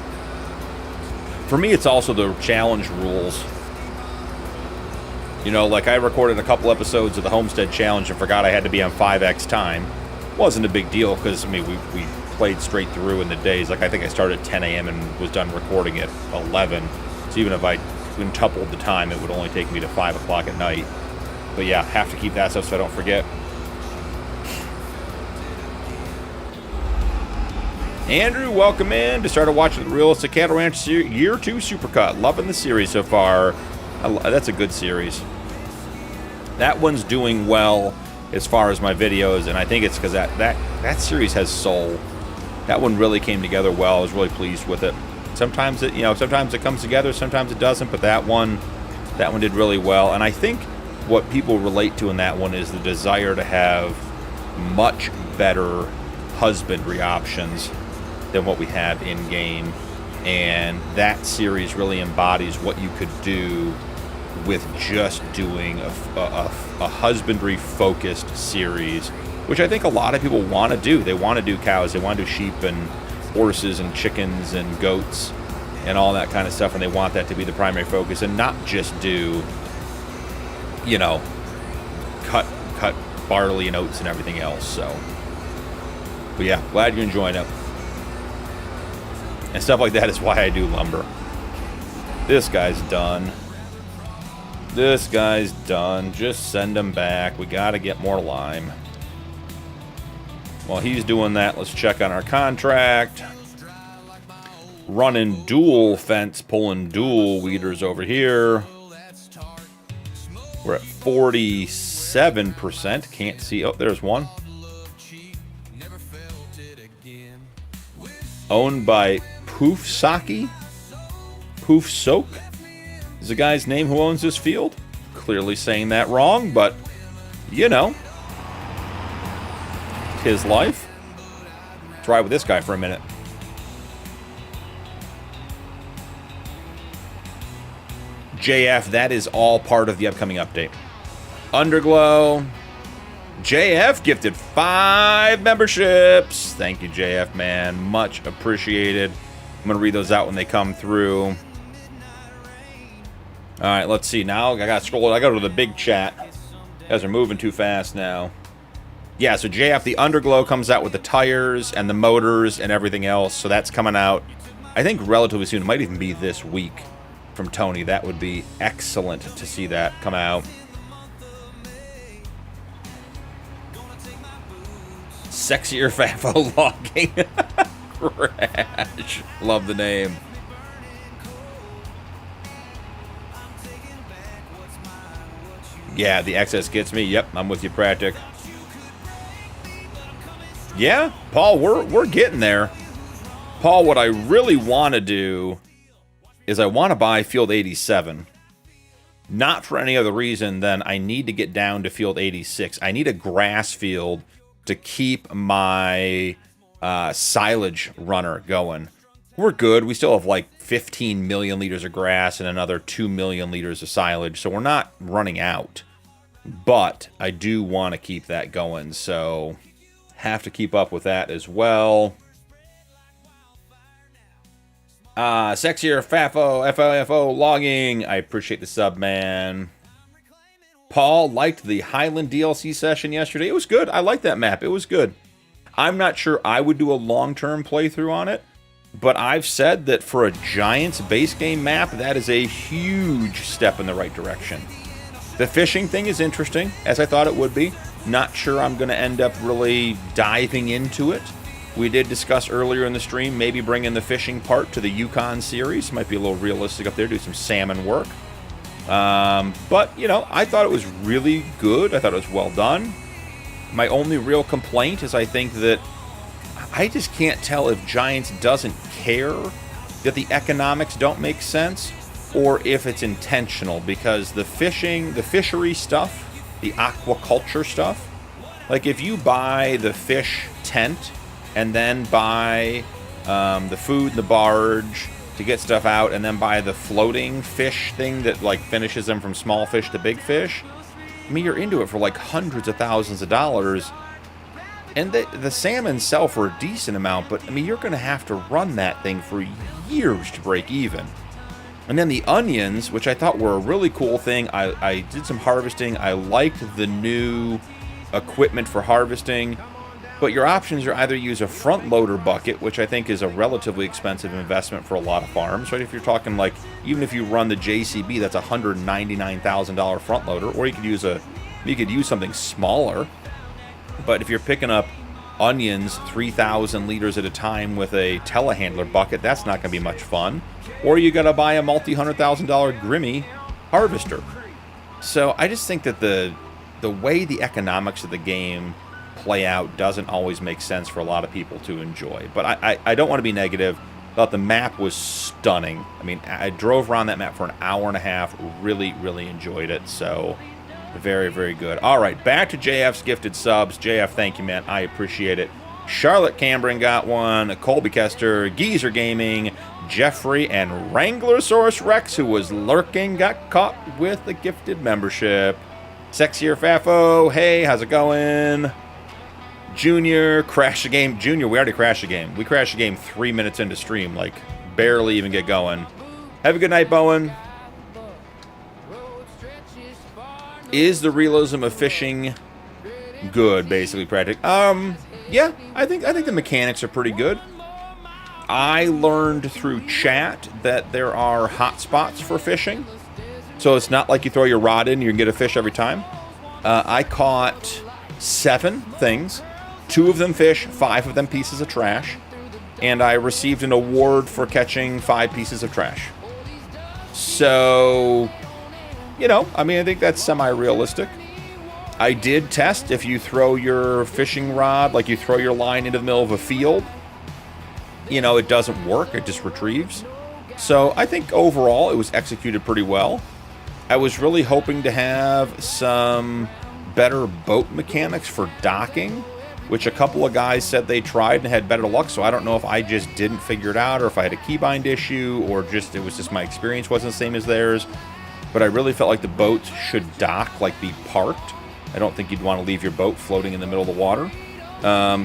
For me, it's also the challenge rules. You know, like I recorded a couple episodes of the Homestead Challenge and forgot I had to be on 5x time. Wasn't a big deal because, I mean, we played straight through in the days. Like, I think I started at 10 a.m. and was done recording at 11. So even if I quintupled the time, it would only take me to 5 o'clock at night. But yeah, have to keep that stuff so I don't forget. Andrew, welcome in. Just started watching the Realistic Cattle Ranch Year 2 Supercut. Loving the series so far. That's a good series. That one's doing well as far as my videos, and I think it's because that series has soul. That one really came together well. I was really pleased with it. Sometimes it comes together, sometimes it doesn't, but that one did really well. And I think what people relate to in that one is the desire to have much better husbandry options than what we have in game, and that series really embodies what you could do with just doing a husbandry focused series, which I think a lot of people want to do. They want to do cows, they want to do sheep and horses and chickens and goats and all that kind of stuff, and they want that to be the primary focus and not just do, you know, cut barley and oats and everything else. So, but yeah, glad you're enjoying it. And stuff like that is why I do lumber. This guy's done. This guy's done. Just send him back. We got to get more lime. While he's doing that, let's check on our contract. Running dual fence, pulling dual weeders over here. We're at 47%. Can't see. Oh, there's one. Owned by Poof Soak is the guy's name who owns this field. Clearly saying that wrong, but you know, it's his life. Let's ride with this guy for a minute. JF, that is all part of the upcoming update. Underglow. JF gifted 5 memberships. Thank you, JF, man. Much appreciated. I'm going to read those out when they come through. All right, let's see. Now I got to scroll. I go to the big chat. You guys are moving too fast now. Yeah, so JF, the Underglow comes out with the tires and the motors and everything else. So that's coming out, I think, relatively soon. It might even be this week from Tony. That would be excellent to see that come out. Sexier Fafo logging. Crash. Love the name. Yeah, the XS gets me. Yep, I'm with you, Pratic. Yeah, Paul, we're getting there. Paul, what I really want to do is I want to buy Field 87. Not for any other reason than I need to get down to Field 86. I need a grass field to keep my silage runner going. We're good. We still have like 15 million liters of grass and another 2 million liters of silage, so we're not running out. But I do want to keep that going, so have to keep up with that as well. Sexier Fafo, FLFO logging. I appreciate the sub, man. Paul liked the Highland DLC session yesterday. It was good. I liked that map. It was good. I'm not sure I would do a long-term playthrough on it, but I've said that for a Giants base game map, that is a huge step in the right direction. The fishing thing is interesting, as I thought it would be. Not sure I'm going to end up really diving into it. We did discuss earlier in the stream maybe bringing the fishing part to the Yukon series. Might be a little realistic up there, do some salmon work. But, you know, I thought it was really good. I thought it was well done. My only real complaint is I think that I just can't tell if Giants doesn't care that the economics don't make sense or if it's intentional, because the fishery stuff, the aquaculture stuff, like if you buy the fish tent and then buy the food in the barge to get stuff out and then buy the floating fish thing that like finishes them from small fish to big fish, I mean, you're into it for like hundreds of thousands of dollars. And the salmon sell for a decent amount, but I mean, you're going to have to run that thing for years to break even. And then the onions, which I thought were a really cool thing. I did some harvesting. I liked the new equipment for harvesting. But your options are either use a front loader bucket, which I think is a relatively expensive investment for a lot of farms, right? If you're talking like, even if you run the JCB, that's a $199,000 front loader, or you could use something smaller. But if you're picking up onions 3,000 liters at a time with a telehandler bucket, that's not going to be much fun. Or you got to buy a multi-$100,000 Grimmy harvester. So I just think that the way the economics of the game play out doesn't always make sense for a lot of people to enjoy. But I don't want to be negative. I thought the map was stunning. I mean, I drove around that map for an hour and a half. Really, really enjoyed it. So very, very good. All right, back to JF's gifted subs. JF, thank you, man. I appreciate it. Charlotte Cameron got one. Colby Kester, Geezer Gaming, Jeffrey, and Wranglerosaurus Rex, who was lurking, got caught with a gifted membership. Sexier Fafo, hey, how's it going? Junior, crashed the game. Junior, we already crashed the game. We crashed the game 3 minutes into stream, like barely even get going. Have a good night, Bowen. Is the realism of fishing good, basically, practical? Yeah, I think the mechanics are pretty good. I learned through chat that there are hot spots for fishing. So it's not like you throw your rod in and you can get a fish every time. I caught 7 things. 2 of them fish, 5 of them pieces of trash. And I received an award for catching 5 pieces of trash. So, you know, I mean, I think that's semi-realistic. I did test if you throw your fishing rod, like you throw your line into the middle of a field, you know, it doesn't work. It just retrieves. So I think overall it was executed pretty well. I was really hoping to have some better boat mechanics for docking, which a couple of guys said they tried and had better luck. So I don't know if I just didn't figure it out or if I had a keybind issue or just it was just my experience wasn't the same as theirs. but I really felt like the boats should dock, like be parked. I don't think you'd want to leave your boat floating in the middle of the water.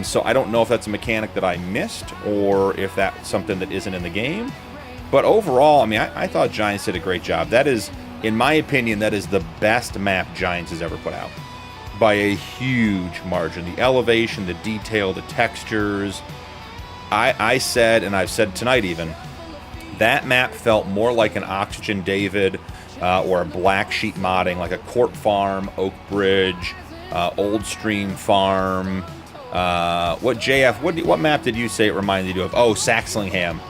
So I don't know if that's a mechanic that I missed or if that's something that isn't in the game. But overall, I mean, I thought Giants did a great job. That is, in my opinion, that is the best map Giants has ever put out. By a huge margin. The elevation, the detail, the textures. I said, and I've said tonight even, that map felt more like an Oxygen David or a Black Sheep modding, like a Court Farm, Oak Bridge, Old Stream Farm. What map did you say it reminded you of? Oh, Saxlingham.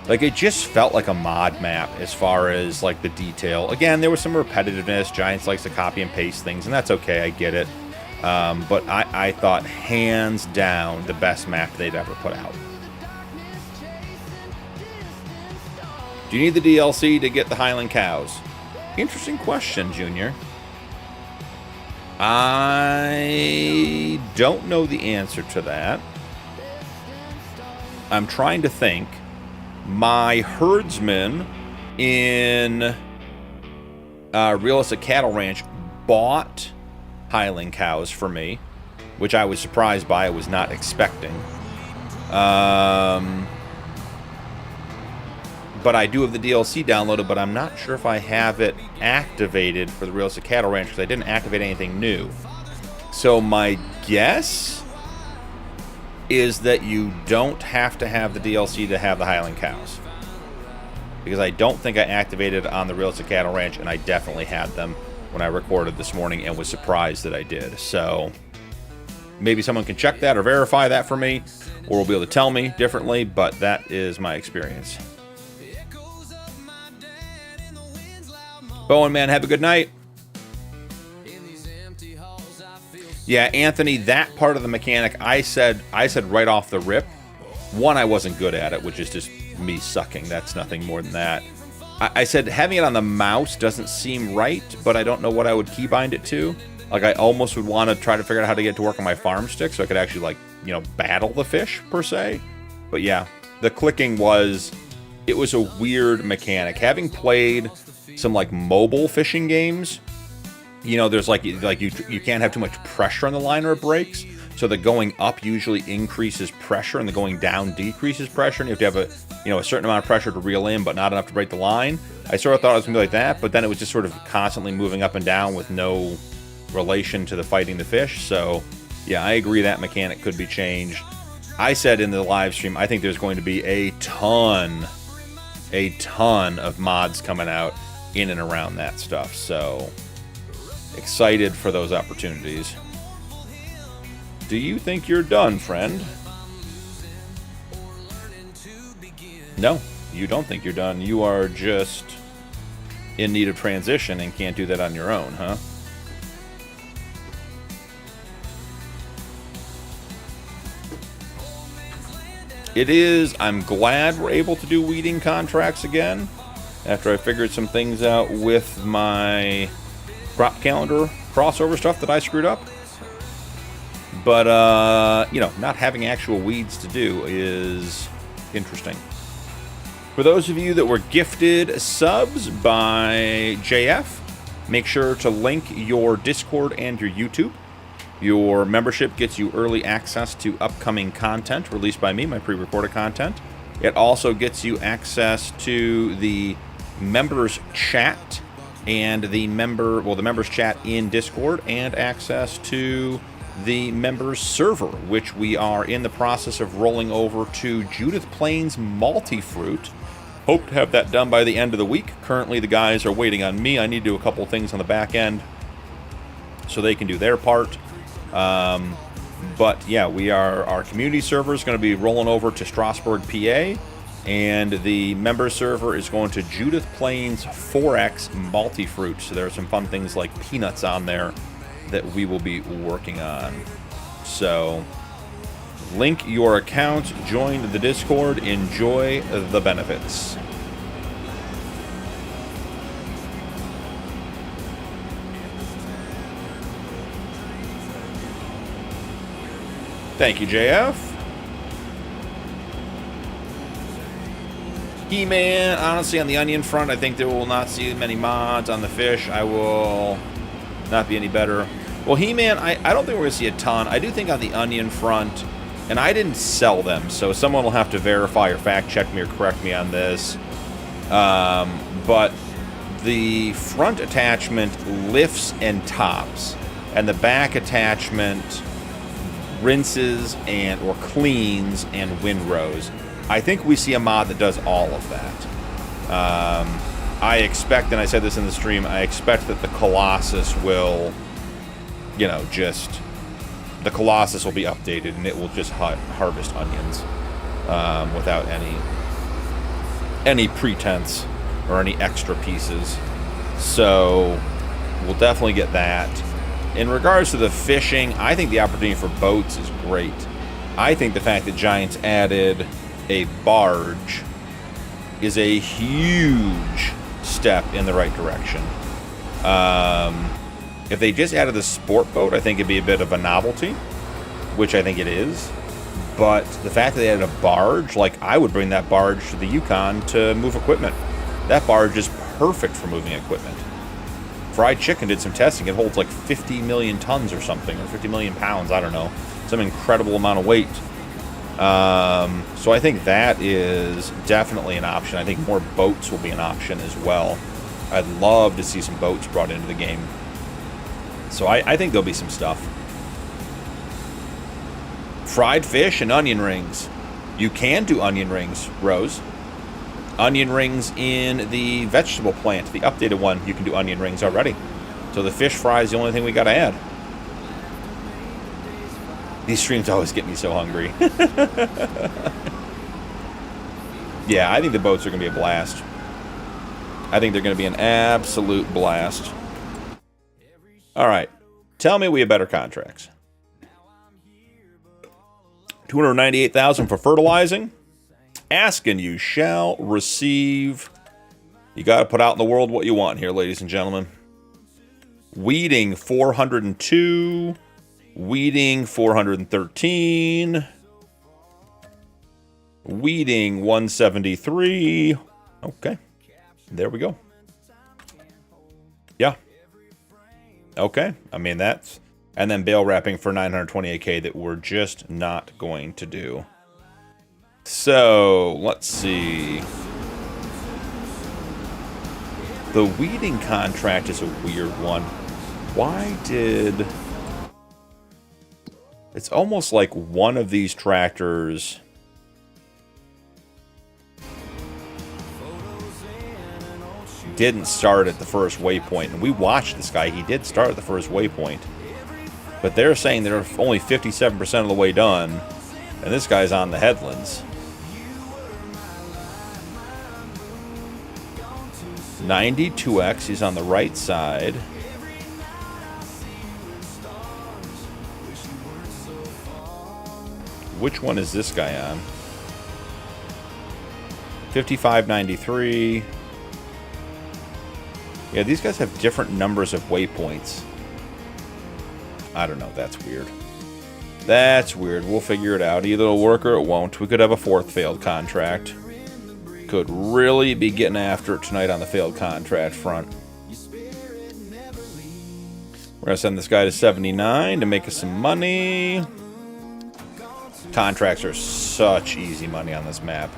Like, it just felt like a mod map as far as, like, the detail. Again, there was some repetitiveness. Giants likes to copy and paste things, and that's okay. I get it. But I thought, hands down, the best map they'd ever put out. Do you need the DLC to get the Highland Cows? Interesting question, Junior. I don't know the answer to that. I'm trying to think. My herdsman in Realistic Cattle Ranch bought Highland Cows for me, which I was surprised by. I was not expecting. But I do have the DLC downloaded, but I'm not sure if I have it activated for the Realistic Cattle Ranch because I didn't activate anything new. So my guess is that you don't have to have the DLC to have the Highland Cows. Because I don't think I activated on the Realistic Cattle Ranch, and I definitely had them when I recorded this morning and was surprised that I did. So maybe someone can check that or verify that for me, or will be able to tell me differently, but that is my experience. Bowen, man, have a good night. Yeah, Anthony, that part of the mechanic, I said right off the rip, one, I wasn't good at it, which is just me sucking. That's nothing more than that. I said having it on the mouse doesn't seem right, but I don't know what I would keybind it to. Like, I almost would want to try to figure out how to get it to work on my Farmstick so I could actually, like, you know, battle the fish, per se. But yeah, the clicking it was a weird mechanic. Having played some, like, mobile fishing games, you know, there's like you can't have too much pressure on the line or it breaks. So the going up usually increases pressure and the going down decreases pressure. And you have to have a certain amount of pressure to reel in, but not enough to break the line. I sort of thought it was going to be like that, but then it was just sort of constantly moving up and down with no relation to the fighting the fish. So yeah, I agree that mechanic could be changed. I said in the live stream, I think there's going to be a ton of mods coming out in and around that stuff. So excited for those opportunities. Do you think you're done, friend? No, you don't think you're done. You are just in need of transition and can't do that on your own, huh? It is. I'm glad we're able to do weeding contracts again after I figured some things out with my crop calendar crossover stuff that I screwed up. But, not having actual weeds to do is interesting. For those of you that were gifted subs by JF, make sure to link your Discord and your YouTube. Your membership gets you early access to upcoming content released by me, my pre-recorded content. It also gets you access to the members chat and the members chat in Discord, and access to the members server, which we are in the process of rolling over to Judith Plains Multifruit. Hope to have that done by the end of the week. Currently, the guys are waiting on me. I need to do a couple things on the back end so they can do their part. But yeah, our community server is going to be rolling over to Strasbourg, PA, and the member server is going to Judith Plains 4X Multifruit. So there are some fun things like peanuts on there that we will be working on. So link your account, join the Discord, enjoy the benefits. Thank you, JF. He-Man, honestly, on the onion front, I think there will not see many mods. On the fish, I will not be any better. Well, He-Man, I don't think we're going to see a ton. I do think on the onion front, and I didn't sell them, so someone will have to verify or fact-check me or correct me on this. But the front attachment lifts and tops, and the back attachment rinses and or cleans and windrows. I think we see a mod that does all of that. I expect, and I said this in the stream, I expect that the Colossus will, you know, just... The Colossus will be updated, and it will just harvest onions without any pretense or any extra pieces. So we'll definitely get that. In regards to the fishing, I think the opportunity for boats is great. I think the fact that Giants added a barge is a huge step in the right direction. If they just added the sport boat, I think it'd be a bit of a novelty, which I think it is. But the fact that they added a barge, like, I would bring that barge to the Yukon to move equipment. That barge is perfect for moving equipment. Fried Chicken did some testing. It holds like 50 million tons or something, or 50 million pounds, I don't know. Some incredible amount of weight. So I think that is definitely an option. I think more boats will be an option as well. I'd love to see some boats brought into the game. So I think there'll be some stuff. Fried fish and onion rings. You can do onion rings, Rose. Onion rings in the vegetable plant, the updated one, you can do onion rings already. So the fish fry is the only thing we got to add. These streams always get me so hungry. Yeah, I think the boats are going to be a blast. I think they're going to be an absolute blast. All right. Tell me we have better contracts. $298,000 for fertilizing. Ask and you shall receive. You got to put out in the world what you want here, ladies and gentlemen. Weeding, 402. Weeding, 413. Weeding, 173. Okay. There we go. Yeah. Okay. I mean, that's... And then bale wrapping for 928K that we're just not going to do. So, let's see. The weeding contract is a weird one. Why did... It's almost like one of these tractors... didn't start at the first waypoint. And we watched this guy. He did start at the first waypoint. But they're saying they're only 57% of the way done. And this guy's on the headlands. 92X, he's on the right side. Which one is this guy on? 5593. Yeah, these guys have different numbers of waypoints. I don't know, that's weird. That's weird. We'll figure it out. Either it'll work or it won't. We could have a fourth failed contract. Could really be getting after it tonight on the failed contract front. We're going to send this guy to 79 to make us some money. Contracts are such easy money on this map.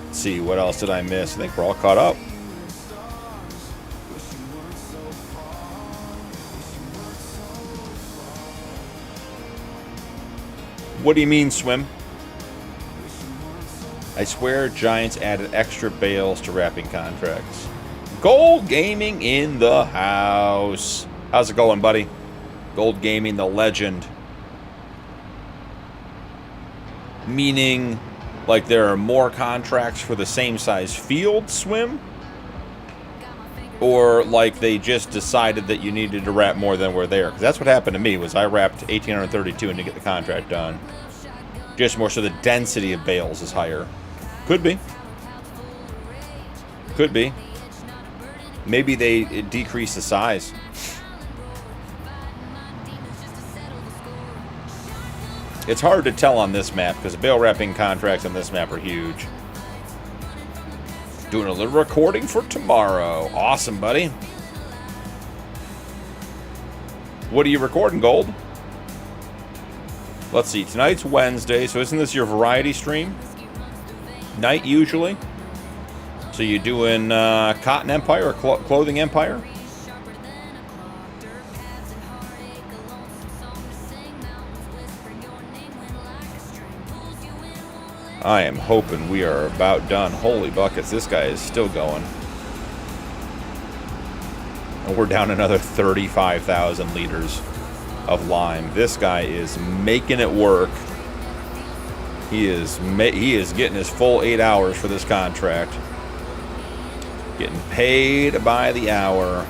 Let's see, what else did I miss? I think we're all caught up. What do you mean, Swim? I swear Giants added extra bales to wrapping contracts. Gold Gaming in the house. How's it going, buddy? Gold Gaming, the legend. Meaning, like, there are more contracts for the same size field, Swim? Or, like, they just decided that you needed to wrap more than were there. Because that's what happened to me, was I wrapped 1,832 and to get the contract done. Just more so the density of bales is higher. Could be. Could be. Maybe they decrease the size. It's hard to tell on this map because the bale wrapping contracts on this map are huge. Doing a little recording for tomorrow. Awesome, buddy. What are you recording, Gold? Let's see. Tonight's Wednesday, so isn't this your variety stream? Night, usually? So you doing Cotton Empire or Clothing Empire? I am hoping we are about done. Holy buckets, this guy is still going. And we're down another 35,000 liters of lime. This guy is making it work. He is getting his full 8 hours for this contract. Getting paid by the hour.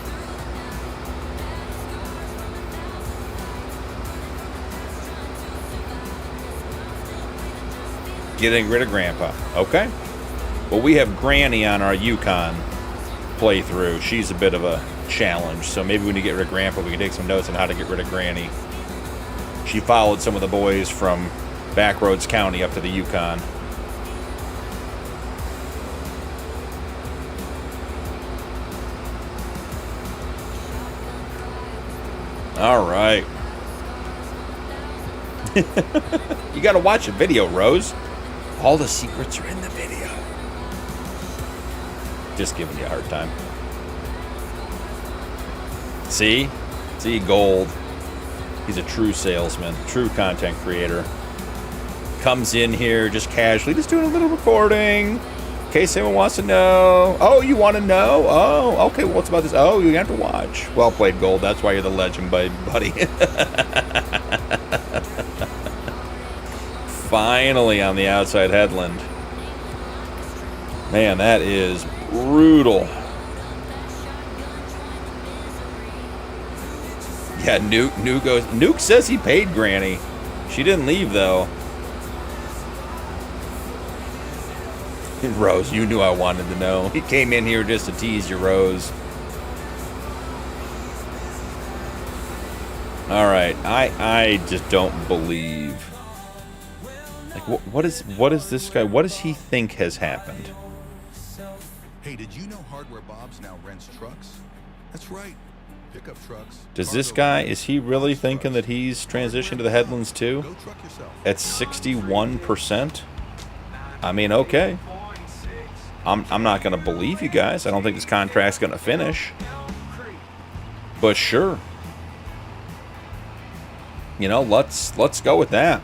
Getting rid of Grandpa. Okay. Well, we have Granny on our Yukon playthrough. She's a bit of a challenge, so maybe when you get rid of Grandpa, we can take some notes on how to get rid of Granny. She followed some of the boys from Backroads County up to the Yukon. All right. You got to watch a video, Rose. All the secrets are in the video. Just giving you a hard time. See? See, Gold. He's a true salesman, true content creator. Comes in here just casually, just doing a little recording. In case anyone wants to know. Oh, you want to know? Oh, okay, well, what's about this? Oh, you have to watch. Well played, Gold. That's why you're the legend, buddy. Finally on the outside headland. Man, that is brutal. Yeah, Nuke says he paid Granny. She didn't leave, though. Rose, you knew I wanted to know. He came in here just to tease you, Rose. All right, I just don't believe. Like, what is this guy? What does he think has happened? Hey, did you know Hardware Bob's now rents trucks? That's right. Pickup trucks. Does this guy, is he really thinking that he's transitioned to the headlands too? Go truck yourself. At 61%? I mean, okay. I'm not going to believe you guys. I don't think this contract's going to finish. But sure. You know, let's go with that.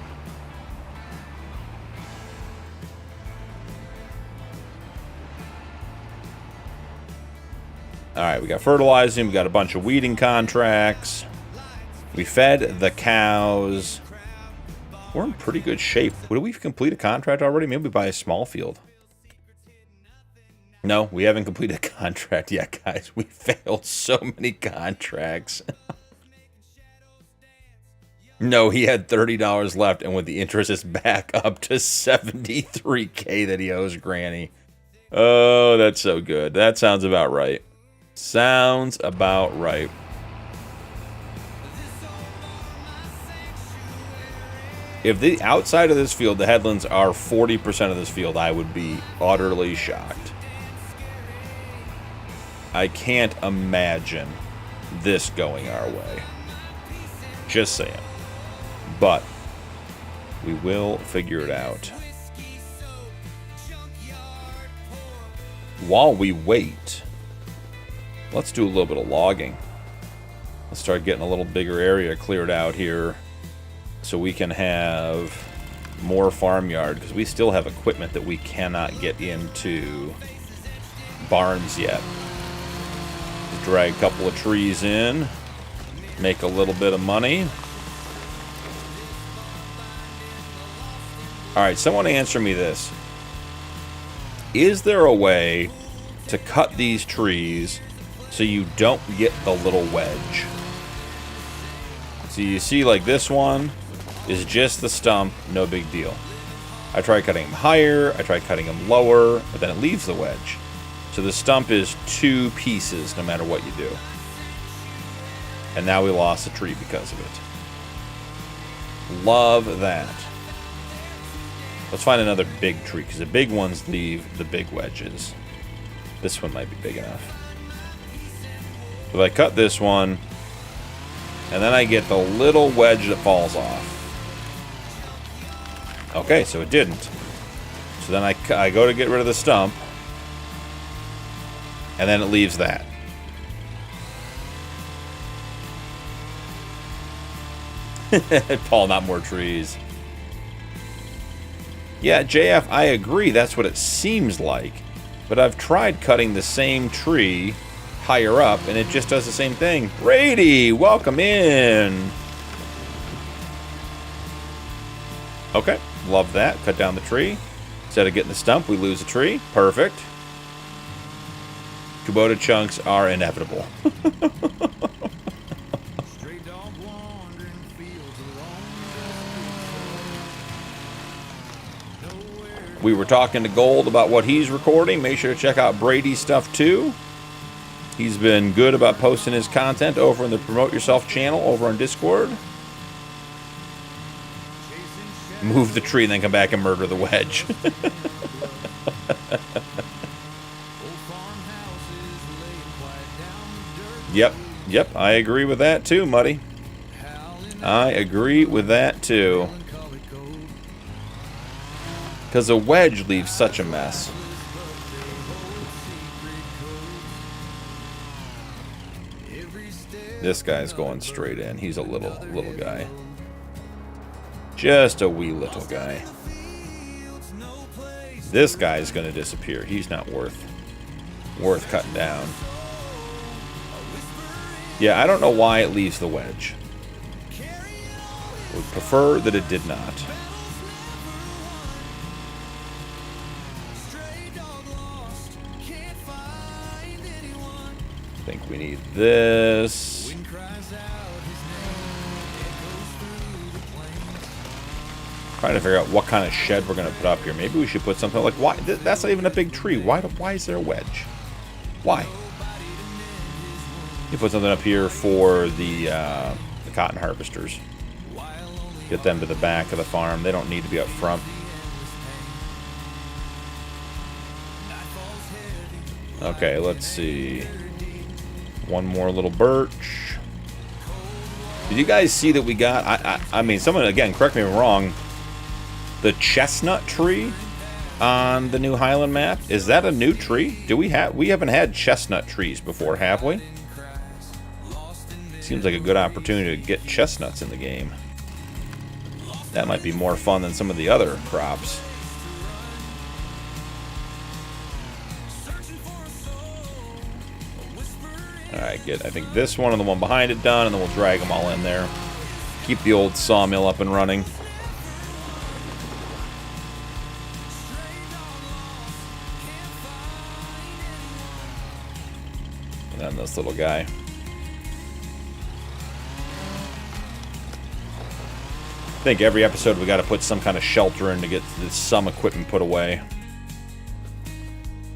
All right, we got fertilizing. We got a bunch of weeding contracts. We fed the cows. We're in pretty good shape. Did we complete a contract already? Maybe we buy a small field. No, we haven't completed a contract yet, guys. We failed so many contracts. No, he had $30 left, and with the interest, it's back up to $73K that he owes Granny. Oh, that's so good. That sounds about right. Sounds about right. If the outside of this field, the headlands are 40% of this field, I would be utterly shocked. I can't imagine this going our way. Just saying. But we will figure it out. While we wait, let's do a little bit of logging. Let's start getting a little bigger area cleared out here so we can have more farmyard, because we still have equipment that we cannot get into barns yet. Just drag a couple of trees in, make a little bit of money. All right, someone answer me this. Is there a way to cut these trees so you don't get the little wedge? So you see, like, this one is just the stump, no big deal. I try cutting them higher, I try cutting them lower, but then it leaves the wedge. So the stump is 2 pieces no matter what you do. And now we lost a tree because of it. Love that. Let's find another big tree, because the big ones leave the big wedges. This one might be big enough. So if I cut this one, and then I get the little wedge that falls off. Okay, so it didn't. So then I go to get rid of the stump, and then it leaves that. Paul, not more trees. Yeah, JF, I agree. That's what it seems like. But I've tried cutting the same tree higher up, and it just does the same thing. Brady, welcome in. Okay, love that. Cut down the tree. Instead of getting the stump, we lose the tree. Perfect. Kubota chunks are inevitable. We were talking to Gold about what he's recording. Make sure to check out Brady's stuff too. He's been good about posting his content over in the Promote Yourself channel over on Discord. Move the tree and then come back and murder the wedge. Yep, I agree with that too, Muddy. I agree with that too. Because a wedge leaves such a mess. This guy's going straight in. He's a little guy. Just a wee little guy. This guy's going to disappear. He's not worth cutting down. Yeah, I don't know why it leaves the wedge. Would prefer that it did not. I think we need this. Trying to figure out what kind of shed we're going to put up here. Maybe we should put something like, why? That's not even a big tree. Why is there a wedge? Why? You put something up here for the cotton harvesters. Get them to the back of the farm. They don't need to be up front. Okay, let's see. One more little birch. Did you guys see that we got? I mean, someone again, correct me if I'm wrong. The chestnut tree on the new Highland map, is that a new tree? We haven't had chestnut trees before, have we? Seems like a good opportunity to get chestnuts in the game. That might be more fun than some of the other crops. Alright, get I think this one and the one behind it done, and then we'll drag them all in there. Keep the old sawmill up and running. And then this little guy. I think every episode we got to put some kind of shelter in to get some equipment put away.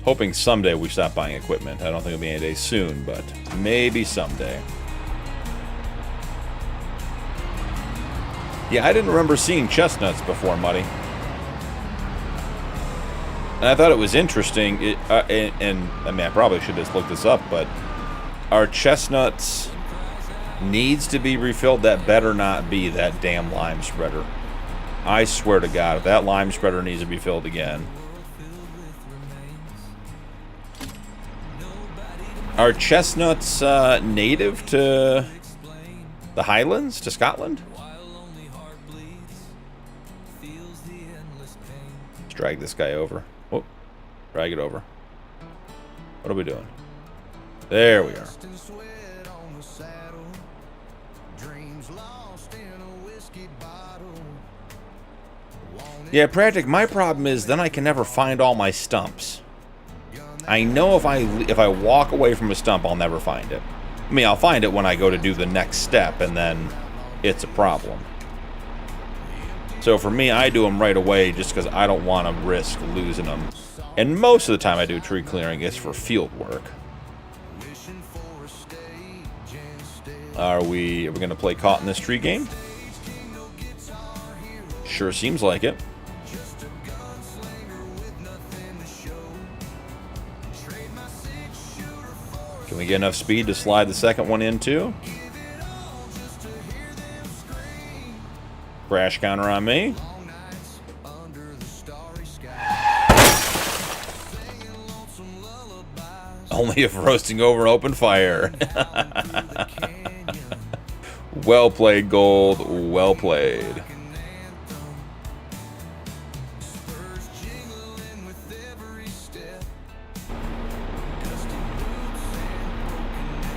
Hoping someday we stop buying equipment. I don't think it'll be any day soon, but maybe someday. Yeah, I didn't remember seeing chestnuts before, Muddy. And I thought it was interesting, and I mean, I probably should just look this up, but are chestnuts needs to be refilled? That better not be that damn lime spreader. I swear to God, if that lime spreader needs to be filled again. Are chestnuts native to the Highlands, to Scotland? Let's drag this guy over. Oh, drag it over. What are we doing? There we are. Yeah, Practic, my problem is then I can never find all my stumps. I know if I walk away from a stump, I'll never find it. I mean, I'll find it when I go to do the next step, and then it's a problem. So for me, I do them right away just because I don't want to risk losing them And most of the time I do tree clearing is for field work. Are we going to play Caught in this Tree game? Sure seems like it. Can we get enough speed to slide the second one in too? Crash counter on me. Only if roasting over an open fire. Well played, Gold. Well played.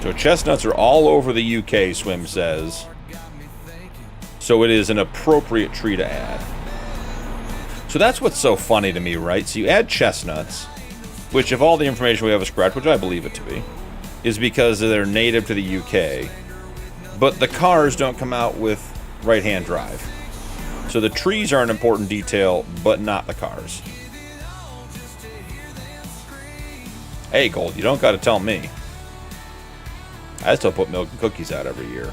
So chestnuts are all over the UK, Swim says. So it is an appropriate tree to add. So that's what's so funny to me, right? So you add chestnuts, which if all the information we have is correct, which I believe it to be, is because they're native to the UK. But the cars don't come out with right-hand drive. So the trees are an important detail, but not the cars. Hey, Gold, you don't got to tell me. I still put milk and cookies out every year.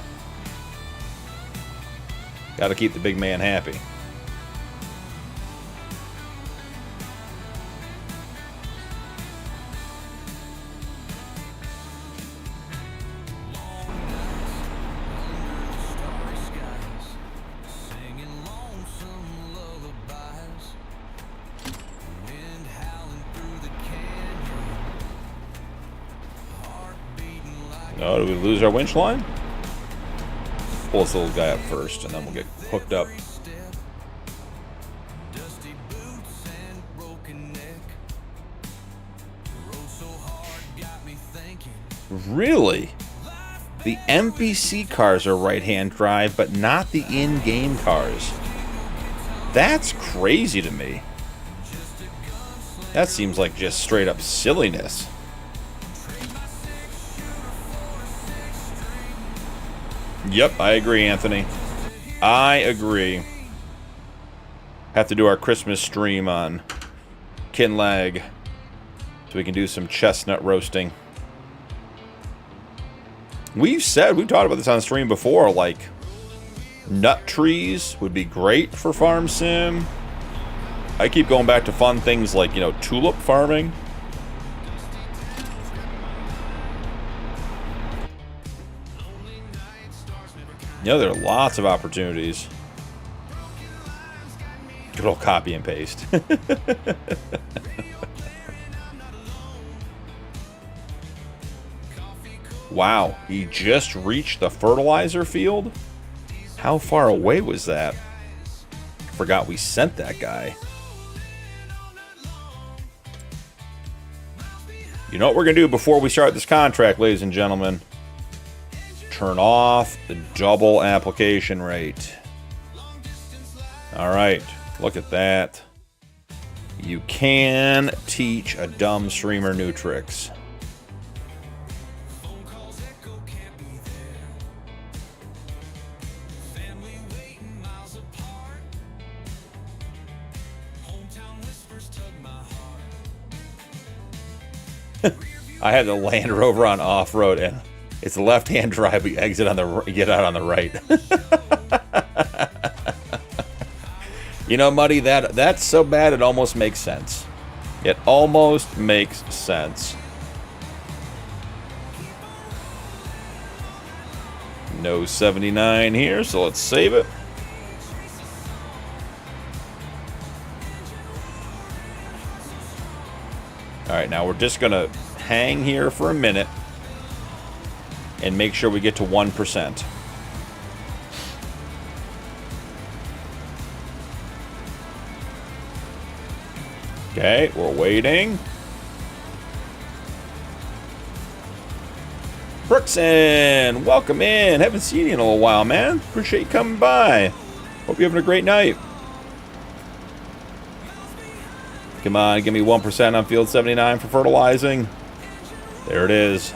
Got to keep the big man happy. Oh, do we lose our winch line? Pull this little guy up first, and then we'll get hooked up. Really? The NPC cars are right-hand drive, but not the in-game cars. That's crazy to me. That seems like just straight-up silliness. Yep, I agree, Anthony. I agree. Have to do our Christmas stream on Kinlag so we can do some chestnut roasting. We've talked about this on stream before, like nut trees would be great for farm sim. I keep going back to fun things like, you know, tulip farming. You know, there are lots of opportunities. Good old copy and paste. Wow, he just reached the fertilizer field? How far away was that? Forgot we sent that guy. You know what we're going to do before we start this contract, ladies and gentlemen? Turn off the double application rate. Alright, look at that. You can teach a dumb streamer new tricks. I had the Land Rover on off-road, and it's the left-hand drive. We exit on the get out on the right. You know, Muddy, that's so bad it almost makes sense. It almost makes sense. No 79 here, so let's save it. All right, now we're just gonna hang here for a minute and make sure we get to 1%. Okay, we're waiting. Brookson, welcome in. Haven't seen you in a little while, man. Appreciate you coming by. Hope you're having a great night. Come on, give me 1% on field 79 for fertilizing. There it is.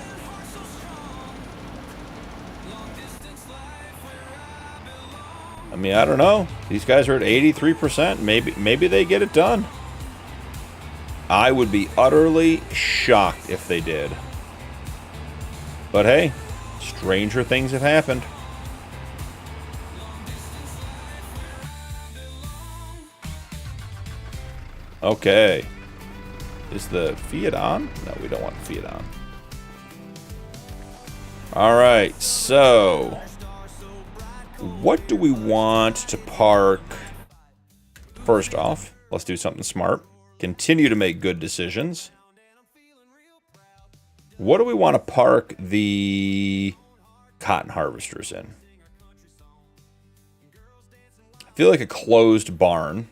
I mean, I don't know. These guys are at 83%. Maybe they get it done. I would be utterly shocked if they did. But hey, stranger things have happened. Okay. Is the Fiat on? No, we don't want the Fiat on. Alright, so what do we want to park? First off, let's do something smart. Continue to make good decisions. What do we want to park the cotton harvesters in? I feel like a closed barn.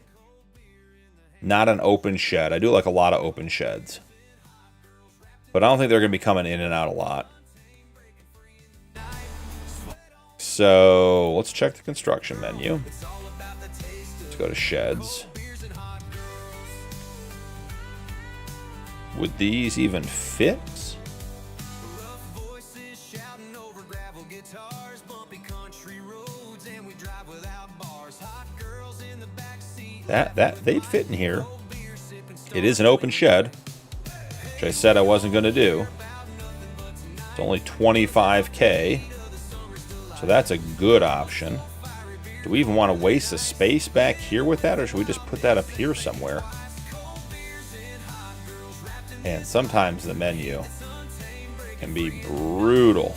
Not an open shed. I do like a lot of open sheds. But I don't think they're going to be coming in and out a lot. So let's check the construction menu. Let's go to sheds. Would these even fit? That they'd fit in here. It is an open shed, which I said I wasn't going to do. It's only 25K, so that's a good option. Do we even want to waste the space back here with that, or should we just put that up here somewhere? And sometimes the menu can be brutal.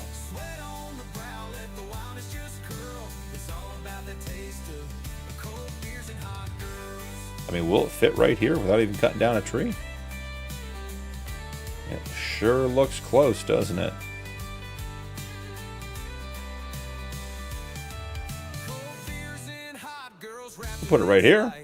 I mean, will it fit right here without even cutting down a tree? It sure looks close, doesn't it? We'll put it right here.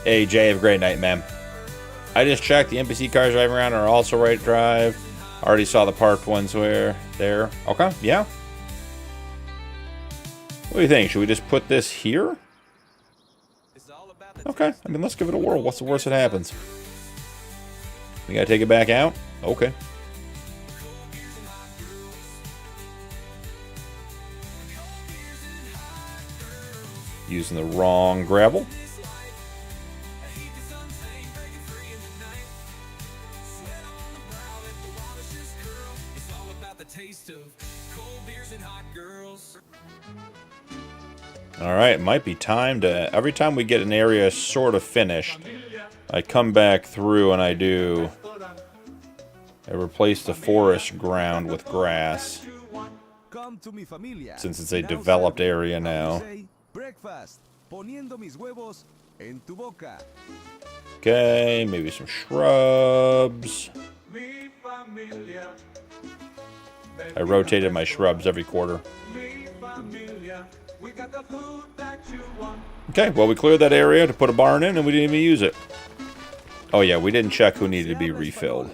Hey, Jay, have a great night, man. I just checked. The NPC cars driving around are also right drive. Already saw the parked ones where there. Okay, yeah. What do you think? Should we just put this here? Okay, I mean, let's give it a whirl. What's the worst that happens? We gotta take it back out? Okay. Using the wrong gravel. Alright, it might be time to... Every time we get an area sort of finished, I come back through and I do... I replace the forest ground with grass. Since it's a developed area now. Okay, maybe some shrubs. I rotated my shrubs every quarter. Okay, well, we cleared that area to put a barn in, and we didn't even use it. Oh, yeah, we didn't check who needed to be refilled.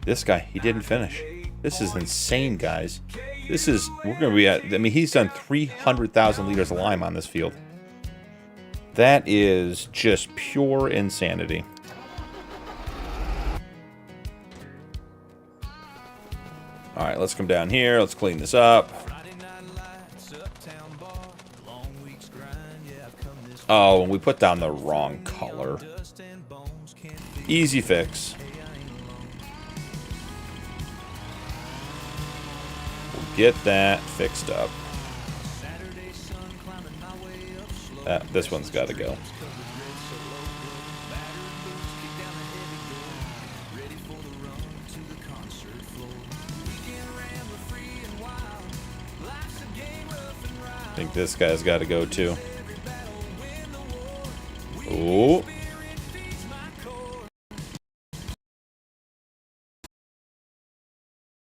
This guy, he didn't finish. This is insane, guys. This is... We're going to be at... I mean, he's done 300,000 liters of lime on this field. That is just pure insanity. Alright, let's come down here. Let's clean this up. Oh, and we put down the wrong color. Easy fix. We'll get that fixed up. This one's got to go. I think this guy's got to go too. Oh.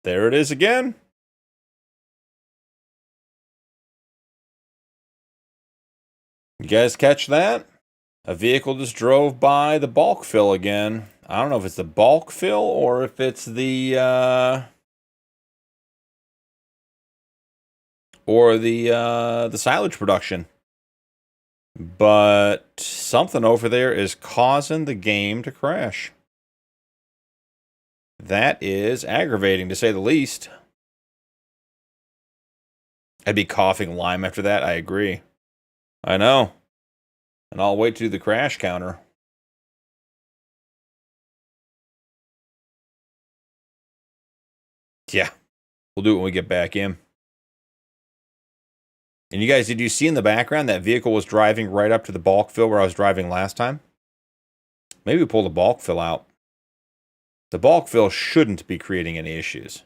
There it is again. You guys catch that? A vehicle just drove by the bulk fill again. I don't know if it's the bulk fill or if it's the silage production. But something over there is causing the game to crash. That is aggravating, to say the least. I'd be coughing lime after that. I agree. I know. And I'll wait to do the crash counter. Yeah. We'll do it when we get back in. And you guys, did you see in the background that vehicle was driving right up to the bulk fill where I was driving last time? Maybe we pull the bulk fill out. The bulk fill shouldn't be creating any issues.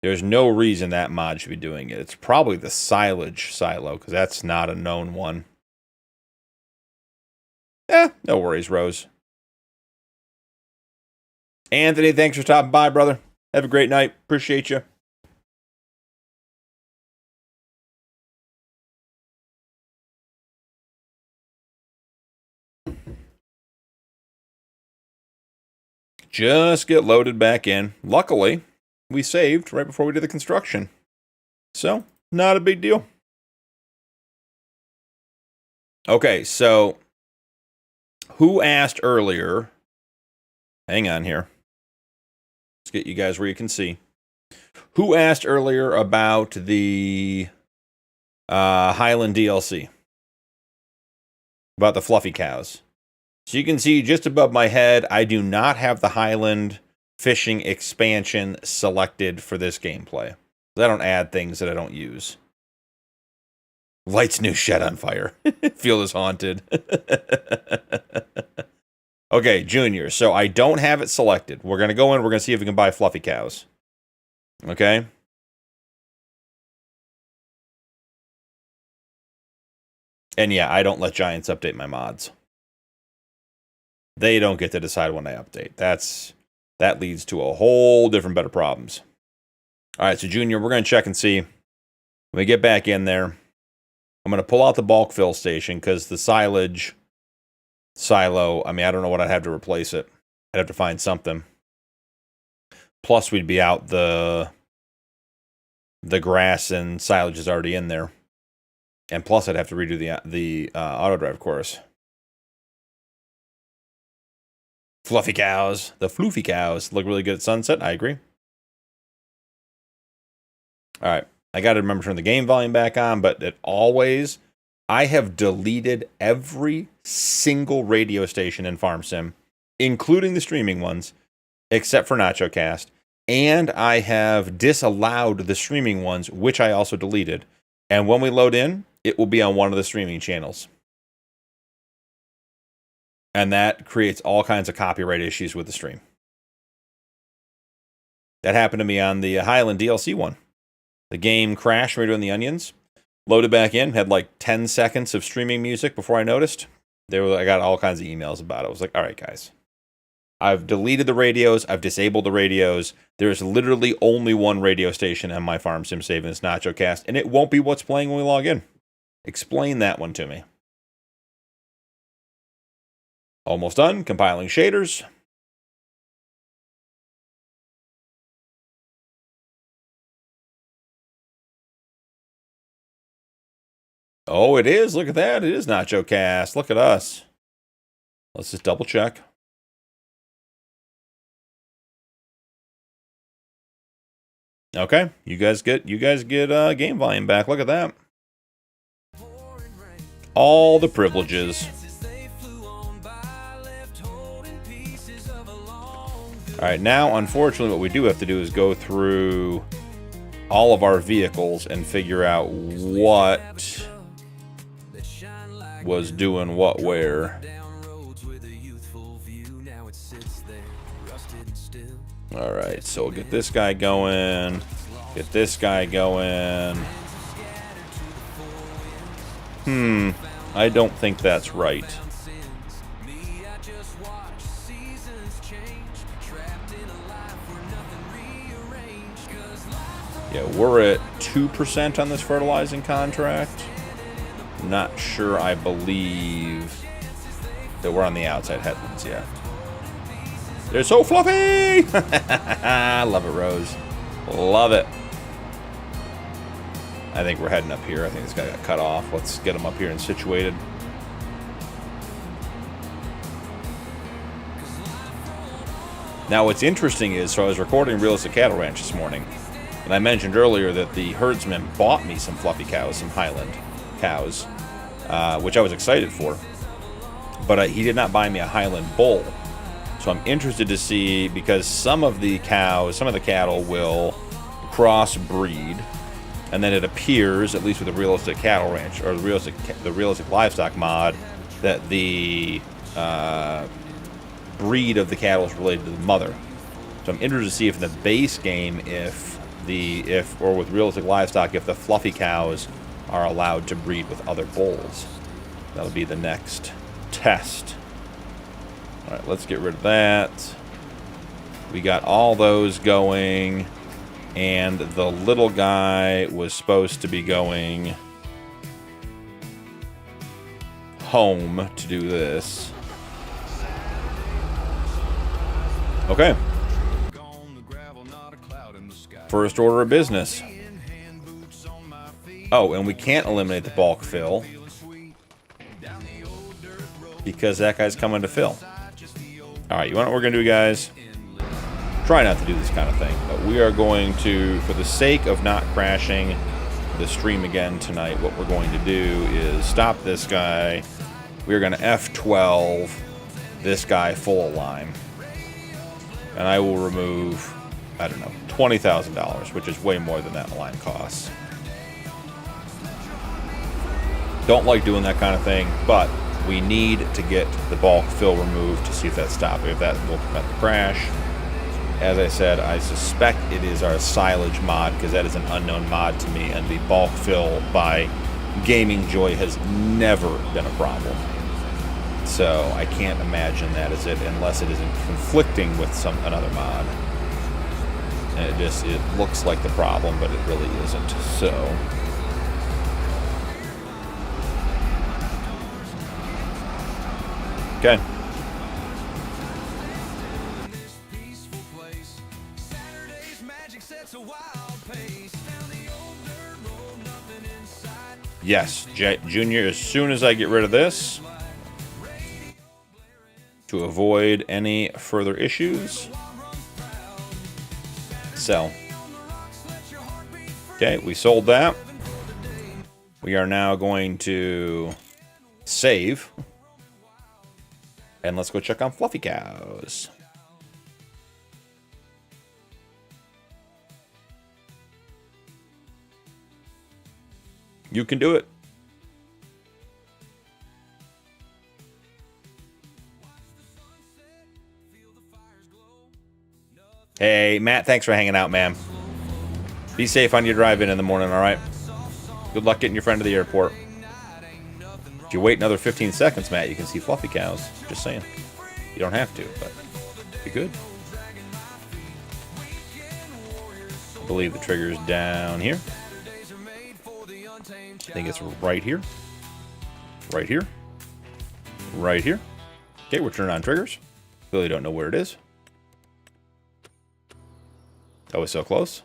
There's no reason that mod should be doing it. It's probably the silage silo, because that's not a known one. No worries, Rose. Anthony, thanks for stopping by, brother. Have a great night. Appreciate you. Just get loaded back in. Luckily, we saved right before we did the construction. So, not a big deal. Okay, so who asked earlier? Hang on here. Let's get you guys where you can see. Who asked earlier about the Highland DLC? About the fluffy cows. So you can see just above my head, I do not have the Highland fishing expansion selected for this gameplay. I don't add things that I don't use. Lights new shed on fire. Field is haunted. Okay, Junior. So I don't have it selected. We're going to go in. We're going to see if we can buy fluffy cows. Okay. And yeah, I don't let Giants update my mods. They don't get to decide when I update. That leads to a whole different bed of problems. All right, so Junior, we're going to check and see. When we get back in there, I'm going to pull out the bulk fill station because the silage silo, I mean, I don't know what I'd have to replace it. I'd have to find something. Plus, we'd be out the grass and silage is already in there. And plus, I'd have to redo the auto drive course. Fluffy cows. The floofy cows look really good at sunset. I agree. All right. I got to remember to turn the game volume back on, but I have deleted every single radio station in Farm Sim, including the streaming ones, except for NachoCast. And I have disallowed the streaming ones, which I also deleted. And when we load in, it will be on one of the streaming channels. And that creates all kinds of copyright issues with the stream. That happened to me on the Highland DLC one. The game crashed when we were doing the onions. Loaded back in, had like 10 seconds of streaming music before I noticed. I got all kinds of emails about it. I was like, all right, guys. I've deleted the radios. I've disabled the radios. There's literally only one radio station on my Farm Sim save, and it's NachoCast. And it won't be what's playing when we log in. Explain that one to me. Almost done. Compiling shaders. Oh, it is. Look at that. It is NachoCast. Look at us. Let's just double check. Okay. You guys get game volume back. Look at that. All the privileges. All right, now, unfortunately, what we do have to do is go through all of our vehicles and figure out what was doing what where. All right, so we'll get this guy going. Get this guy going. I don't think that's right. Yeah, we're at 2% on this fertilizing contract. Not sure I believe that we're on the outside headlands yet. They're so fluffy! I love it, Rose. Love it. I think we're heading up here. I think this guy got cut off. Let's get him up here and situated. Now, what's interesting is, so I was recording Realistic Cattle Ranch this morning, And I mentioned earlier that the herdsman bought me some fluffy cows, some Highland cows, which I was excited for. But he did not buy me a Highland bull. So I'm interested to see, because some of the cattle will crossbreed, and then it appears, at least with the realistic cattle ranch or the realistic livestock mod, that the breed of the cattle is related to the mother. So I'm interested to see if in the base game, or with realistic livestock, if the fluffy cows are allowed to breed with other bulls. That'll be the next test. All right, let's get rid of that. We got all those going, and the little guy was supposed to be going home to do this. Okay. First order of business. Oh, and we can't eliminate the bulk fill because that guy's coming to fill. Alright, you know what we're going to do, guys? Try not to do this kind of thing, but we are going to, for the sake of not crashing the stream again tonight, what we're going to do is stop this guy. We're going to F12 this guy full of lime. And I will remove, I don't know, $20,000, which is way more than that line costs. Don't like doing that kind of thing, but we need to get the bulk fill removed to see if that stops, if that will prevent the crash. As I said, I suspect it is our silage mod, because that is an unknown mod to me, and the bulk fill by Gaming Joy has never been a problem. So I can't imagine that is it, unless it isn't conflicting with another mod. And it looks like the problem, but it really isn't. So okay. Yes, Junior, as soon as I get rid of this, to avoid any further issues. Sell. Okay, we sold that. We are now going to save. And let's go check on fluffy cows. You can do it. Hey, Matt, thanks for hanging out, man. Be safe on your drive in the morning, all right? Good luck getting your friend to the airport. If you wait another 15 seconds, Matt, you can see fluffy cows. Just saying. You don't have to, but be good. I believe the trigger's down here. I think it's right here. Right here. Right here. Okay, we're turning on triggers. Really don't know where it is. That was so close.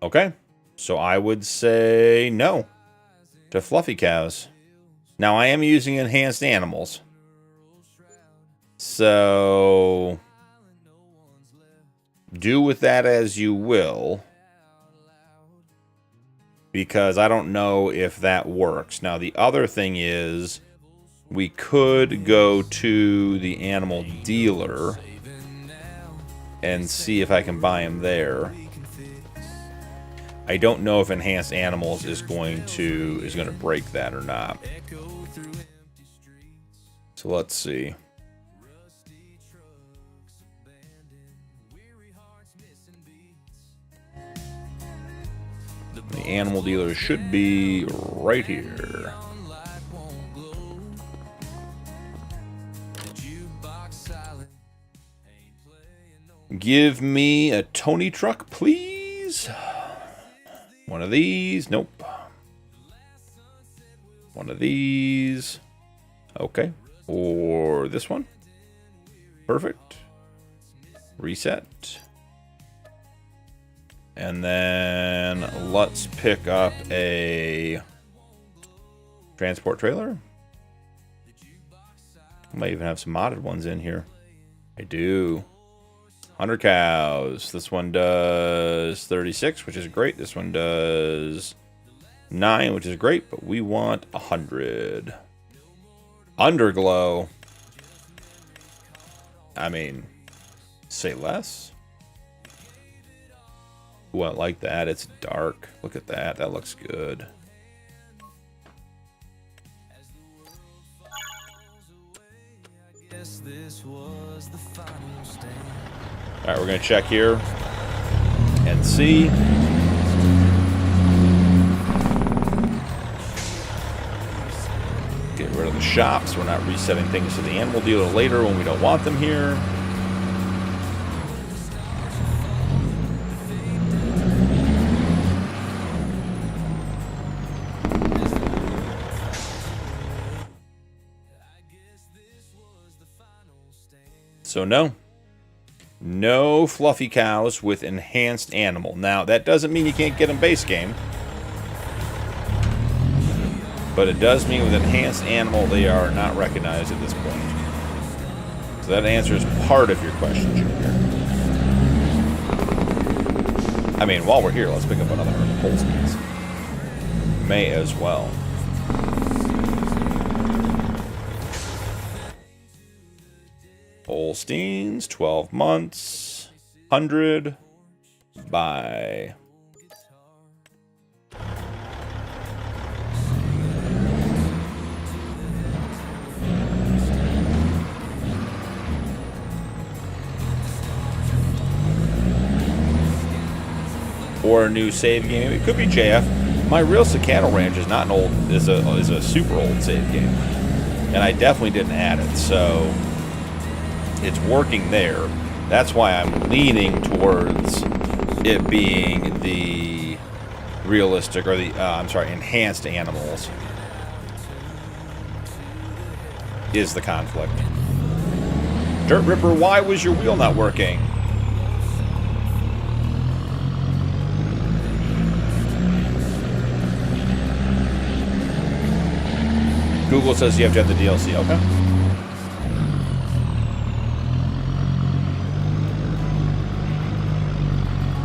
Okay. So I would say no to fluffy cows. Now I am using enhanced animals. So do with that as you will. Because I don't know if that works. Now the other thing is, we could go to the animal dealer and see if I can buy him there. I don't know if enhanced animals is going to break that or not. So let's see. The animal dealer should be right here. Give me a Tony truck, please. One of these. Nope. One of these. Okay. Or this one. Perfect. Reset. And then let's pick up a transport trailer. I might even have some modded ones in here. I do. 100 cows. This one does 36, which is great. This one does 9, which is great, but we want 100. Underglow. I mean, say less. Ooh, I like that. It's dark. Look at that. That looks good. All right, we're going to check here and see. Get rid of the shops. We're not resetting things to the animal dealer later when we don't want them here. So no fluffy cows with enhanced animal. Now, that doesn't mean you can't get them base game. But it does mean with enhanced animal, they are not recognized at this point. So that answers part of your question, Junior. I mean, while we're here, let's pick up another Holsteins. May as well. Holsteins, 12 months, 100, buy. Or a new save game. It could be JF. My real Cattle Ranch is not an old, is a super old save game, and I definitely didn't add it, so it's working there. That's why I'm leaning towards it being the realistic, or the enhanced animals is the conflict. Dirt Ripper, why was your wheel not working? Google says you have to have the DLC. Okay.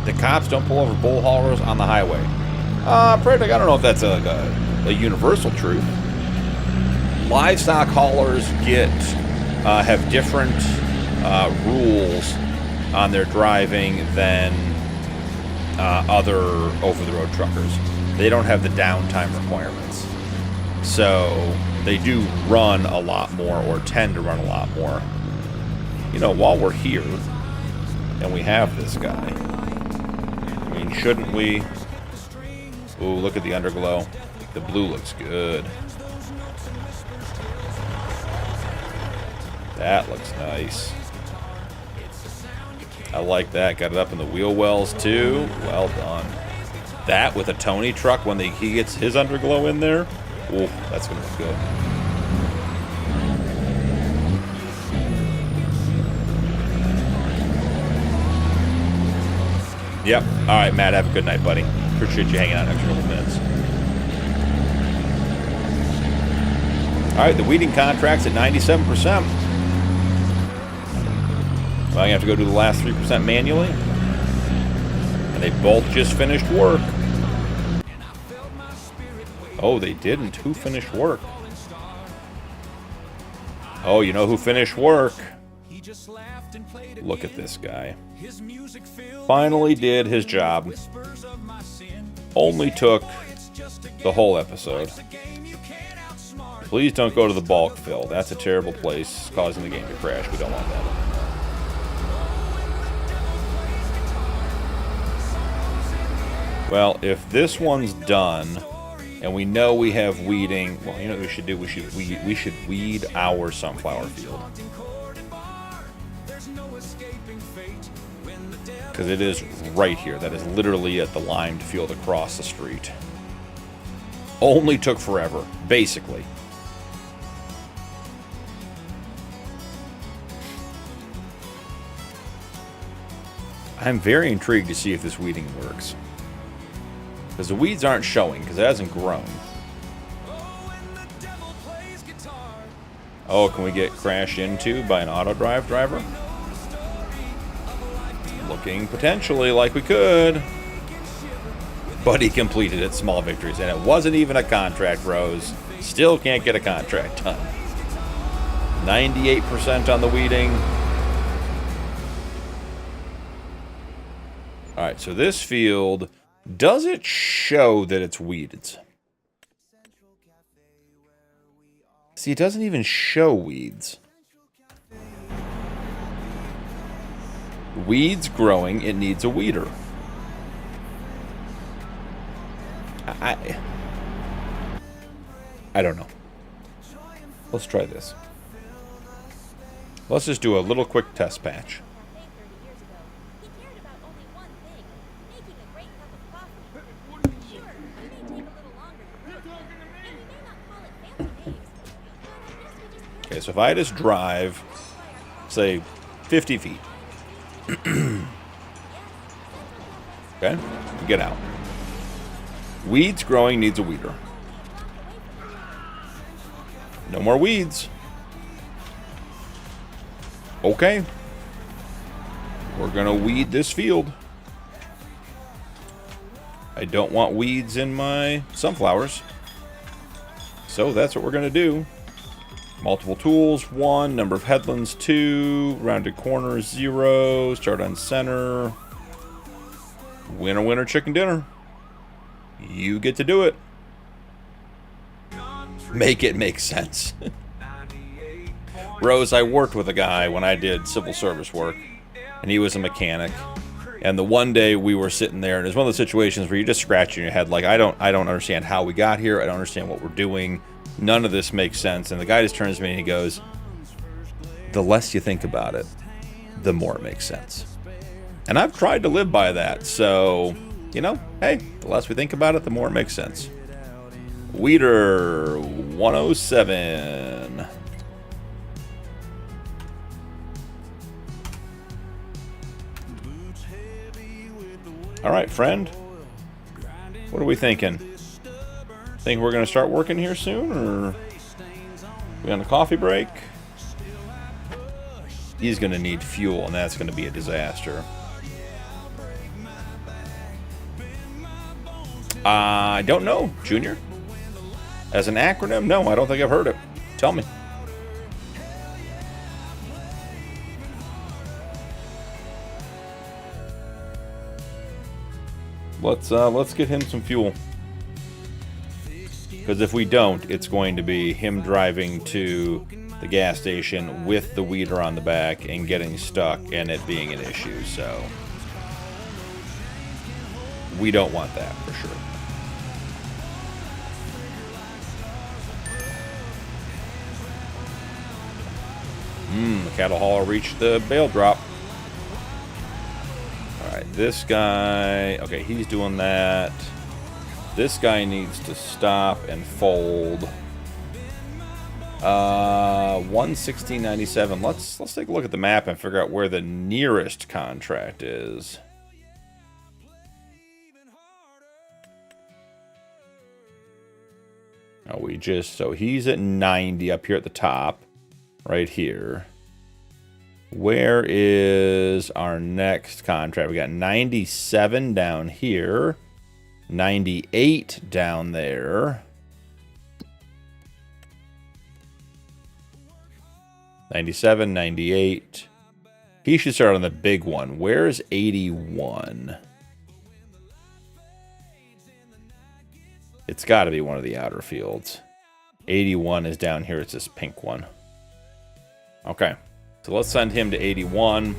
The cops don't pull over bull haulers on the highway. Predic, I don't know if that's a universal truth. Livestock haulers have different rules on their driving than other over-the-road truckers. They don't have the downtime requirements. So they do run a lot more, or tend to run a lot more. You know, while we're here and we have this guy, I mean, shouldn't we? Ooh, look at the underglow. The blue looks good. That looks nice. I like that. Got it up in the wheel wells too. Well done. That with a Tony truck when he gets his underglow in there. Ooh, that's gonna look good. Yep. All right, Matt. Have a good night, buddy. Appreciate you hanging out an extra couple minutes. All right, the weeding contract's at 97%. Well, I have to go do the last 3% manually. And they both just finished work. Oh, they didn't. Who finished work? Oh, you know who finished work? Look at this guy. Finally did his job. Only took the whole episode. Please don't go to the bulk fill. That's a terrible place, causing the game to crash. We don't want that. Well, if this one's done, and we know we have weeding, well, you know what we should do? We should weed our sunflower field. Because it is right here. That is literally at the limed field across the street. Only took forever, basically. I'm very intrigued to see if this weeding works. Because the weeds aren't showing, because it hasn't grown. Oh, can we get crashed into by an auto drive driver? looking potentially like we could. But he completed it, small victories. And it wasn't even a contract, bros. Still can't get a contract done. 98% on the weeding. Alright, so this field, does it show that it's weeds? See, it doesn't even show weeds. Weeds growing, it needs a weeder. I don't know. Let's try this. Let's just do a little quick test patch. Okay, so if I just drive, say, 50 feet. Okay, get out. Weeds growing needs a weeder. No more weeds. Okay. We're gonna weed this field. I don't want weeds in my sunflowers. So that's what we're gonna do. Multiple tools, 1. Number of headlands, 2. Rounded corners, 0. Start on center. Winner, winner, chicken dinner. You get to do it. Make it make sense. Rose, I worked with a guy when I did civil service work, and he was a mechanic. And the one day we were sitting there, and it was one of those situations where you're just scratching your head, like, I don't understand how we got here. I don't understand what we're doing. None of this makes sense. And the guy just turns to me and he goes, the less you think about it, the more it makes sense. And I've tried to live by that. So, you know, hey, the less we think about it, the more it makes sense. Weeder 107. All right, friend. What are we thinking? Think we're going to start working here soon, or we on a coffee break? He's going to need fuel, and that's going to be a disaster. I don't know, Junior. As an acronym, no, I don't think I've heard it. Tell me. Let's get him some fuel. Because if we don't, it's going to be him driving to the gas station with the weeder on the back and getting stuck and it being an issue. So we don't want that for sure. The cattle hauler reached the bale drop. Alright, this guy... Okay, he's doing that. This guy needs to stop and fold. 116.97. Let's take a look at the map and figure out where the nearest contract is. Oh, so he's at 90 up here at the top. Right here. Where is our next contract? We got 97 down here. 98 down there. 97, 98. He should start on the big one. Where is 81? It's got to be one of the outer fields. 81 is down here. It's this pink one. Okay. So let's send him to 81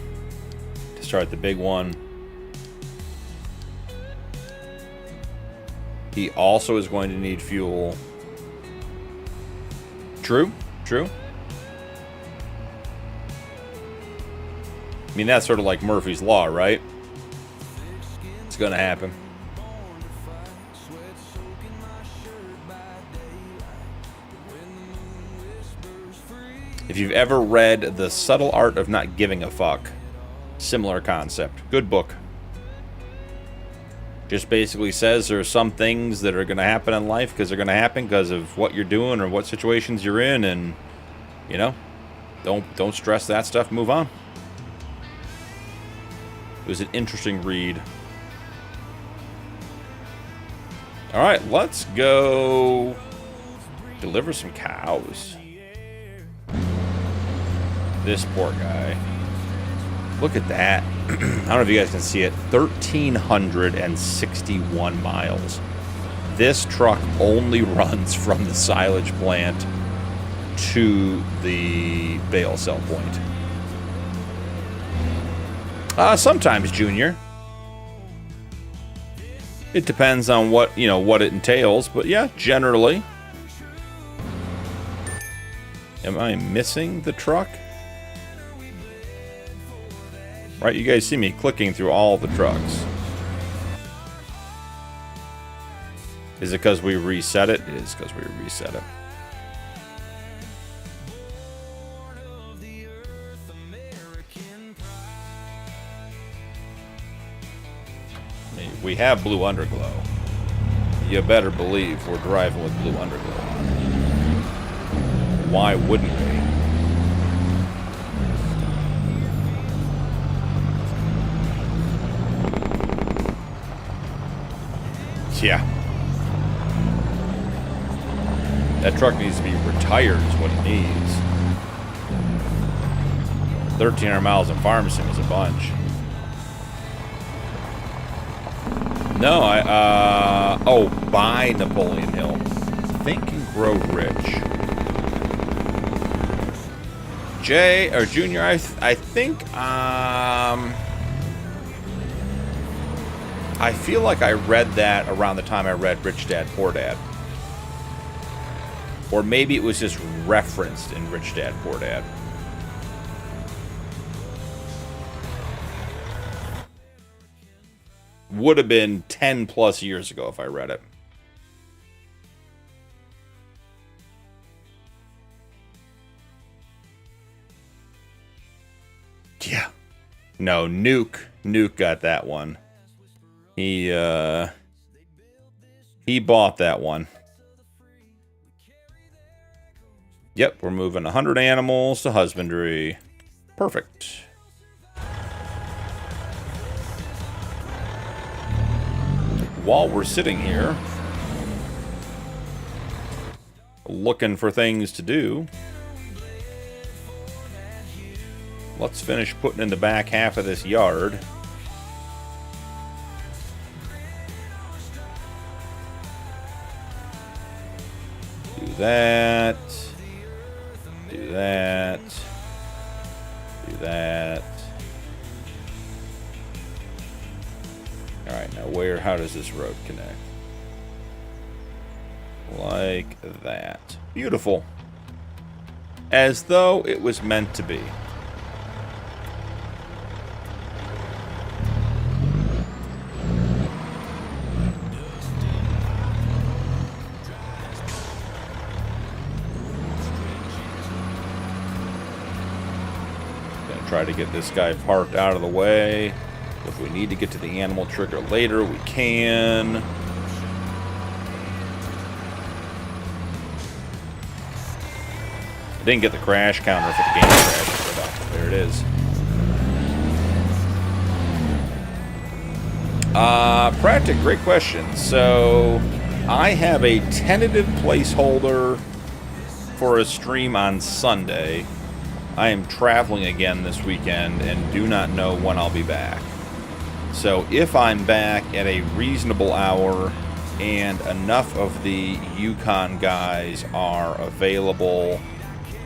to start the big one. He also is going to need fuel. True, true. I mean, that's sort of like Murphy's Law, right? It's going to happen. If you've ever read The Subtle Art of Not Giving a Fuck, similar concept. Good book. Just basically says there are some things that are going to happen in life because they're going to happen because of what you're doing or what situations you're in, and, you know, don't stress that stuff, move on. It was an interesting read. All right, let's go deliver some cows. This poor guy. Look at that. I don't know if you guys can see it. 1,361 miles. This truck only runs from the silage plant to the bale sell point. Sometimes, Junior. It depends on what it entails, but yeah, generally. Am I missing the truck? Right, you guys see me clicking through all the trucks. Is it because we reset it? It is because we reset it. We have blue underglow. You better believe we're driving with blue underglow on. Why wouldn't we? Yeah. That truck needs to be retired is what it needs. 1,300 miles in farm sim is a bunch. No, buy Napoleon Hill. Think and grow rich. Jay, or Junior, I think, I feel like I read that around the time I read Rich Dad, Poor Dad. Or maybe it was just referenced in Rich Dad, Poor Dad. Would have been 10 plus years ago if I read it. Yeah. No, Nuke got that one. He bought that one. Yep, we're moving 100 animals to husbandry. Perfect. While we're sitting here, looking for things to do, let's finish putting in the back half of this yard. Do that. Do that. Do that. Alright, now how does this road connect? Like that. Beautiful. As though it was meant to be. Gonna try to get this guy parked out of the way. If we need to get to the animal trigger later, we can. I didn't get the crash counter for the game crash, but there it is. Practic, great question. So, I have a tentative placeholder for a stream on Sunday. I am traveling again this weekend and do not know when I'll be back. So if I'm back at a reasonable hour and enough of the Yukon guys are available,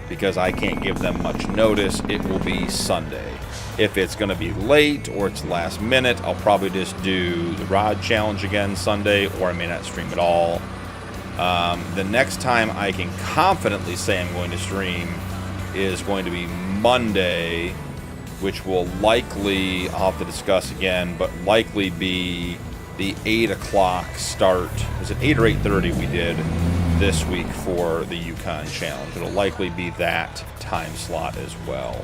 because I can't give them much notice, it will be Sunday. If it's going to be late or it's last minute, I'll probably just do the Rod Challenge again Sunday, or I may not stream at all. The next time I can confidently say I'm going to stream is going to be Monday, which will likely, I'll have to discuss again, but likely be the 8 o'clock start. Was it 8 or 8:30 we did this week for the Yukon Challenge? It'll likely be that time slot as well.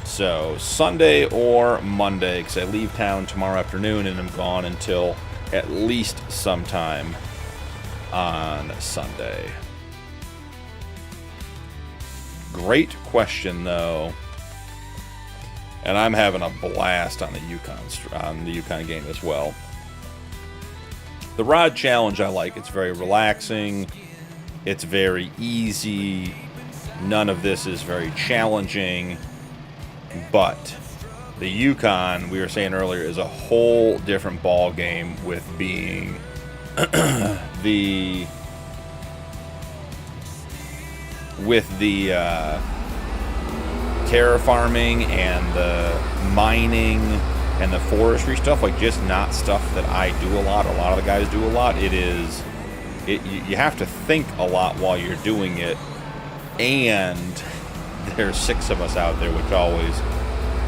So Sunday or Monday, because I leave town tomorrow afternoon and I'm gone until at least sometime on Sunday. Great question, though. And I'm having a blast on the Yukon game as well. The rod challenge I like. It's very relaxing. It's very easy. None of this is very challenging. But the Yukon, we were saying earlier, is a whole different ball game with being the terraforming and the mining and the forestry stuff, like just not stuff that I do a lot. A lot of the guys do a lot. You have to think a lot while you're doing it, and there's 6 of us out there, which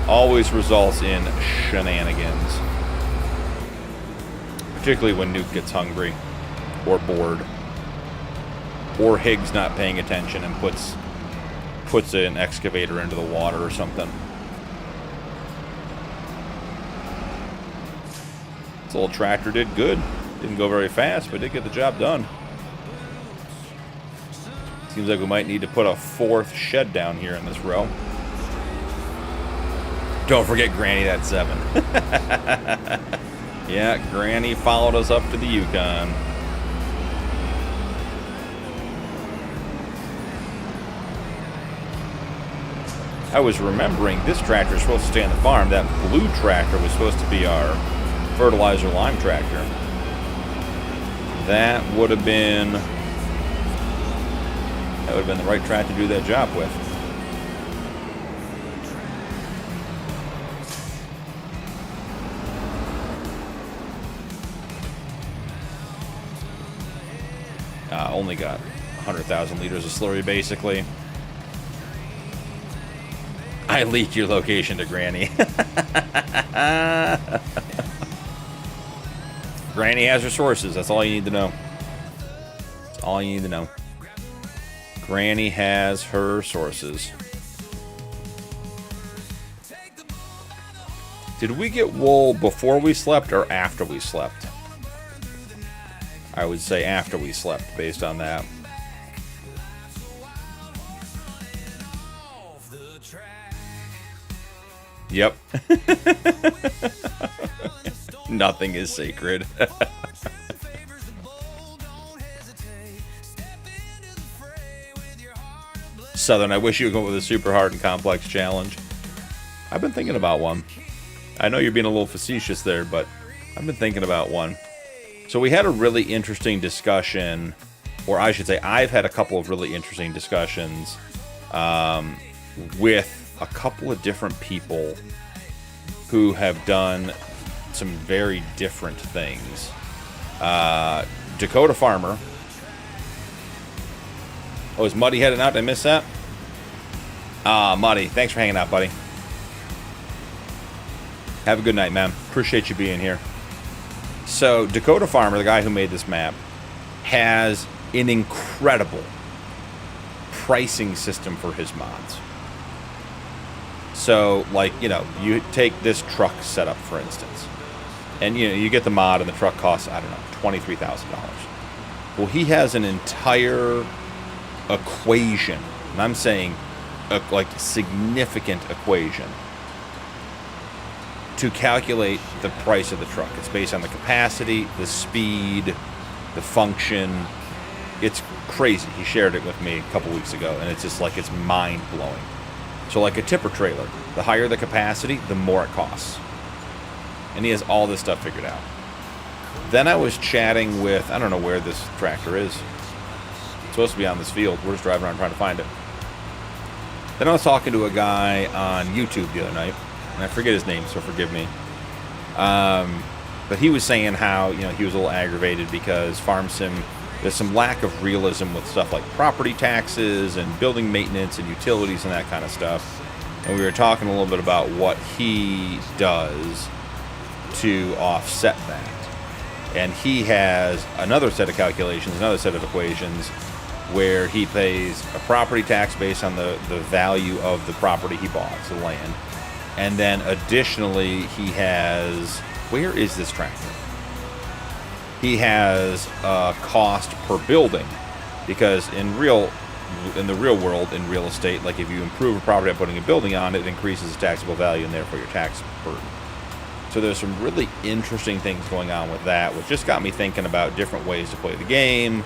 always results in shenanigans. Particularly when Nuke gets hungry or bored, or Higgs not paying attention and puts an excavator into the water or something. This little tractor did good. Didn't go very fast, but did get the job done. Seems like we might need to put a 4th shed down here in this row. Don't forget Granny, that's 7. Yeah, Granny followed us up to the Yukon. I was remembering this tractor is supposed to stay on the farm. That blue tractor was supposed to be our fertilizer lime tractor. That would have been the right tractor to do that job with. Only got 100,000 liters of slurry, basically. I leaked your location to Granny. Granny has her sources. That's all you need to know. That's all you need to know. Granny has her sources. Did we get wool before we slept or after we slept? I would say after we slept, based on that. Yep. Nothing is sacred. Southern, I wish you would go with a super hard and complex challenge. I've been thinking about one. I know you're being a little facetious there, but I've been thinking about one. So we had a really interesting discussion, or I should say I've had a couple of really interesting discussions with a couple of different people who have done some very different things. Dakota Farmer. Oh, is Muddy heading out? Did I miss that? Muddy, thanks for hanging out, buddy. Have a good night, man. Appreciate you being here. So, Dakota Farmer, the guy who made this map, has an incredible pricing system for his mods. So, like, you know, you take this truck setup, for instance, and, you know, you get the mod and the truck costs, I don't know, $23,000. Well, he has an entire equation, and I'm saying, like, significant equation to calculate the price of the truck. It's based on the capacity, the speed, the function. It's crazy. He shared it with me a couple weeks ago, and it's just like, it's mind-blowing. So like a tipper trailer, the higher the capacity, the more it costs. And he has all this stuff figured out. Then I was chatting with, I don't know where this tractor is. It's supposed to be on this field. We're just driving around trying to find it. Then I was talking to a guy on YouTube the other night, and I forget his name, so forgive me. But he was saying how, you know, he was a little aggravated because Farm Sim, there's some lack of realism with stuff like property taxes and building maintenance and utilities and that kind of stuff. And we were talking a little bit about what he does to offset that. And he has another set of calculations, another set of equations, where he pays a property tax based on the value of the property he bought, the land. And then additionally, he has, where is this tractor? He has a cost per building, because in real in the real world, in real estate, like if you improve a property by putting a building on it, it increases the taxable value and therefore your tax burden. So there's some really interesting things going on with that, which just got me thinking about different ways to play the game.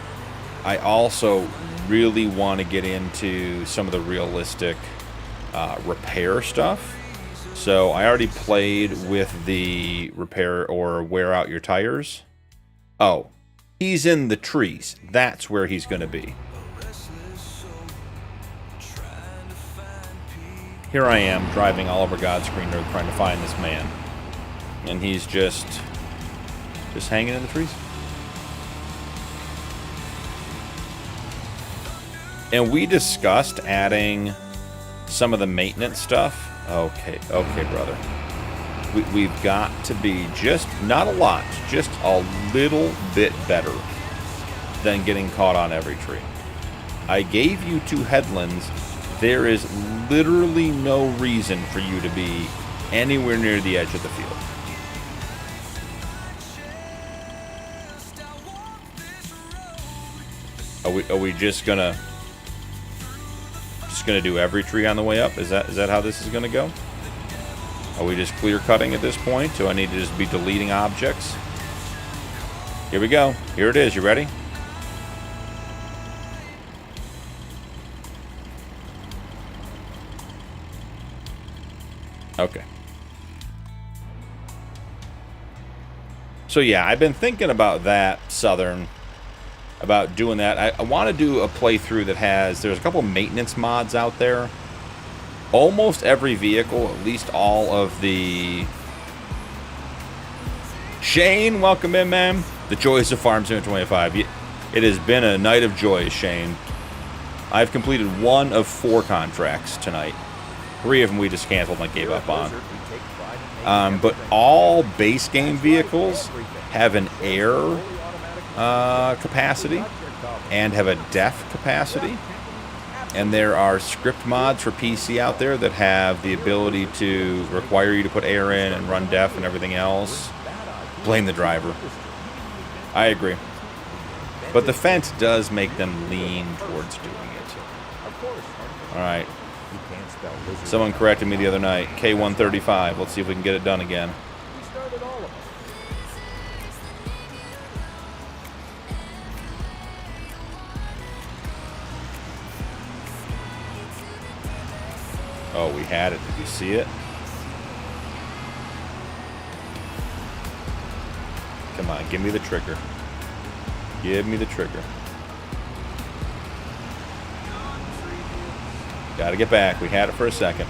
I also really want to get into some of the realistic repair stuff. So I already played with the repair or wear out your tires. Oh, he's in the trees. That's where he's going to be. Here I am driving all over God's green earth trying to find this man. And he's just hanging in the trees. And we discussed adding some of the maintenance stuff. Okay, brother. We've got to be just, not a lot, just a little bit better than getting caught on every tree. I gave you 2 headlands. There is literally no reason for you to be anywhere near the edge of the field. Are we just gonna do every tree on the way up? Is that how this is gonna go? Are we just clear cutting at this point? Do I need to just be deleting objects? Here we go. Here it is. You ready? Okay. So yeah, I've been thinking about that, Southern, about doing that. I want to do a playthrough that there's a couple maintenance mods out there. Almost every vehicle, at least all of the... Shane, welcome in, man. The joys of Farm Sim 25. It has been a night of joy, Shane. I've completed 1 of 4 contracts tonight. 3 of them we just canceled and gave up on. But all base game vehicles have an air capacity and have a def capacity. And there are script mods for PC out there that have the ability to require you to put air in and run def and everything else. Blame the driver. I agree. But the fence does make them lean towards doing it. Alright. Someone corrected me the other night. K135. Let's see if we can get it done again. Oh, we had it. Did you see it? Come on, give me the trigger. Give me the trigger. Gotta get back. We had it for a second.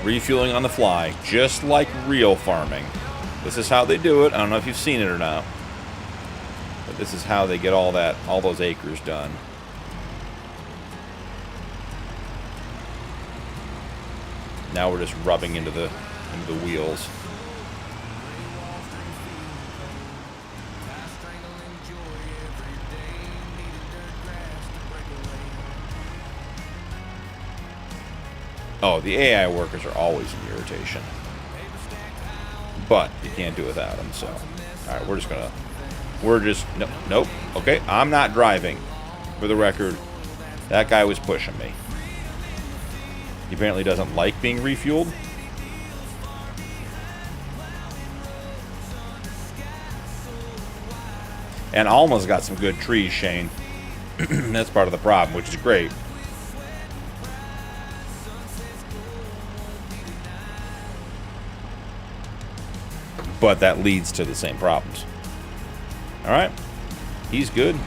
Refueling on the fly, just like real farming. This is how they do it. I don't know if you've seen it or not, but this is how they get all those acres done. Now we're just rubbing into the wheels. Oh, the AI workers are always an irritation. But you can't do without them, so. Alright, nope. Okay, I'm not driving. For the record, that guy was pushing me. He apparently doesn't like being refueled. And Alma's got some good trees, Shane. That's part of the problem, which is great. But that leads to the same problems. Alright. He's good.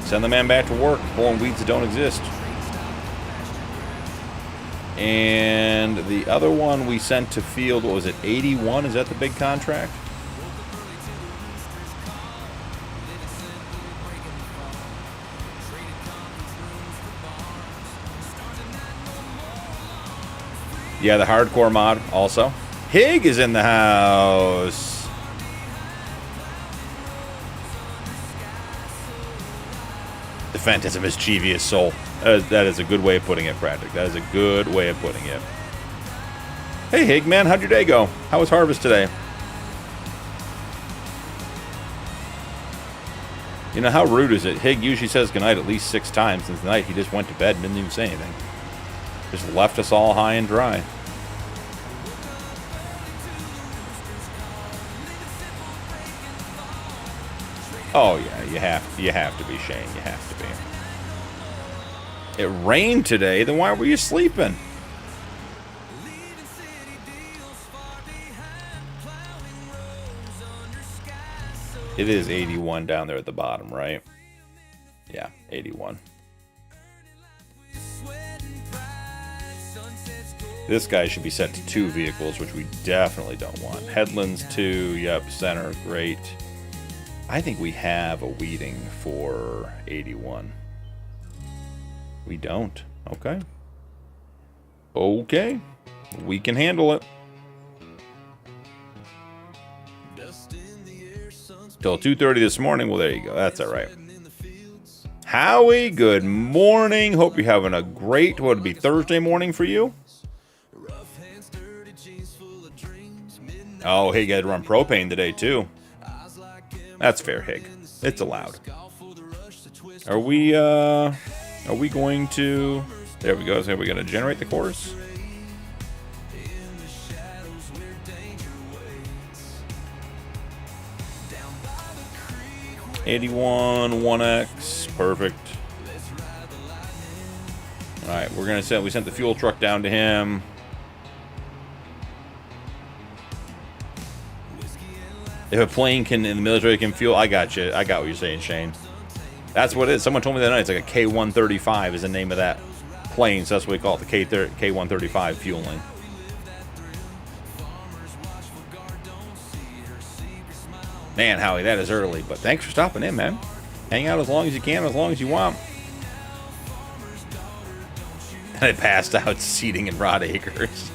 Send the man back to work, pulling weeds that don't exist. And the other one we sent to field, what was it, 81? Is that the big contract? Yeah, the hardcore mod also. Hig is in the house. The phantasm mischievous soul. That is a good way of putting it, Pradric. That is a good way of putting it. Hey, Hig, man, how'd your day go? How was harvest today? You know, how rude is it? Hig usually says goodnight at least 6 times, and tonight he just went to bed and didn't even say anything. Just left us all high and dry. Oh yeah, you have to be, Shane. You have to be. It rained today, then why were you sleeping? It is 81 down there at the bottom, right? Yeah, 81. This guy should be set to 2 vehicles, which we definitely don't want. Headlands 2, yep, center, great. I think we have a weeding for 81. We don't. Okay. Okay. We can handle it. Till 2:30 this morning. Well, there you go. That's all right. Howie, good morning. Hope you're having a great, what would be Thursday morning for you? Oh, hey, you got to run propane today, too. That's fair, Hig. It's allowed. Are we going to... There we go. So we're going to generate the course. '81 1X, perfect. All right, we're gonna send. We sent the fuel truck down to him. If a plane can in the military can fuel, I got you. I got what you're saying, Shane. That's what it is. Someone told me that night. It's like a K-135 is the name of that plane, so that's what we call it, the K-135 fueling. Man, Howie, that is early, but thanks for stopping in, man. Hang out as long as you can, as long as you want. And I passed out seating in Rod Acres.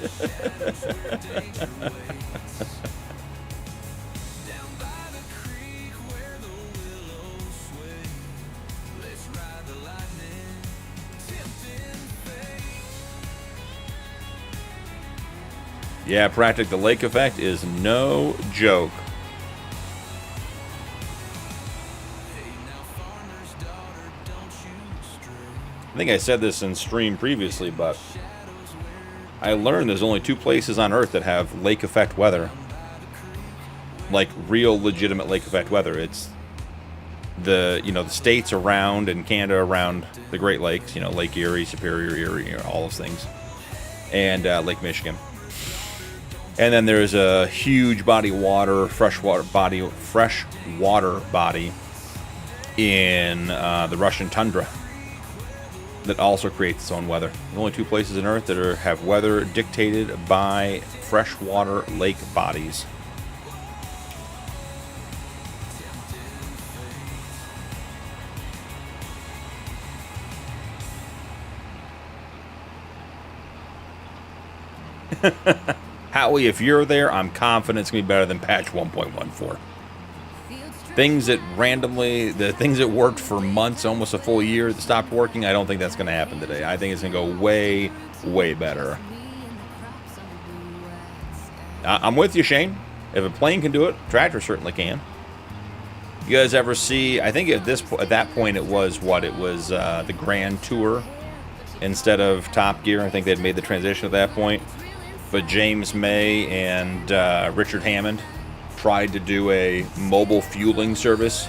Yeah, Practic, the lake effect is no joke. I think I said this in stream previously, but I learned there's only 2 places on Earth that have lake effect weather. Like real legitimate lake effect weather. It's the, the states around and Canada around the Great Lakes, Lake Erie, Superior, Erie, all those things. And Lake Michigan. And then there's a huge body of water, freshwater body in the Russian tundra that also creates its own weather. The only 2 places on Earth that have weather dictated by freshwater lake bodies. Howie, if you're there, I'm confident it's going to be better than patch 1.14. Things that the things that worked for months, almost a full year, that stopped working, I don't think that's going to happen today. I think it's going to go way, way better. I'm with you, Shane. If a plane can do it, tractor certainly can. You guys ever see, I think at that point it was the Grand Tour instead of Top Gear. I think they'd made the transition at that point. But James May and Richard Hammond tried to do a mobile fueling service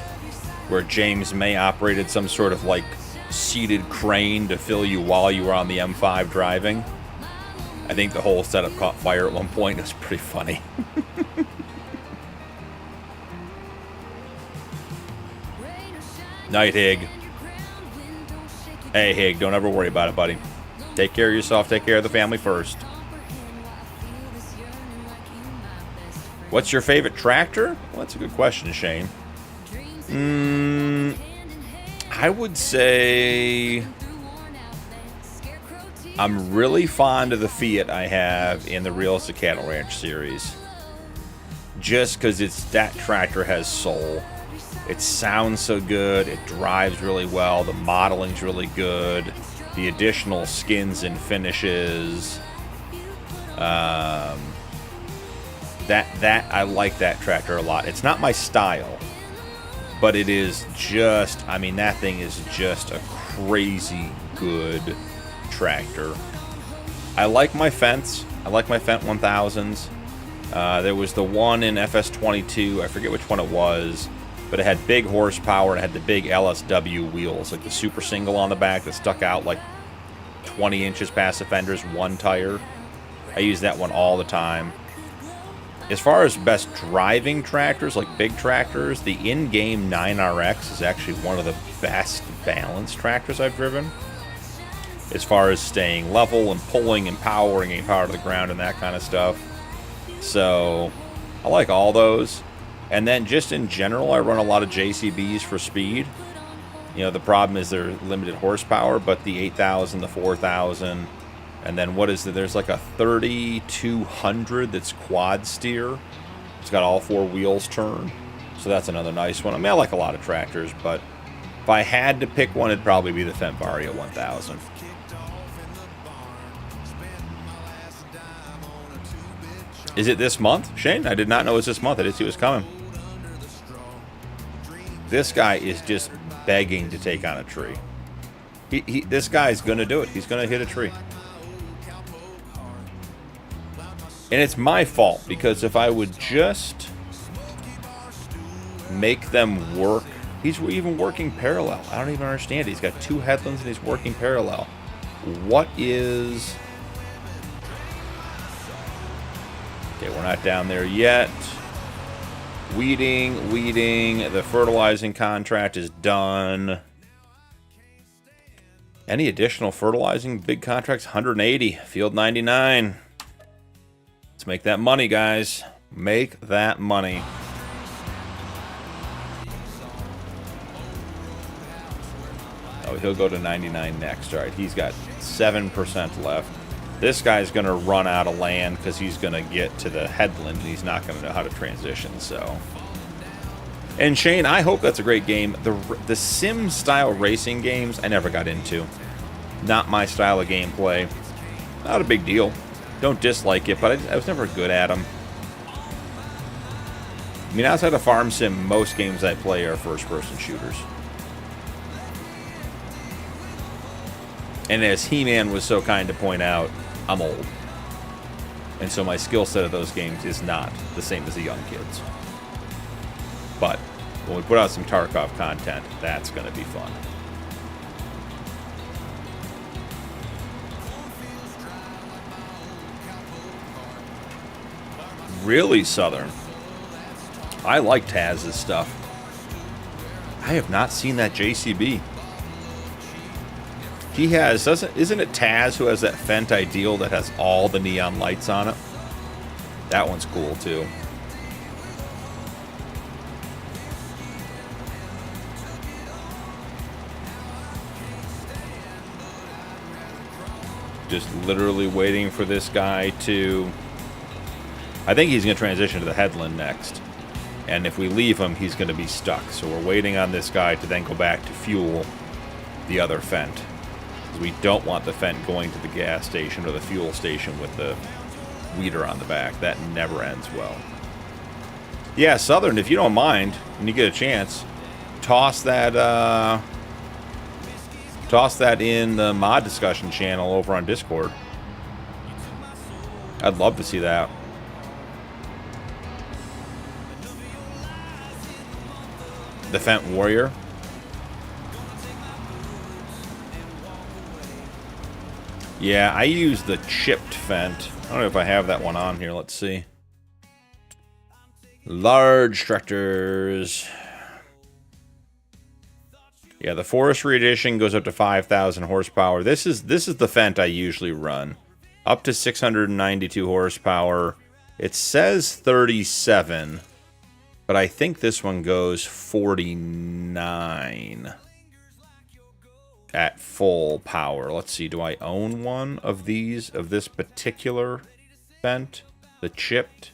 where James May operated some sort of like seated crane to fill you while you were on the M5 driving. I think the whole setup caught fire at one point. It was pretty funny. Night, Hig. Hey, Hig, don't ever worry about it, buddy. Take care of yourself. Take care of the family first. What's your favorite tractor? Well, that's a good question, Shane. I would say I'm really fond of the Fiat I have in the Realistic Cattle Ranch series. Just because that tractor has soul. It sounds so good. It drives really well. The modeling's really good. The additional skins and finishes. That I like that tractor a lot. It's not my style, But it is just, I mean, that thing is just a crazy good tractor. I like my Fendt. I like my Fendt 1000s. There was the one in FS22, I forget which one it was, but it had big horsepower and it had the big LSW wheels, like the super single on the back that stuck out like 20 inches past the fenders, one tire. I use that one all the time. As far as best driving tractors, like big tractors, the in-game 9RX is actually one of the best balanced tractors I've driven. As far as staying level and pulling and powering, getting power to the ground and that kind of stuff. So, I like all those. And then just in general, I run a lot of JCBs for speed. You know, the problem is they're limited horsepower, but the 8,000, the 4,000, and then what is it? There's like a 3200 that's quad steer. It's got all four wheels turned. So that's another nice one. I mean, I like a lot of tractors, but if I had to pick one, it'd probably be the Fendt Vario 1000. Is it this month, Shane? I did not know it was this month. I didn't see it was coming. This guy is just begging to take on a tree. This guy's going to do it. He's going to hit a tree. And it's my fault, because if I would just make them work... He's even working parallel. I don't even understand it. He's got two headlands and he's working parallel. What is... Okay, we're not down there yet. Weeding. The fertilizing contract is done. Any additional fertilizing big contracts? 180. Field 99. Let's make that money, guys. Make that money. Oh, he'll go to 99 next. All right, he's got 7% left. This guy's going to run out of land because he's going to get to the headland and he's not going to know how to transition, so... And Shane, I hope that's a great game. The sim-style racing games, I never got into. Not my style of gameplay. Not a big deal. Don't dislike it, but I was never good at them. I mean, outside of Farm Sim, most games I play are first-person shooters. And as He-Man was so kind to point out, I'm old. And so my skill set of those games is not the same as the young kids. But when we put out some Tarkov content, that's going to be fun. Really Southern. I like Taz's stuff. I have not seen that JCB. He has, isn't it Taz who has that Fendt Ideal that has all the neon lights on it? That one's cool too. Just literally waiting for this guy to... I think he's going to transition to the headland next. And if we leave him, he's going to be stuck. So we're waiting on this guy to then go back to fuel the other Fendt. We don't want the Fendt going to the gas station or the fuel station with the weeder on the back. That never ends well. Yeah, Southern, if you don't mind, when you get a chance, toss that in the mod discussion channel over on Discord. I'd love to see that. The Fendt Warrior. Yeah, I use the chipped Fendt. I don't know if I have that one on here. Let's see. Large tractors. Yeah, the Forestry Edition goes up to 5,000 horsepower. This is the Fendt I usually run. Up to 692 horsepower. It says 37, but I think this one goes 49. At full power. Let's see, do I own one of these, of this particular Fendt? The chipped?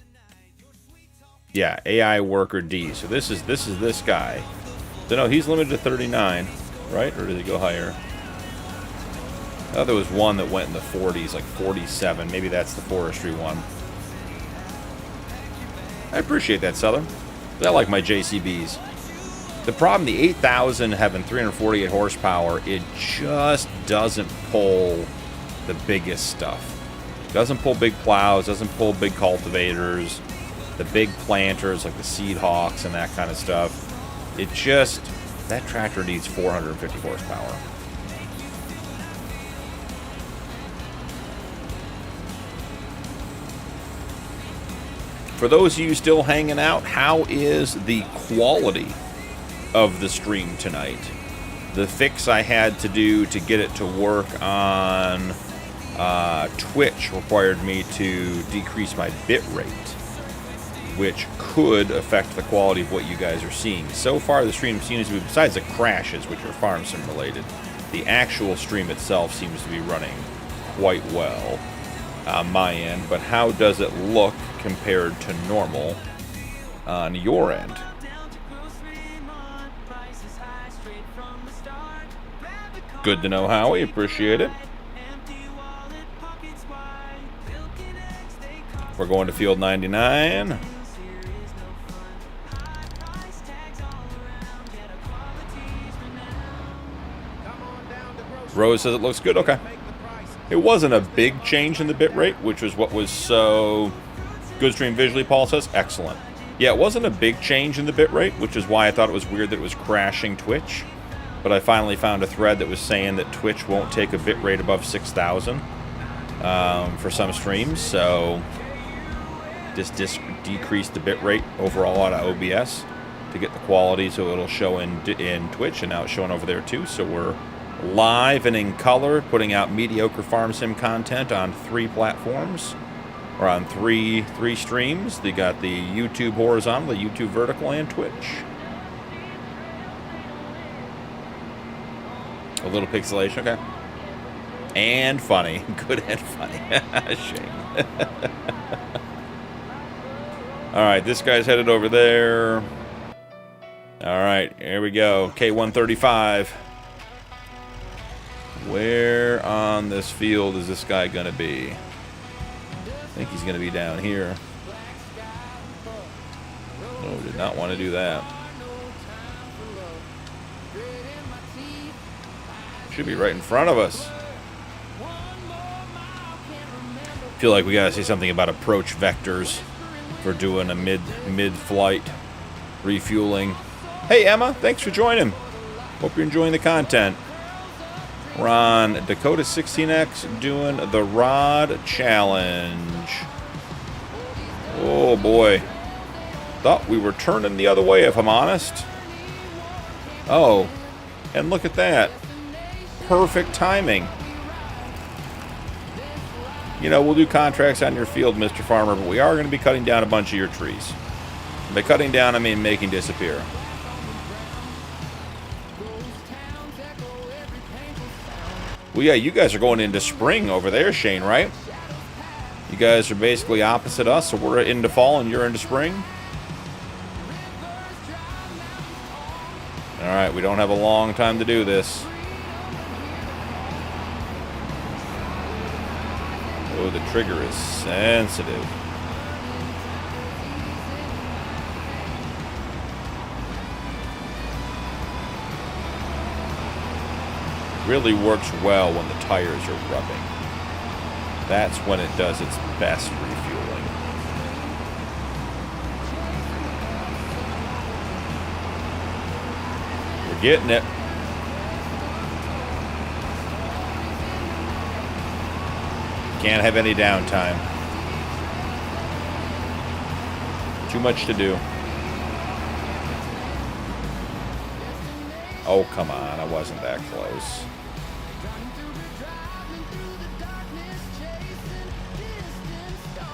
Yeah, AI Worker D. So this is this guy. So no, he's limited to 39, right? Or did he go higher? I thought there was one that went in the 40s, like 47. Maybe that's the forestry one. I appreciate that, Southern. I like my JCBs. The problem, the 8000 having 348 horsepower, it just doesn't pull the biggest stuff. Doesn't pull big plows, doesn't pull big cultivators, the big planters like the Seed Hawks and that kind of stuff. It just, that tractor needs 450 horsepower. For those of you still hanging out, how is the quality of the stream tonight? The fix I had to do to get it to work on Twitch required me to decrease my bit rate, which could affect the quality of what you guys are seeing. So far, the stream seems to be, besides the crashes, which are farm sim related, the actual stream itself seems to be running quite well on my end. But how does it look compared to normal on your end? Good to know, Howie. Appreciate it. We're going to field 99. Rose says it looks good. Okay. It wasn't a big change in the bit rate, which was what was so good stream visually, Paul says. Excellent. Yeah, it wasn't a big change in the bit rate, which is why I thought it was weird that it was crashing Twitch. But I finally found a thread that was saying that Twitch won't take a bit rate above 6,000 for some streams. So just decrease the bit rate overall out of OBS to get the quality so it'll show in Twitch, and now it's showing over there too. So we're live and in color, putting out mediocre farm sim content on 3 platforms, or on three streams. They got the YouTube horizontal, the YouTube vertical, and Twitch. A little pixelation, okay. And funny. Good and funny. Shame. Alright, this guy's headed over there. Alright, here we go. K135. Where on this field is this guy going to be? I think he's going to be down here. No, did not want to do that. Should be right in front of us. Feel like we got to say something about approach vectors for doing a mid-flight refueling. Hey Emma, thanks for joining. Hope you're enjoying the content. We're on Dakota 16x doing the rod challenge. Oh boy. Thought we were turning the other way, if I'm honest. Oh, and look at that. Perfect timing. You know, we'll do contracts on your field, Mr. Farmer, but we are going to be cutting down a bunch of your trees. By cutting down, I mean making disappear. Well, yeah, you guys are going into spring over there, Shane, right? You guys are basically opposite us, so we're into fall and you're into spring. Alright, we don't have a long time to do this. Oh, the trigger is sensitive. Really works well when the tires are rubbing. That's when it does its best refueling. We're getting it. Can't have any downtime. Too much to do. Oh, come on. I wasn't that close.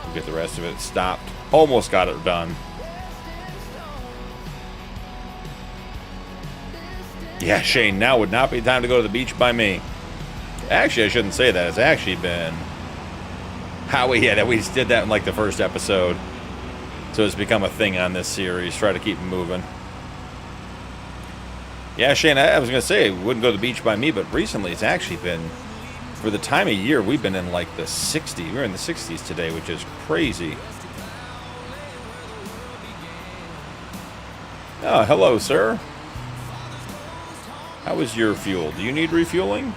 We'll get the rest of it stopped. Almost got it done. Yeah, Shane, now would not be time to go to the beach by me. Actually, I shouldn't say that. It's actually been... Howie, yeah, we did that in like the first episode. So it's become a thing on this series. Try to keep it moving. Yeah, Shane, I was going to say, we wouldn't go to the beach by me, but recently it's actually been, for the time of year, we've been in like the 60s. We're in the 60s today, which is crazy. Oh, hello, sir. How is your fuel? Do you need refueling?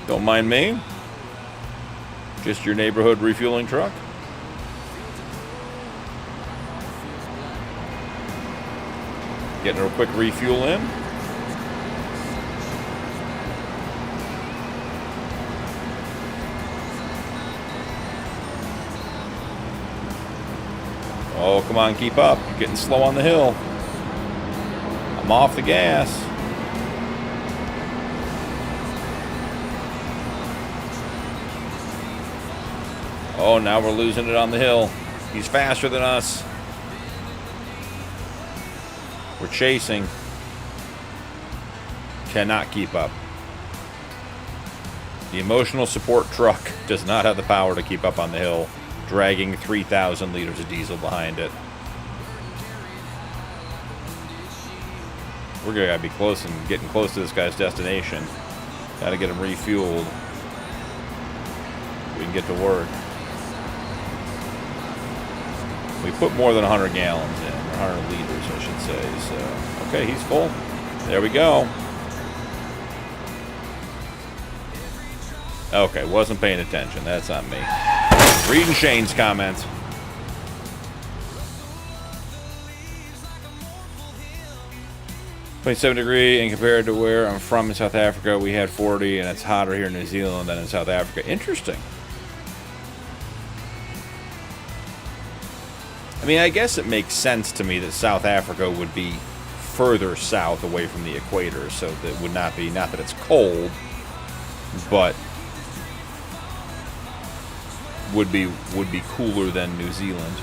Don't mind me. Just your neighborhood refueling truck. Getting a quick refuel in. Oh, come on, keep up. You're getting slow on the hill. I'm off the gas. Oh, now we're losing it on the hill. He's faster than us. We're chasing. Cannot keep up. The emotional support truck does not have the power to keep up on the hill, dragging 3,000 liters of diesel behind it. We're gonna be close and getting close to this guy's destination. Gotta get him refueled. We can get to work. We put more than 100 gallons in, or 100 liters, I should say. So, okay, he's full. There we go. Okay, wasn't paying attention. That's on me. Reading Shane's comments. -27 and compared to where I'm from in South Africa, we had 40, and it's hotter here in New Zealand than in South Africa. Interesting. I mean, I guess it makes sense to me that South Africa would be further south away from the equator, so that would not be, not that it's cold, but would be cooler than New Zealand.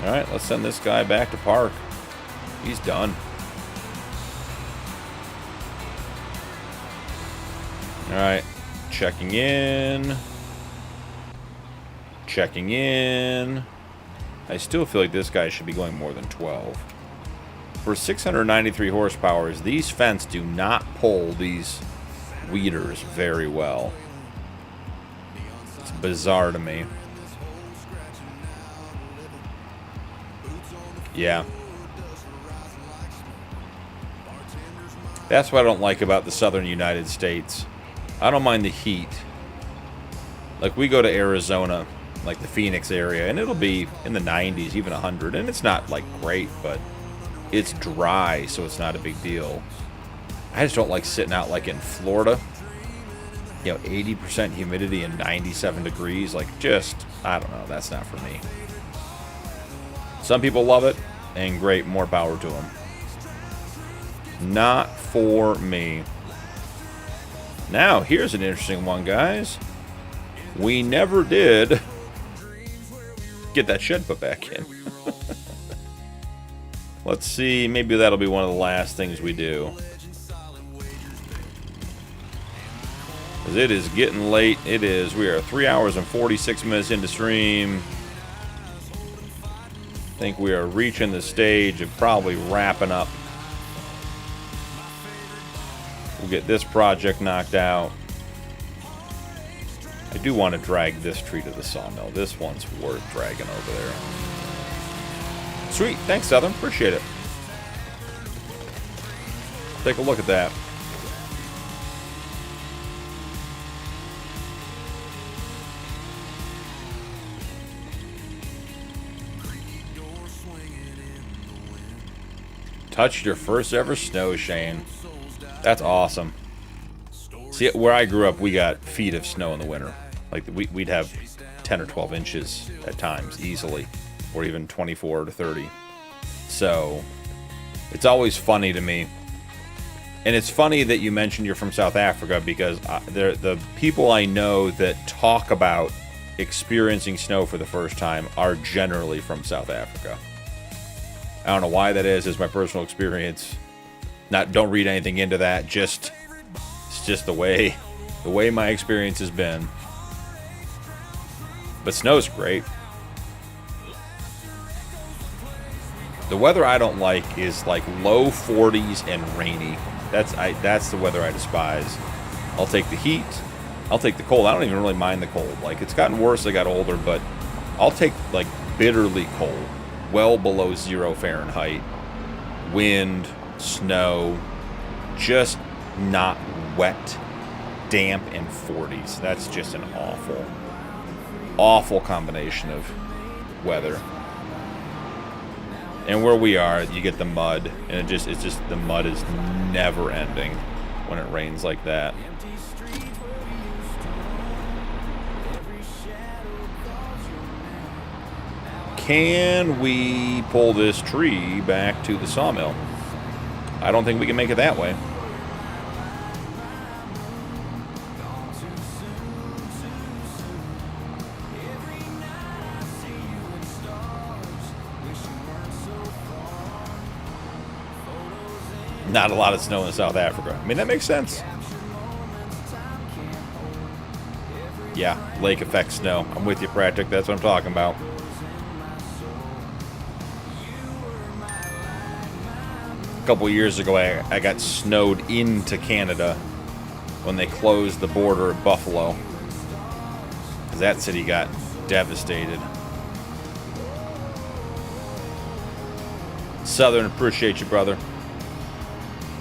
All right, let's send this guy back to park. He's done. All right, checking in. Checking in. I still feel like this guy should be going more than 12. For 693 horsepower, these fence do not pull these weeders very well. It's bizarre to me. Yeah. That's what I don't like about the southern United States. I don't mind the heat. Like, we go to Arizona, like the Phoenix area, and it'll be in the 90s, even 100, and it's not like great, but it's dry, so it's not a big deal. I just don't like sitting out like in Florida, you know, 80% humidity and 97 degrees. Like, just, I don't know, that's not for me. Some people love it, and great, more power to them. Not for me. Now, here's an interesting one, guys. We never did get that shed put back in. Let's see, maybe that'll be one of the last things we do. Because it is getting late. It is. We are 3 hours and 46 minutes into stream. I think we are reaching the stage of probably wrapping up. We'll get this project knocked out. I do want to drag this tree to the sawmill. This one's worth dragging over there. Sweet. Thanks, Southern. Appreciate it. Take a look at that. Touched your first ever snow, Shane. That's awesome. See, where I grew up, we got feet of snow in the winter. Like, we'd have 10 or 12 inches at times, easily. Or even 24 to 30. So, it's always funny to me. And it's funny that you mentioned you're from South Africa, because the people I know that talk about experiencing snow for the first time are generally from South Africa. I don't know why that is. It's my personal experience. Don't read anything into that. It's just the way my experience has been. But snow's great. The weather I don't like is like low 40s and rainy. That's the weather I despise. I'll take the heat. I'll take the cold. I don't even really mind the cold. Like, it's gotten worse as I got older, but I'll take like bitterly cold, well below 0 Fahrenheit, wind, snow, just not wet, damp, and 40s. That's just an awful, awful combination of weather. And where we are, you get the mud, and it's just the mud is never ending when it rains like that. Can we pull this tree back to the sawmill? I don't think we can make it that way. Not a lot of snow in South Africa. I mean, that makes sense. Yeah, lake effect snow. I'm with you, Pratic. That's what I'm talking about. A couple years ago, I got snowed into Canada when they closed the border at Buffalo, because that city got devastated. Southern, appreciate you, brother.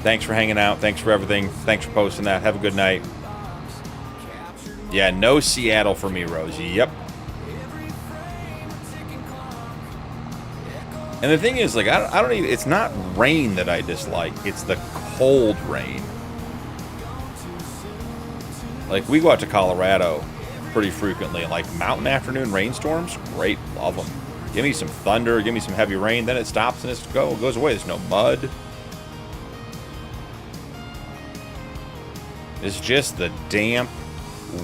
Thanks for hanging out. Thanks for everything. Thanks for posting that. Have a good night. Yeah, no Seattle for me, Rosie. Yep. And the thing is, like, I don't even, it's not rain that I dislike. It's the cold rain. Like, we go out to Colorado pretty frequently. Like, mountain afternoon rainstorms, great, love them. Give me some thunder, give me some heavy rain, then it stops and it goes away. There's no mud. It's just the damp,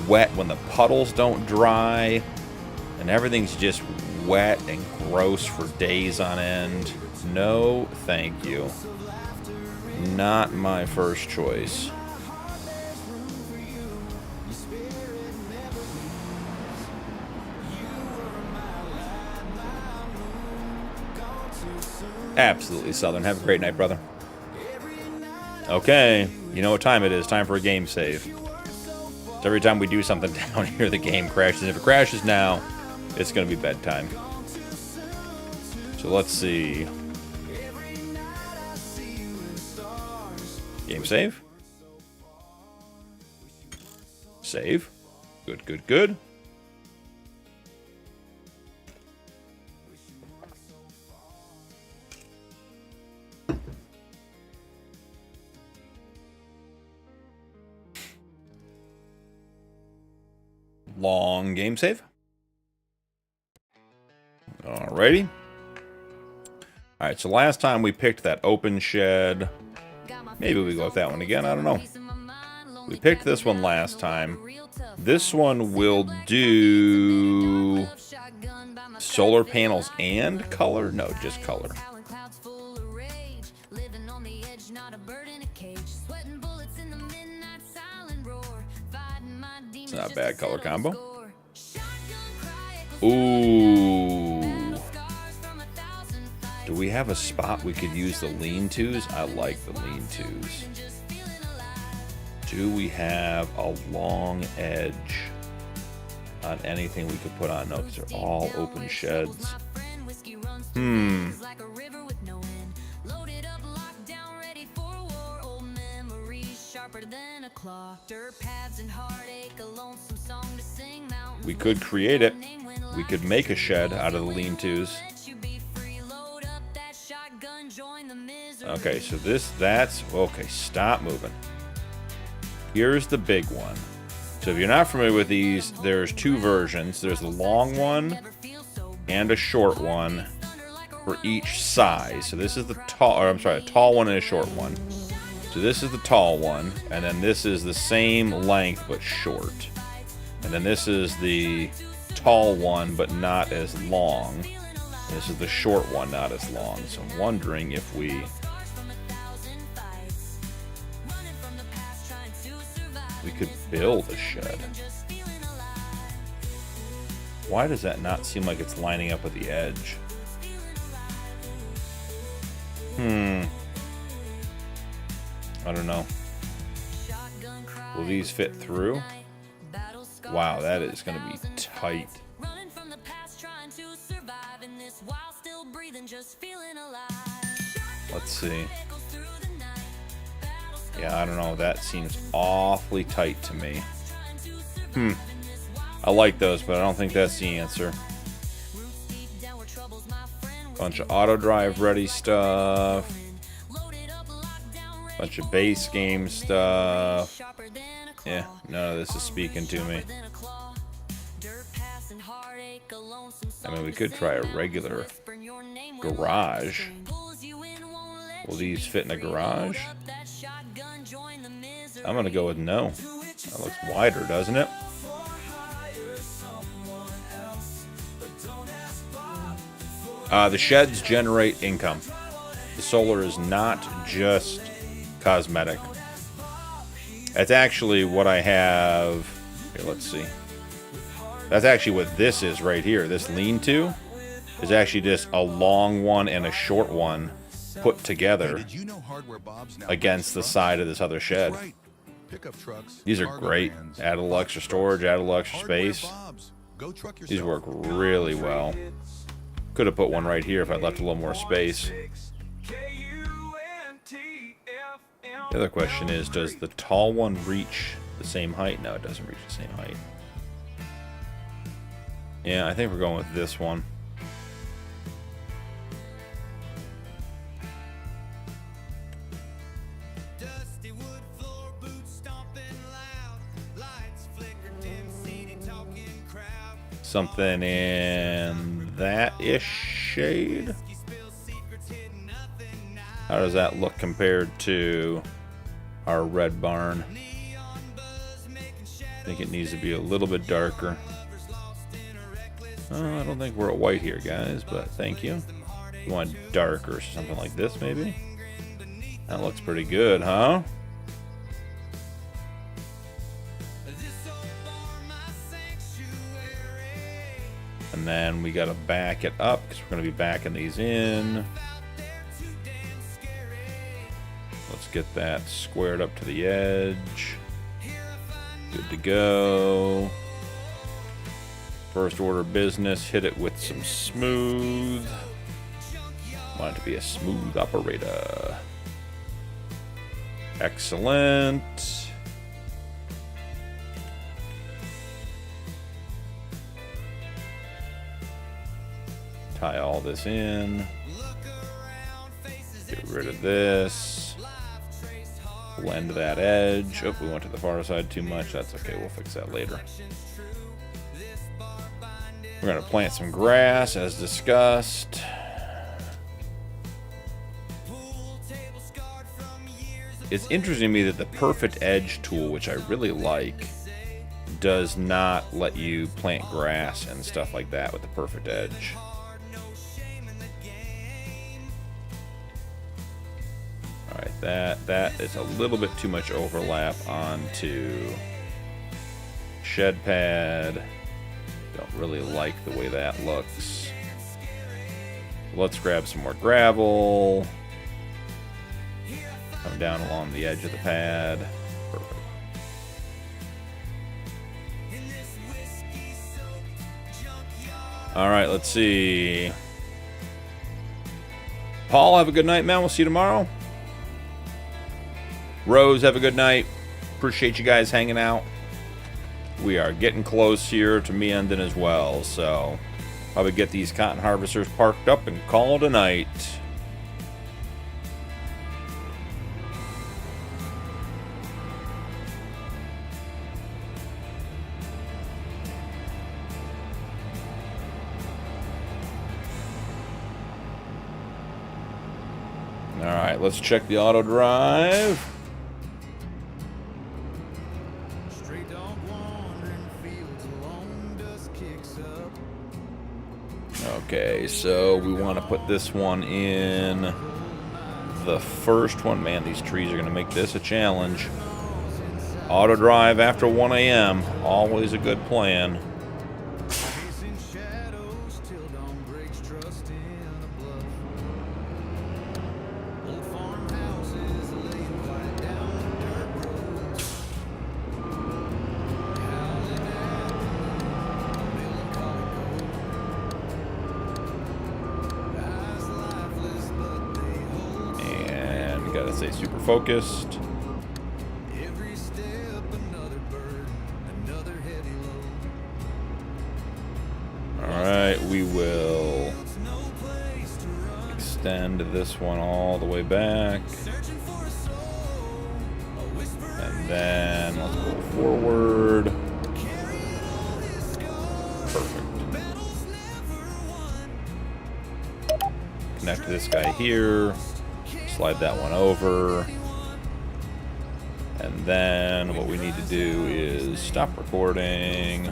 wet when the puddles don't dry, and everything's just wet and gross for days on end. No, thank you. Not my first choice. Absolutely, Southern. Have a great night, brother. Okay, you know what time it is. Time for a game save. So every time we do something down here, the game crashes. If it crashes now, it's going to be bedtime. So let's see. Game save. Save. Good, good, good. Long game save. Alrighty. Alright, so last time we picked that open shed. Maybe we go with that one again, I don't know. We picked this one last time. This one will do solar panels and color? No, just color. It's not a bad color combo. Ooh. Do we have a spot we could use the lean-tos? I like the lean-tos. Do we have a long edge on anything we could put on? No, because they're all open sheds. We could create it. We could make a shed out of the lean-tos. Okay, so that's... Okay, stop moving. Here's the big one. So if you're not familiar with these, there's two versions. There's the long one and a short one for each size. So this is the tall... Or I'm sorry, a tall one and a short one. So this is the tall one, and then this is the same length but short. And then this is the tall one but not as long. And this is the short one, not as long. So I'm wondering if we could build a shed. Why does that not seem like it's lining up with the edge? I don't know. Will these fit through? Wow, that is going to be tight. Let's see. Yeah, I don't know. That seems awfully tight to me. I like those, but I don't think that's the answer. Bunch of auto drive ready stuff. Bunch of base game stuff. Yeah, none of this is speaking to me. I mean, we could try a regular garage. Will these fit in a garage? I'm gonna go with no. That looks wider, doesn't it? The sheds generate income. The solar is not just cosmetic. That's actually what I have. Here, let's see. That's actually what this is right here. This lean-to is actually just a long one and a short one put together against the side of this other shed. These are great. Add a little extra storage, add a little extra space. These work really well. Could have put one right here if I'd left a little more space. The other question is, does the tall one reach the same height? No, it doesn't reach the same height. Yeah, I think we're going with this one. Something in that-ish shade. How does that look compared to our red barn? I think it needs to be a little bit darker. I don't think we're at white here, guys, but thank you. You want darker or something like this, maybe? That looks pretty good, huh? And then we gotta back it up because we're gonna be backing these in. Let's get that squared up to the edge. Good to go. First order of business, hit it with some smooth. Want it to be a smooth operator. Excellent. Tie all this in. Get rid of this. Blend that edge. Oh, we went to the far side too much. That's okay. We'll fix that later. We're going to plant some grass as discussed. It's interesting to me that the Perfect Edge tool, which I really like, does not let you plant grass and stuff like that with the Perfect Edge. Alright, that is a little bit too much overlap onto shed pad. Don't really like the way that looks. Let's grab some more gravel. Come down along the edge of the pad. Perfect. Alright, let's see. Paul, have a good night, man. We'll see you tomorrow. Rose, have a good night. Appreciate you guys hanging out. We are getting close here to me ending as well, so probably get these cotton harvesters parked up and call it a night. All right, let's check the auto drive. Okay, so we want to put this one in the first one. Man, these trees are going to make this a challenge. Auto drive after 1 a.m. Always a good plan. stay super focused. Every step another bird, another heavy load. Alright, we will extend this one all the way back. And then let's go forward. Perfect. Connect this guy here. Slide that one over. And then what we need to do is stop recording.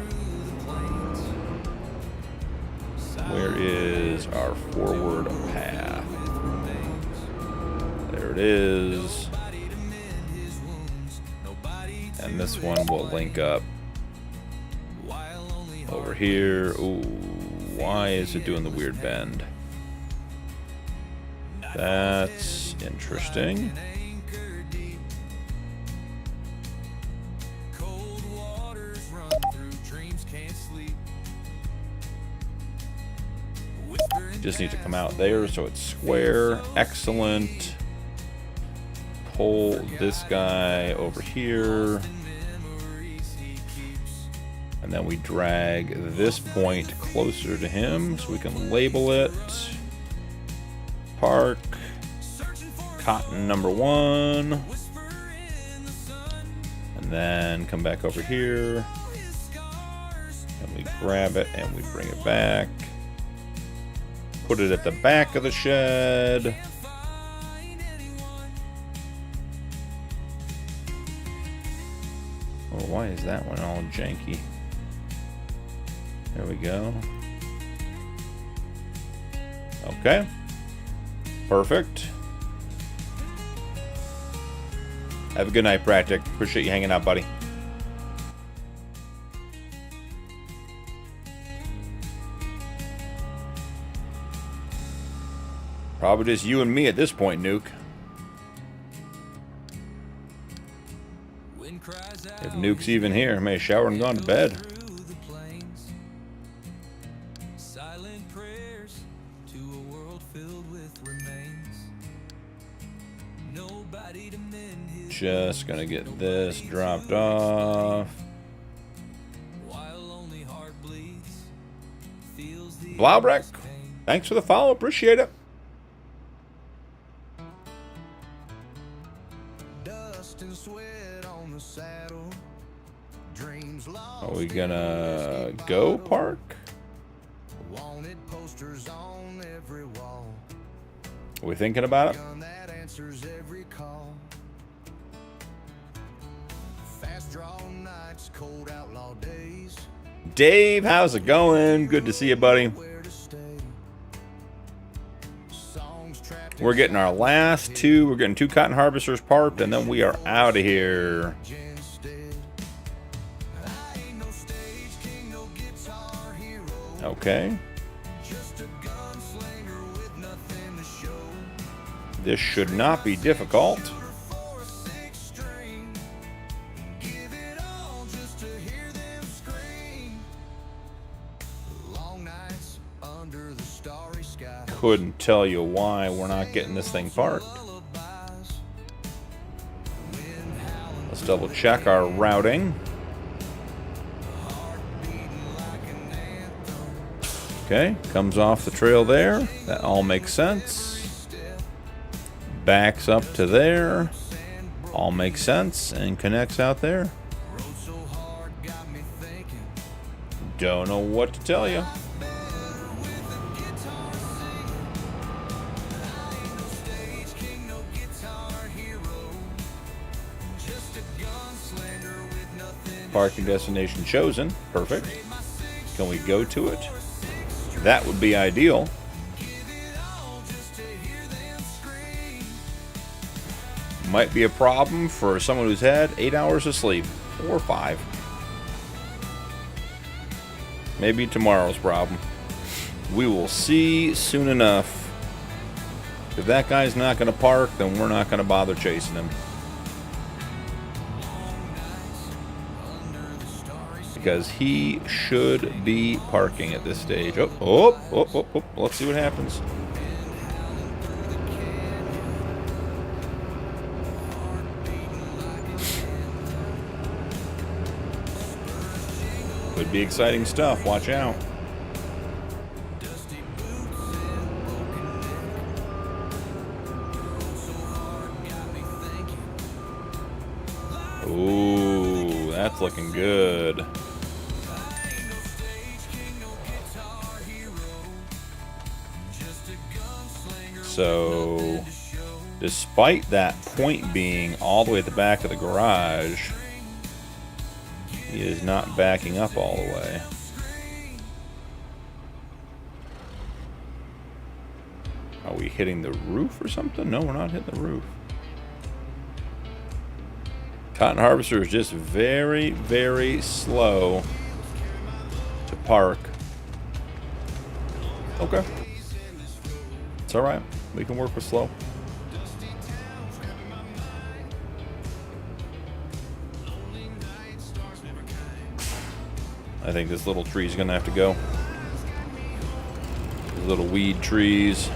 Where is our forward path? There it is. And this one will link up over here. Ooh, why is it doing the weird bend? That's interesting. Just need to come out there so it's square. Excellent. Pull this guy over here. And then we drag this point closer to him so we can label it. Park. Cotton number 1. And then come back over here. And we grab it and we bring it back. Put it at the back of the shed. Oh, why is that one all janky? There we go. Okay. Perfect. Have a good night, Practic. Appreciate you hanging out, buddy. Probably just you and me at this point, Nuke. If Nuke's even here, I may have showered and gone to bed. Just gonna get this dropped off. Blaubrek, thanks for the follow. Appreciate it. Are we gonna go park? Are we thinking about it? Dave, how's it going? Good to see you, buddy. We're getting our last two. We're getting 2 cotton harvesters parked, and then we are out of here. Okay. This should not be difficult. Couldn't tell you why we're not getting this thing parked. Let's double check our routing. Okay, comes off the trail there. That all makes sense. Backs up to there. All makes sense. And connects out there. Don't know what to tell you. Parking destination chosen. Perfect. Can we go to it? That would be ideal. Might be a problem for someone who's had 8 hours of sleep. Or 5. Maybe tomorrow's problem. We will see soon enough. If that guy's not going to park, then we're not going to bother chasing him. Because he should be parking at this stage. Oh. Let's see what happens. Could be exciting stuff. Watch out. Ooh, that's looking good. So, despite that point being all the way at the back of the garage, he is not backing up all the way. Are we hitting the roof or something? No, we're not hitting the roof. Cotton harvester is just very, very slow to park. Okay. It's alright. We can work with slow. I think this little tree's gonna have to go. These little weed trees.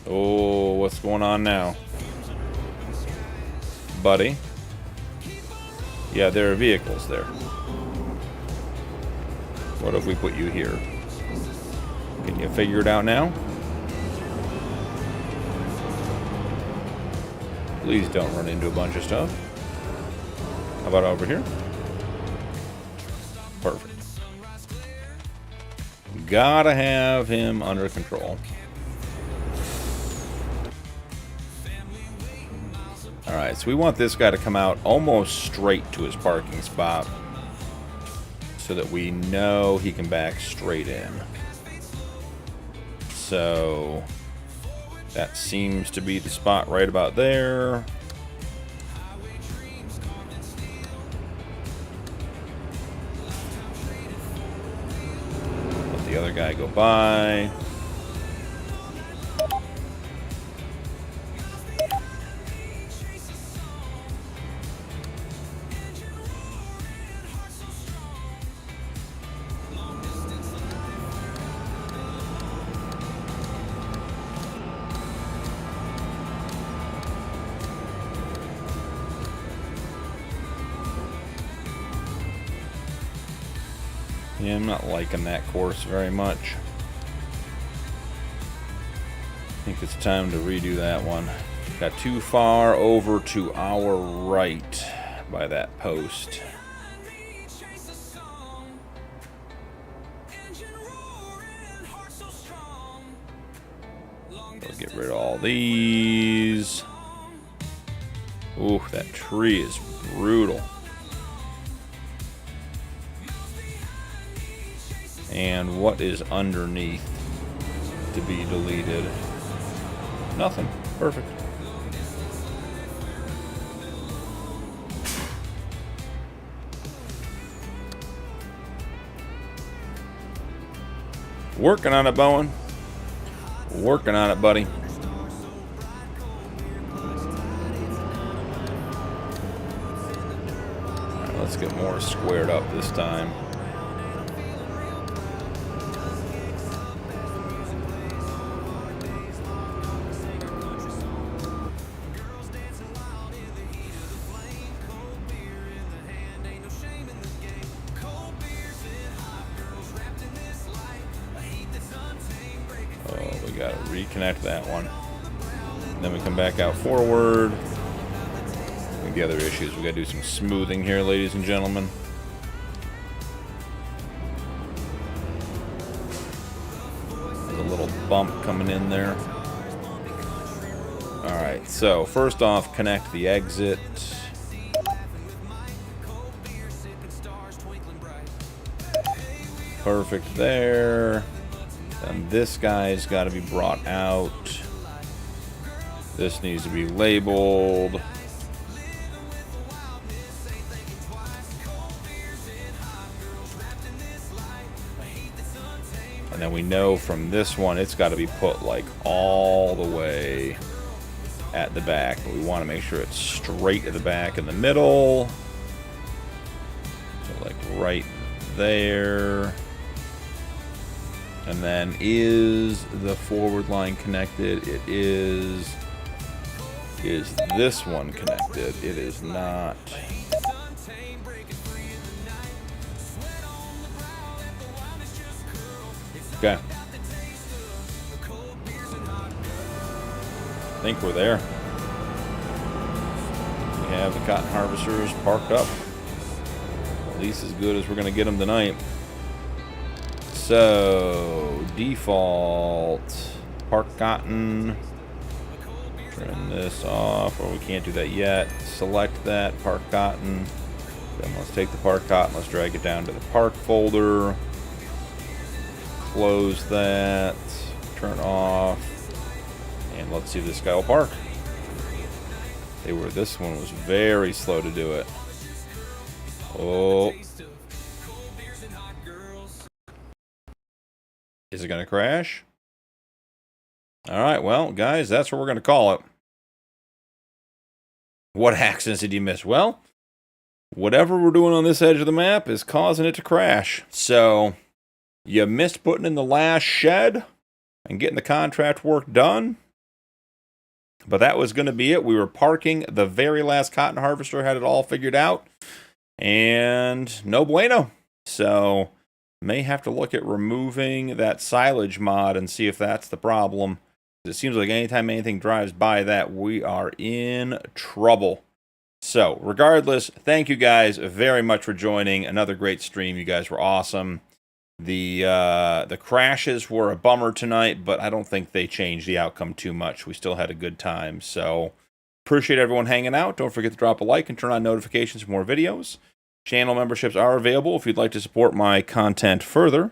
Oh, what's going on now? Buddy. Yeah, there are vehicles there. What if we put you here? Can you figure it out now? Please don't run into a bunch of stuff. How about over here? Perfect. Gotta have him under control. Alright, so we want this guy to come out almost straight to his parking spot so that we know he can back straight in. So that seems to be the spot right about there. Let the other guy go by. Yeah, I'm not liking that course very much. I think it's time to redo that one. Got too far over to our right by that post. We'll get rid of all these. Ooh, that tree is brutal. And what is underneath to be deleted? Nothing. Perfect. Working on it, Bowen. Working on it, buddy. All right, let's get more squared up this time. Gotta reconnect that one. And then we come back out forward. I think the other issue is we gotta do some smoothing here, ladies and gentlemen. There's a little bump coming in there. Alright, so first off, connect the exit. Perfect there. And this guy's got to be brought out. This needs to be labeled. And then we know from this one, it's got to be put like all the way at the back. But we want to make sure it's straight at the back in the middle. So like right there. And then is the forward line connected? It is. Is this one connected? It is not. Okay. I think we're there. We have the cotton harvesters parked up. At least as good as we're going to get them tonight. So, default, park cotton. Turn this off, or we can't do that yet. Select that, park cotton. Then let's take the park cotton, let's drag it down to the park folder. Close that, turn off, and let's see if this guy will park. This one was very slow to do it. Oh. Is it going to crash? Alright, well, guys, that's what we're going to call it. What accidents did you miss? Well, whatever we're doing on this edge of the map is causing it to crash. So, you missed putting in the last shed and getting the contract work done. But that was going to be it. We were parking the very last cotton harvester, had it all figured out. And no bueno. So, may have to look at removing that silage mod and see if that's the problem. It seems like anytime anything drives by that, we are in trouble. So, regardless, thank you guys very much for joining. Another great stream. You guys were awesome. The crashes were a bummer tonight, but I don't think they changed the outcome too much. We still had a good time. So, appreciate everyone hanging out. Don't forget to drop a like and turn on notifications for more videos. Channel memberships are available if you'd like to support my content further.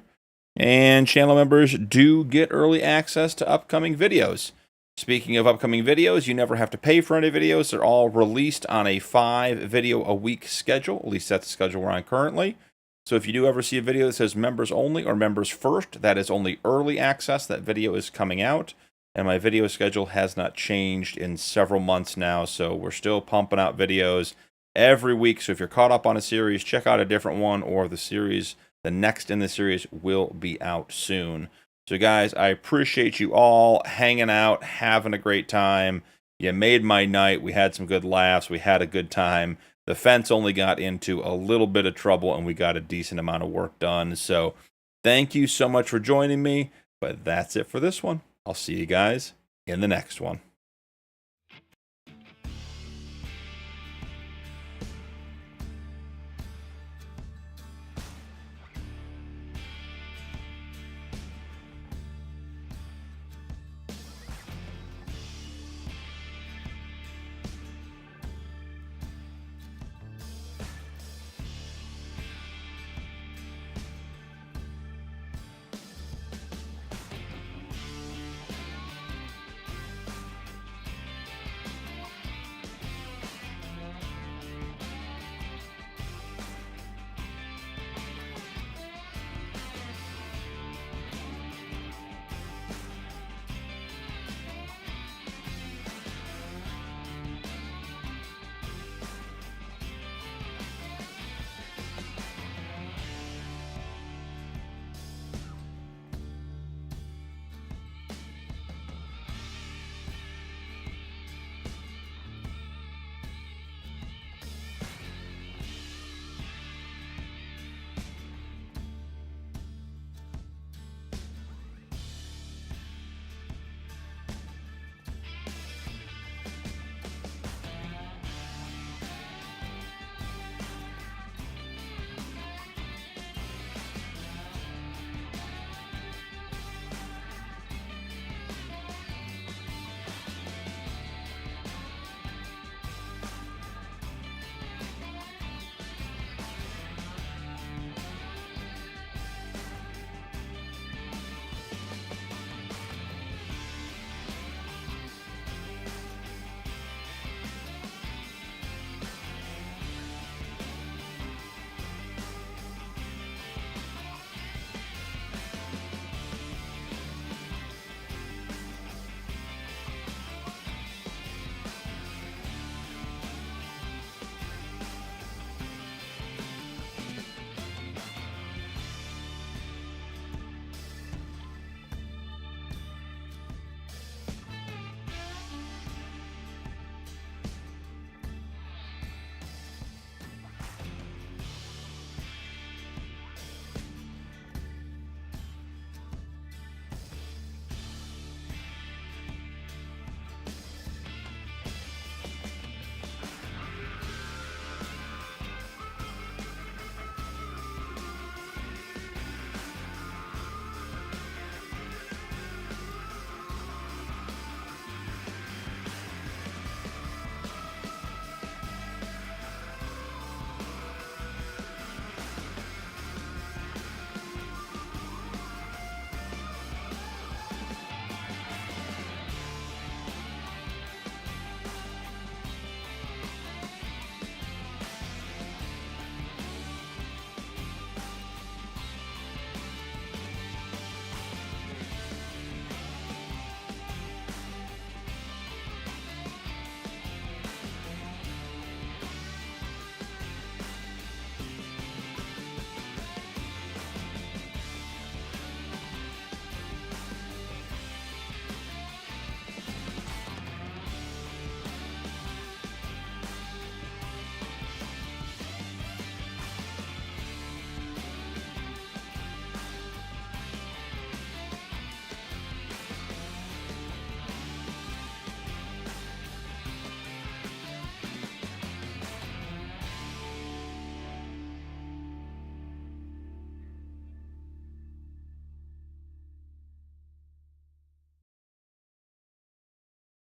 And channel members do get early access to upcoming videos. Speaking of upcoming videos, you never have to pay for any videos. They're all released on a 5-video-a-week schedule. At least that's the schedule we're on currently. So if you do ever see a video that says members only or members first, that is only early access. That video is coming out. And my video schedule has not changed in several months now. So we're still pumping out videos every week. So if you're caught up on a series, check out a different one, or the next in the series will be out soon. So guys, I appreciate you all hanging out, having a great time. You made my night. We had some good laughs. We had a good time. The fence only got into a little bit of trouble, and we got a decent amount of work done. So thank you so much for joining me. But that's it for this one. I'll see you guys in the next one.